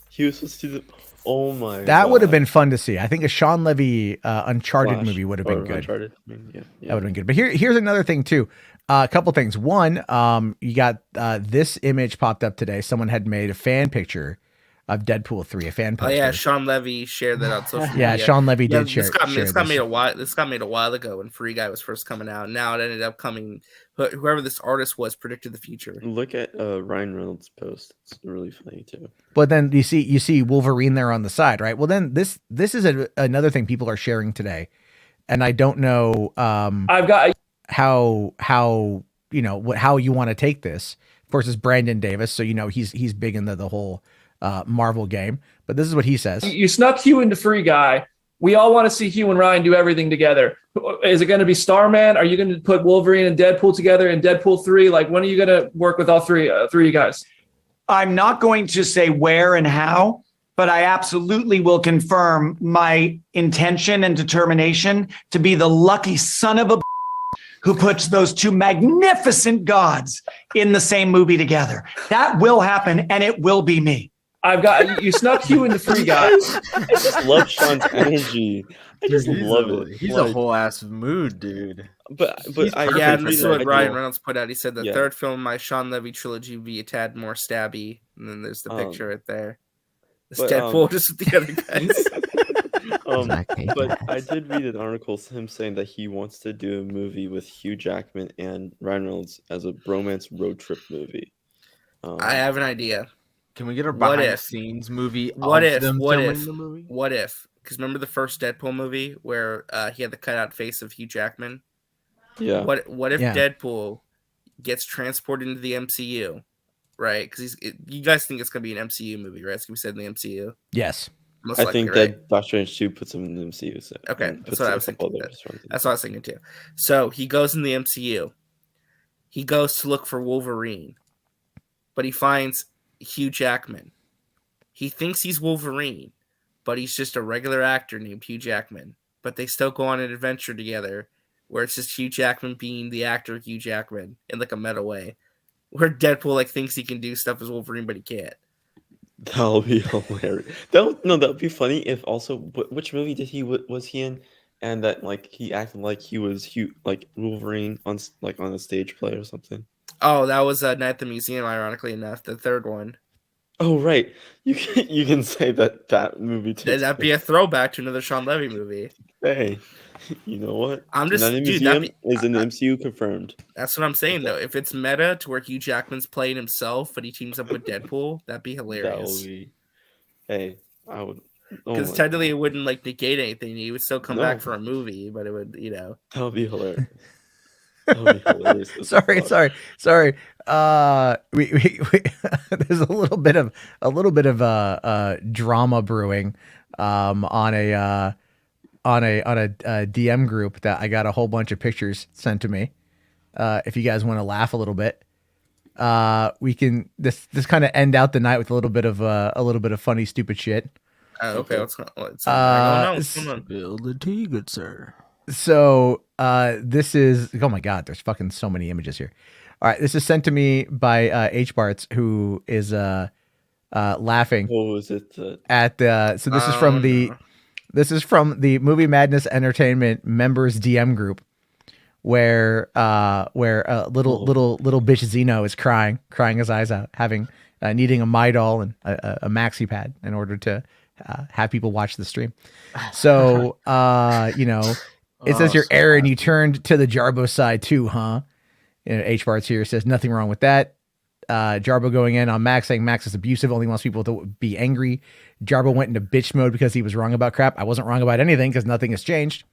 S4: He was supposed to do... Oh my!
S1: That would have been fun to see. I think a Sean Levy Uncharted movie would have been good.
S4: Uncharted. Yeah.
S1: That would have been good. But here's another thing too. A couple things. One, you got this image popped up today. Someone had made a fan picture of Deadpool 3, a fan poster.
S2: Oh yeah, Sean Levy shared that on social media.
S1: Yeah, Sean Levy did share.
S2: This got made a while ago when Free Guy was first coming out. Now it ended up coming. Whoever this artist was predicted the future.
S4: Look at Ryan Reynolds' post. It's really funny too.
S1: But then you see Wolverine there on the side, right? Well, then this is another thing people are sharing today, and I don't know.
S7: I've got
S1: how how you want to take this. Of course, it's Brandon Davis, so he's big into the whole Marvel game. But this is what he says.
S7: You snuck Hugh into Free Guy. We all want to see Hugh and Ryan do everything together. Is it going to be Starman? Are you going to put Wolverine and Deadpool together in Deadpool 3? Like, when are you going to work with all three of you guys?
S8: I'm not going to say where and how, but I absolutely will confirm my intention and determination to be the lucky son of a who puts those two magnificent gods in the same movie together. That will happen, and it will be me.
S7: I've got you snuck Hugh into Free Guy.
S4: I just love Sean's energy. I just love it.
S3: He's a whole ass mood, dude.
S4: But
S2: and this is what Ryan Reynolds put out. He said the third film in my Sean Levy trilogy will be a tad more stabby. And then there's the picture right there. It's Deadpool just with the other guys.
S4: But I did read an article him saying that he wants to do a movie with Hugh Jackman and Ryan Reynolds as a bromance road trip movie.
S2: I have an idea.
S3: Can we get a behind the scenes movie?
S2: What if Because remember the first Deadpool movie where he had the cutout face of Hugh Jackman?
S4: Yeah.
S2: What if
S1: Yeah.
S2: Deadpool gets transported into the MCU, right? Because you guys think it's gonna be an MCU movie, right? It's gonna be set in the MCU.
S1: Yes.
S2: Most
S4: I
S2: likely,
S4: think
S2: right?
S4: that Doctor Strange 2 puts him in the MCU. So,
S2: Okay,
S4: and
S2: that's
S4: puts
S2: what I
S4: a
S2: was
S4: couple
S2: thinking.
S4: other ones in.
S2: That's what I was thinking too. So he goes in the MCU. He goes to look for Wolverine, but he finds Hugh Jackman. He thinks he's Wolverine, but he's just a regular actor named Hugh Jackman. But they still go on an adventure together where it's just Hugh Jackman being the actor Hugh Jackman in like a meta way, where Deadpool like thinks he can do stuff as Wolverine, but he can't.
S4: That'll be hilarious. That would be funny if also which movie did was he in, and that like he acted like he was like Wolverine on on a stage play or something.
S2: Oh, that was Night at the Museum, ironically enough, the third one.
S4: Oh right, you can say that movie too.
S2: That'd be a throwback to another Sean Levy movie.
S4: Hey, you know what?
S2: I'm just
S4: Night at the
S2: dude.
S4: Museum is in the MCU confirmed.
S2: That's what I'm saying though. If it's meta to where Hugh Jackman's playing himself, but he teams up with Deadpool, that'd be
S4: That
S2: hilarious.
S4: will be. Hey, I would.
S2: Because technically, it wouldn't like negate anything. He would still come
S4: No.
S2: back for a movie, but it would,
S4: that would be hilarious. That would be hilarious.
S1: sorry. We there's a little bit of drama brewing on a DM group that I got a whole bunch of pictures sent to me. If you guys want to laugh a little bit, we can this kind of end out the night with a little bit of funny stupid shit.
S2: Okay, what's going on?
S5: Spill the tea, good sir.
S1: So this is, oh my God, there's fucking so many images here. All right, this is sent to me by H Barts, who is laughing
S4: What was it?
S1: at the. So this is from the Movie Madness Entertainment members DM group, where little bitch Zeno is crying his eyes out, needing a Midol and a maxi pad in order to have people watch the stream. So it says here, Aaron, you turned to the Jarbo side too, huh? H Barts here says nothing wrong with that. Jarbo going in on Max, saying Max is abusive, only wants people to be angry. Jarbo went into bitch mode because he was wrong about crap. I wasn't wrong about anything because nothing has changed.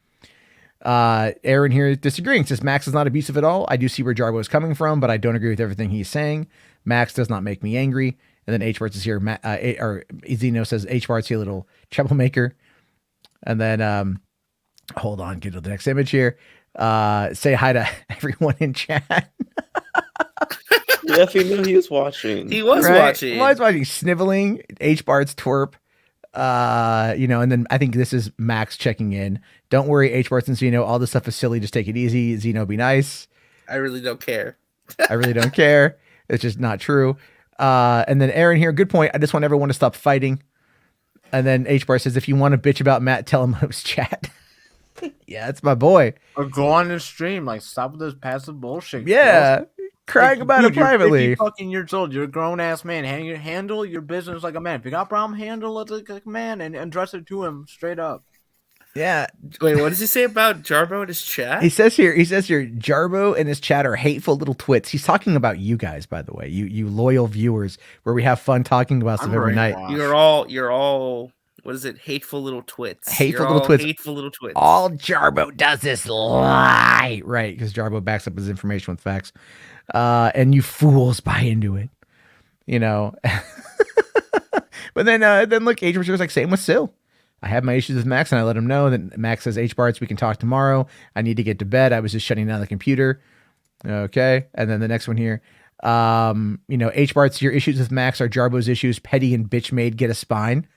S1: Aaron here disagreeing, says Max is not abusive at all. I do see where Jarbo is coming from, but I don't agree with everything he's saying. Max does not make me angry. And then H Barts is here, or Zeno says H Barts here, little troublemaker. And then hold on, get to the next image here. Say hi to everyone in chat.
S4: Yeah, he was watching.
S2: He was watching.
S1: He was watching, sniveling. H Bart's twerp. And then I think this is Max checking in. Don't worry, H Bart's and Zeno. All this stuff is silly. Just take it easy. Zeno, be nice.
S2: I really don't care.
S1: I really don't care. It's just not true. And then Aaron here, good point. I just want everyone to stop fighting. And then H Bart says, if you want to bitch about Matt, tell him host chat. Yeah, it's my boy.
S3: Or go on the stream, like stop with this passive bullshit.
S1: Yeah, crying about it privately.
S3: You're 50 fucking years old. You're a grown ass man. Handle your business like a man. If you got a problem, handle it like a man and address it to him straight up.
S1: Yeah.
S2: Wait, what does he say about Jarbo in his chat?
S1: He says here, Jarbo and his chat are hateful little twits. He's talking about you guys, by the way, you loyal viewers, where we have fun talking about stuff every night.
S2: You're all. What is it? Hateful little twits.
S1: Hateful little twits. All Jarbo does is lie. Right, because Jarbo backs up his information with facts. And you fools buy into it. But then look, H. was like, same with Sil. I have my issues with Max and I let him know. Then Max says, H Barts, we can talk tomorrow. I need to get to bed. I was just shutting down the computer. Okay. And then the next one here. H Barts, your issues with Max are Jarbo's issues. Petty and bitch made get a spine.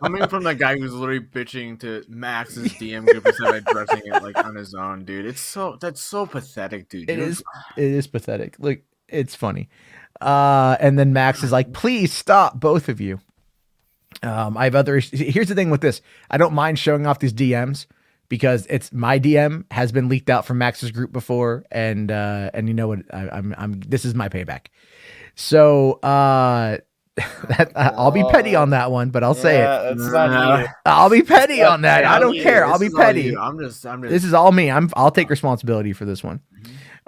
S3: Coming from the guy who's literally bitching to Max's DM group instead of addressing it like on his own, dude. That's so pathetic, dude.
S1: It is pathetic. Look, it's funny. And then Max is like, please stop, both of you. I have other issues. Here's the thing with this. I don't mind showing off these DMs because it's my DM has been leaked out from Max's group before. And you know what? This is my payback. So, I'll be petty on that one, but I'll say it. I'll be petty on that. I don't care. I'll be petty.
S3: I'm just.
S1: This is all me. I'll take responsibility for this one.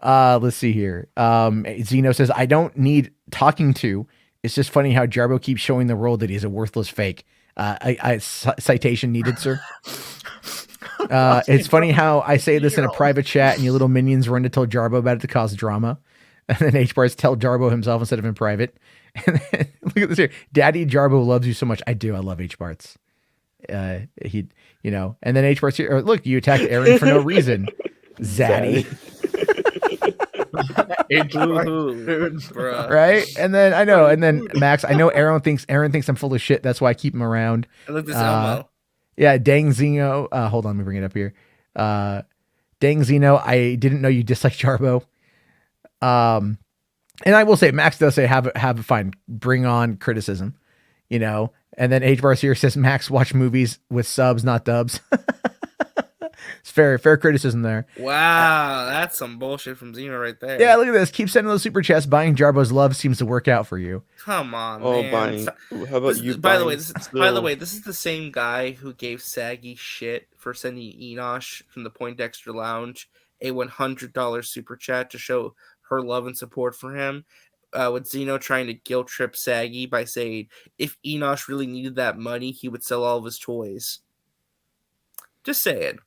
S1: Let's see here. Zeno says, I don't need talking to. It's just funny how Jarbo keeps showing the world that he's a worthless fake. Citation needed, sir. It's funny how I say this in a private chat and you little minions run to tell Jarbo about it to cause drama. And then H-Bars tell Jarbo himself instead of in private. And then, look at this here. Daddy Jarbo loves you so much. I do. I love H-Bars. He, you know, and then H-Bars here. Look, you attacked Aaron for no reason. Zaddy. Right? And then I know. And then Max, I know Aaron thinks I'm full of shit. That's why I keep him around.
S2: I look this Elmo.
S1: Yeah, dang Zeno. Hold on, let me bring it up here. Dang Zeno, I didn't know you disliked Jarbo. And I will say, Max does say have it fine. Bring on criticism, you know. And then H Bars here says Max watch movies with subs, not dubs. It's fair criticism there.
S2: Wow, that's some bullshit from Zeno right there.
S1: Yeah, look at this. Keep sending those super chats. Buying Jarbo's love seems to work out for you.
S2: Come on, man.
S4: Buying. How about
S2: this,
S4: you?
S2: By the way, this is the same guy who gave Saggy shit for sending Enosh from the Poindexter Lounge a $100 super chat to show her love and support for him. With Zeno trying to guilt trip Saggy by saying if Enosh really needed that money, he would sell all of his toys. Just saying.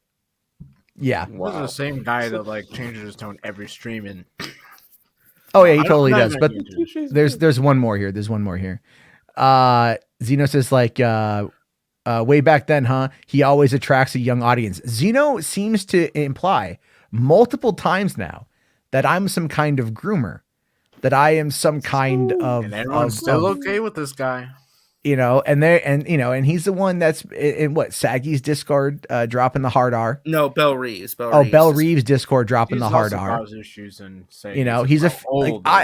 S1: Yeah.
S3: Wow. This is the same guy that like changes his tone every stream and.
S1: Oh yeah, he totally does. But there's one more here. Zeno says like way back then, huh? He always attracts a young audience. Zeno seems to imply multiple times now that I'm some kind of groomer, that I am some kind of.
S3: And everyone's still okay with this guy.
S1: You know, and he's the one that's in what Saggy's Discord dropping the hard R.
S2: No, Bell Reeves.
S1: Bell Reeves Discord dropping the hard R.
S3: Issues and
S1: you know, he's I'm a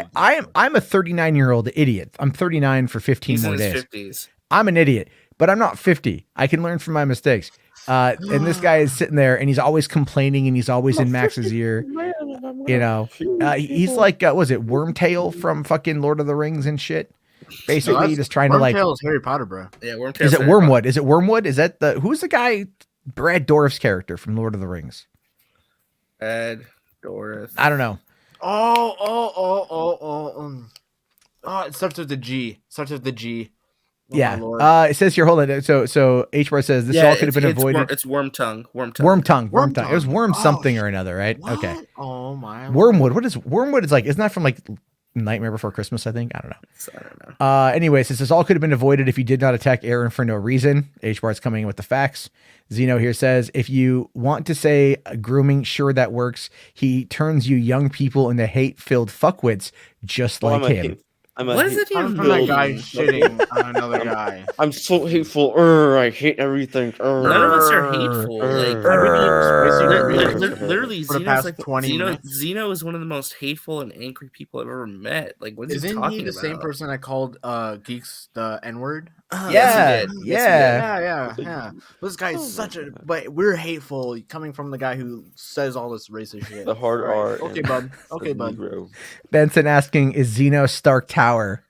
S1: 39-year-old idiot. I'm 39 for 15 more days.
S2: 50s.
S1: I'm an idiot, but I'm not 50. I can learn from my mistakes. And this guy is sitting there and he's always complaining and he's always in Max's ear. You know, he's like, was it Wormtail from fucking Lord of the Rings and shit? Basically, just trying to like.
S3: Wormtail's Harry Potter, bro.
S2: Yeah, Wormtail.
S1: Is it Wormwood? Is it Wormwood? Is that who's the guy? Brad Dourif's character from Lord of the Rings.
S2: Ed Dourif.
S1: I don't know.
S3: It starts with the G.
S1: Yeah. It says here. Hold on. So H Bar says this all could have been avoided.
S2: It's Wormtongue.
S1: Wormtongue. It was Worm something or another, right?
S3: What?
S1: Okay.
S3: Oh my.
S1: Wormwood. What is Wormwood? Is like? Isn't that from like Nightmare Before Christmas? I think. I don't know. Anyways, this all could have been avoided if you did not attack Aaron for no reason. H Bar's coming in with the facts. Zeno here says if you want to say grooming, sure that works. He turns you young people into hate-filled fuckwits, just like him.
S2: What is it
S3: I'm from that guy shitting on another guy.
S4: I'm so hateful. I hate everything.
S2: None of us are hateful. Literally, Zeno is one of the most hateful and angry people I've ever met. Like, what is he talking about?
S3: Isn't he the same person that called geeks the N-word?
S1: Yeah.
S3: This guy is but we're hateful coming from the guy who says all this racist shit.
S4: The hard R.
S3: Okay, bud.
S1: Benson asking, is Zeno Stark Tower?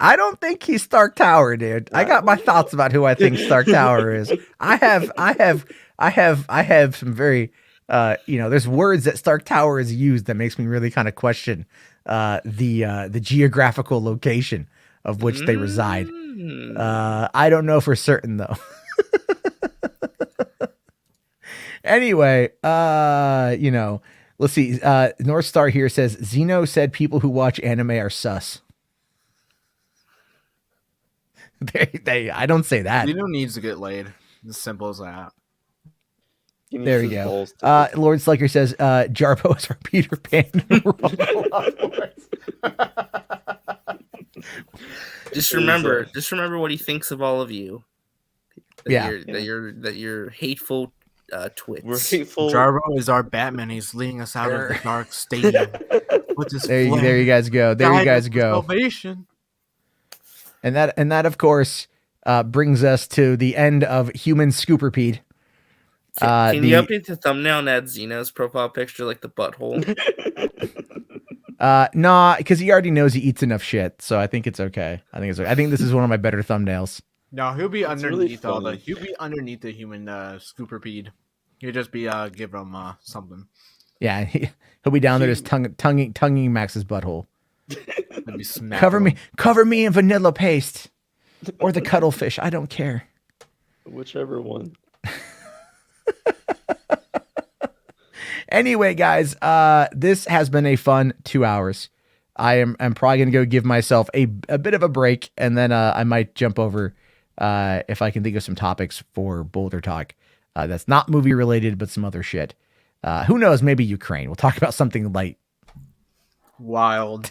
S1: I don't think he's Stark Tower, dude. I got my thoughts about who I think Stark Tower is. I have some very, there's words that Stark Tower is used that makes me really kind of question the geographical location of which they reside. I don't know for certain though. Anyway, let's see. North Star here says Zeno said people who watch anime are sus. I don't say that.
S3: Zeno needs to get laid. As simple as that.
S1: There we go. Lord Slicker says Jarbo is our Peter Pan.
S2: Just remember what he thinks of all of you. That you're hateful twits.
S4: We're hateful.
S3: Jarbo is our Batman. He's leading us out of the dark stadium.
S1: There you guys go. There you guys go.
S3: Salvation.
S1: And that of course brings us to the end of Human ScooperPede.
S2: Can you update the thumbnail and add Zeno's profile picture like the butthole?
S1: Nah, because he already knows he eats enough shit, so I think it's okay. I think this is one of my better thumbnails.
S3: No, he'll be underneath he'll be underneath the Human ScooperPede. He'll just be give him something.
S1: Yeah, he'll be down there just tonguing Max's butthole. Cover me in vanilla paste or the cuttlefish. I don't care.
S4: Whichever one.
S1: Anyway, guys, this has been a fun 2 hours. I'm probably gonna go give myself a bit of a break, and then I might jump over if I can think of some topics for Boulder Talk that's not movie related, but some other shit. Who knows? Maybe Ukraine. We'll talk about something light.
S3: Wild.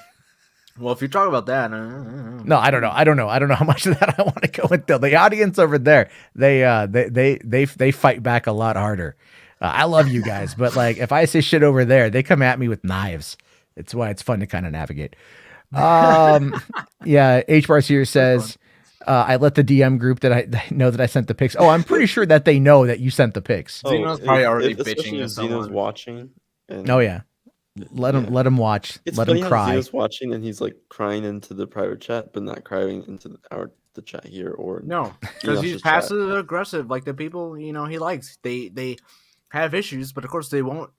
S3: Well, if you talk about that,
S1: No, I don't know. I don't know how much of that I want to go into. The audience over there, they fight back a lot harder. I love you guys, but like if I say shit over there, they come at me with knives. It's why it's fun to kind of navigate. Yeah, H Bars here says I let the DM group that I know that I sent the pics. Oh, I'm pretty sure that they know that you sent the pics.
S3: Xeno's probably already
S4: especially
S3: bitching
S4: if
S3: to
S4: Xeno's
S3: someone.
S4: watching. And
S1: Oh yeah, let him watch.
S4: It's
S1: Let
S4: funny
S1: him
S4: how
S1: cry.
S4: Xeno's watching and he's like crying into the private chat, but not crying into the chat here or
S3: No, because he's
S4: Enos's chat.
S3: passive aggressive. Like the people he likes, they have issues, but of course they won't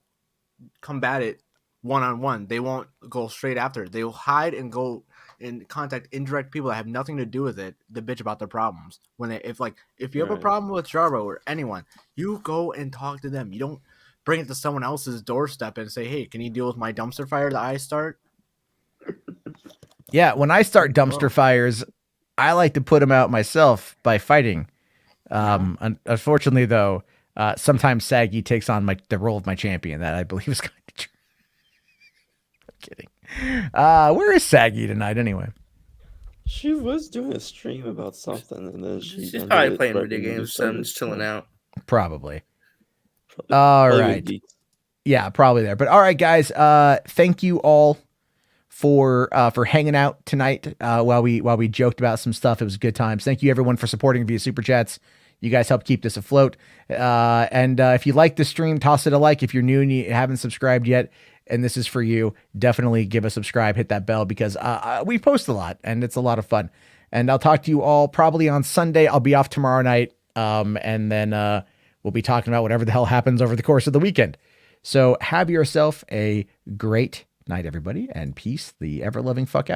S3: combat it one-on-one. They won't go straight after it. They will hide and go and contact indirect people that have nothing to do with it to bitch about their problems. If you have a
S4: Right.
S3: problem with Jarbo or anyone, you go and talk to them. You don't bring it to someone else's doorstep and say, "Hey, can you deal with my dumpster fire that I start?"
S1: Yeah, when I start dumpster fires, I like to put them out myself by fighting. Unfortunately, though, sometimes Saggy takes on the role of my champion. That I believe is kind of true. I'm kidding. Where is Saggy tonight, anyway?
S4: She was doing a stream about something, and then
S2: She's
S4: ended
S2: probably
S4: it
S2: playing
S4: right
S2: video
S4: when you
S2: games, so
S4: started.
S2: I'm just chilling out.
S1: Probably.
S4: Probably-
S1: All
S4: probably
S1: right.
S4: geeks.
S1: Yeah, probably there. But all right, guys. Thank you all for hanging out tonight while we joked about some stuff. It was good times. Thank you everyone for supporting via super chats. You guys help keep this afloat. And if you like the stream, toss it a like. If you're new and you haven't subscribed yet, and this is for you, definitely give a subscribe, hit that bell, because we post a lot and it's a lot of fun. And I'll talk to you all probably on Sunday. I'll be off tomorrow night. And then we'll be talking about whatever the hell happens over the course of the weekend. So have yourself a great night, everybody, and peace the ever-loving fuck out.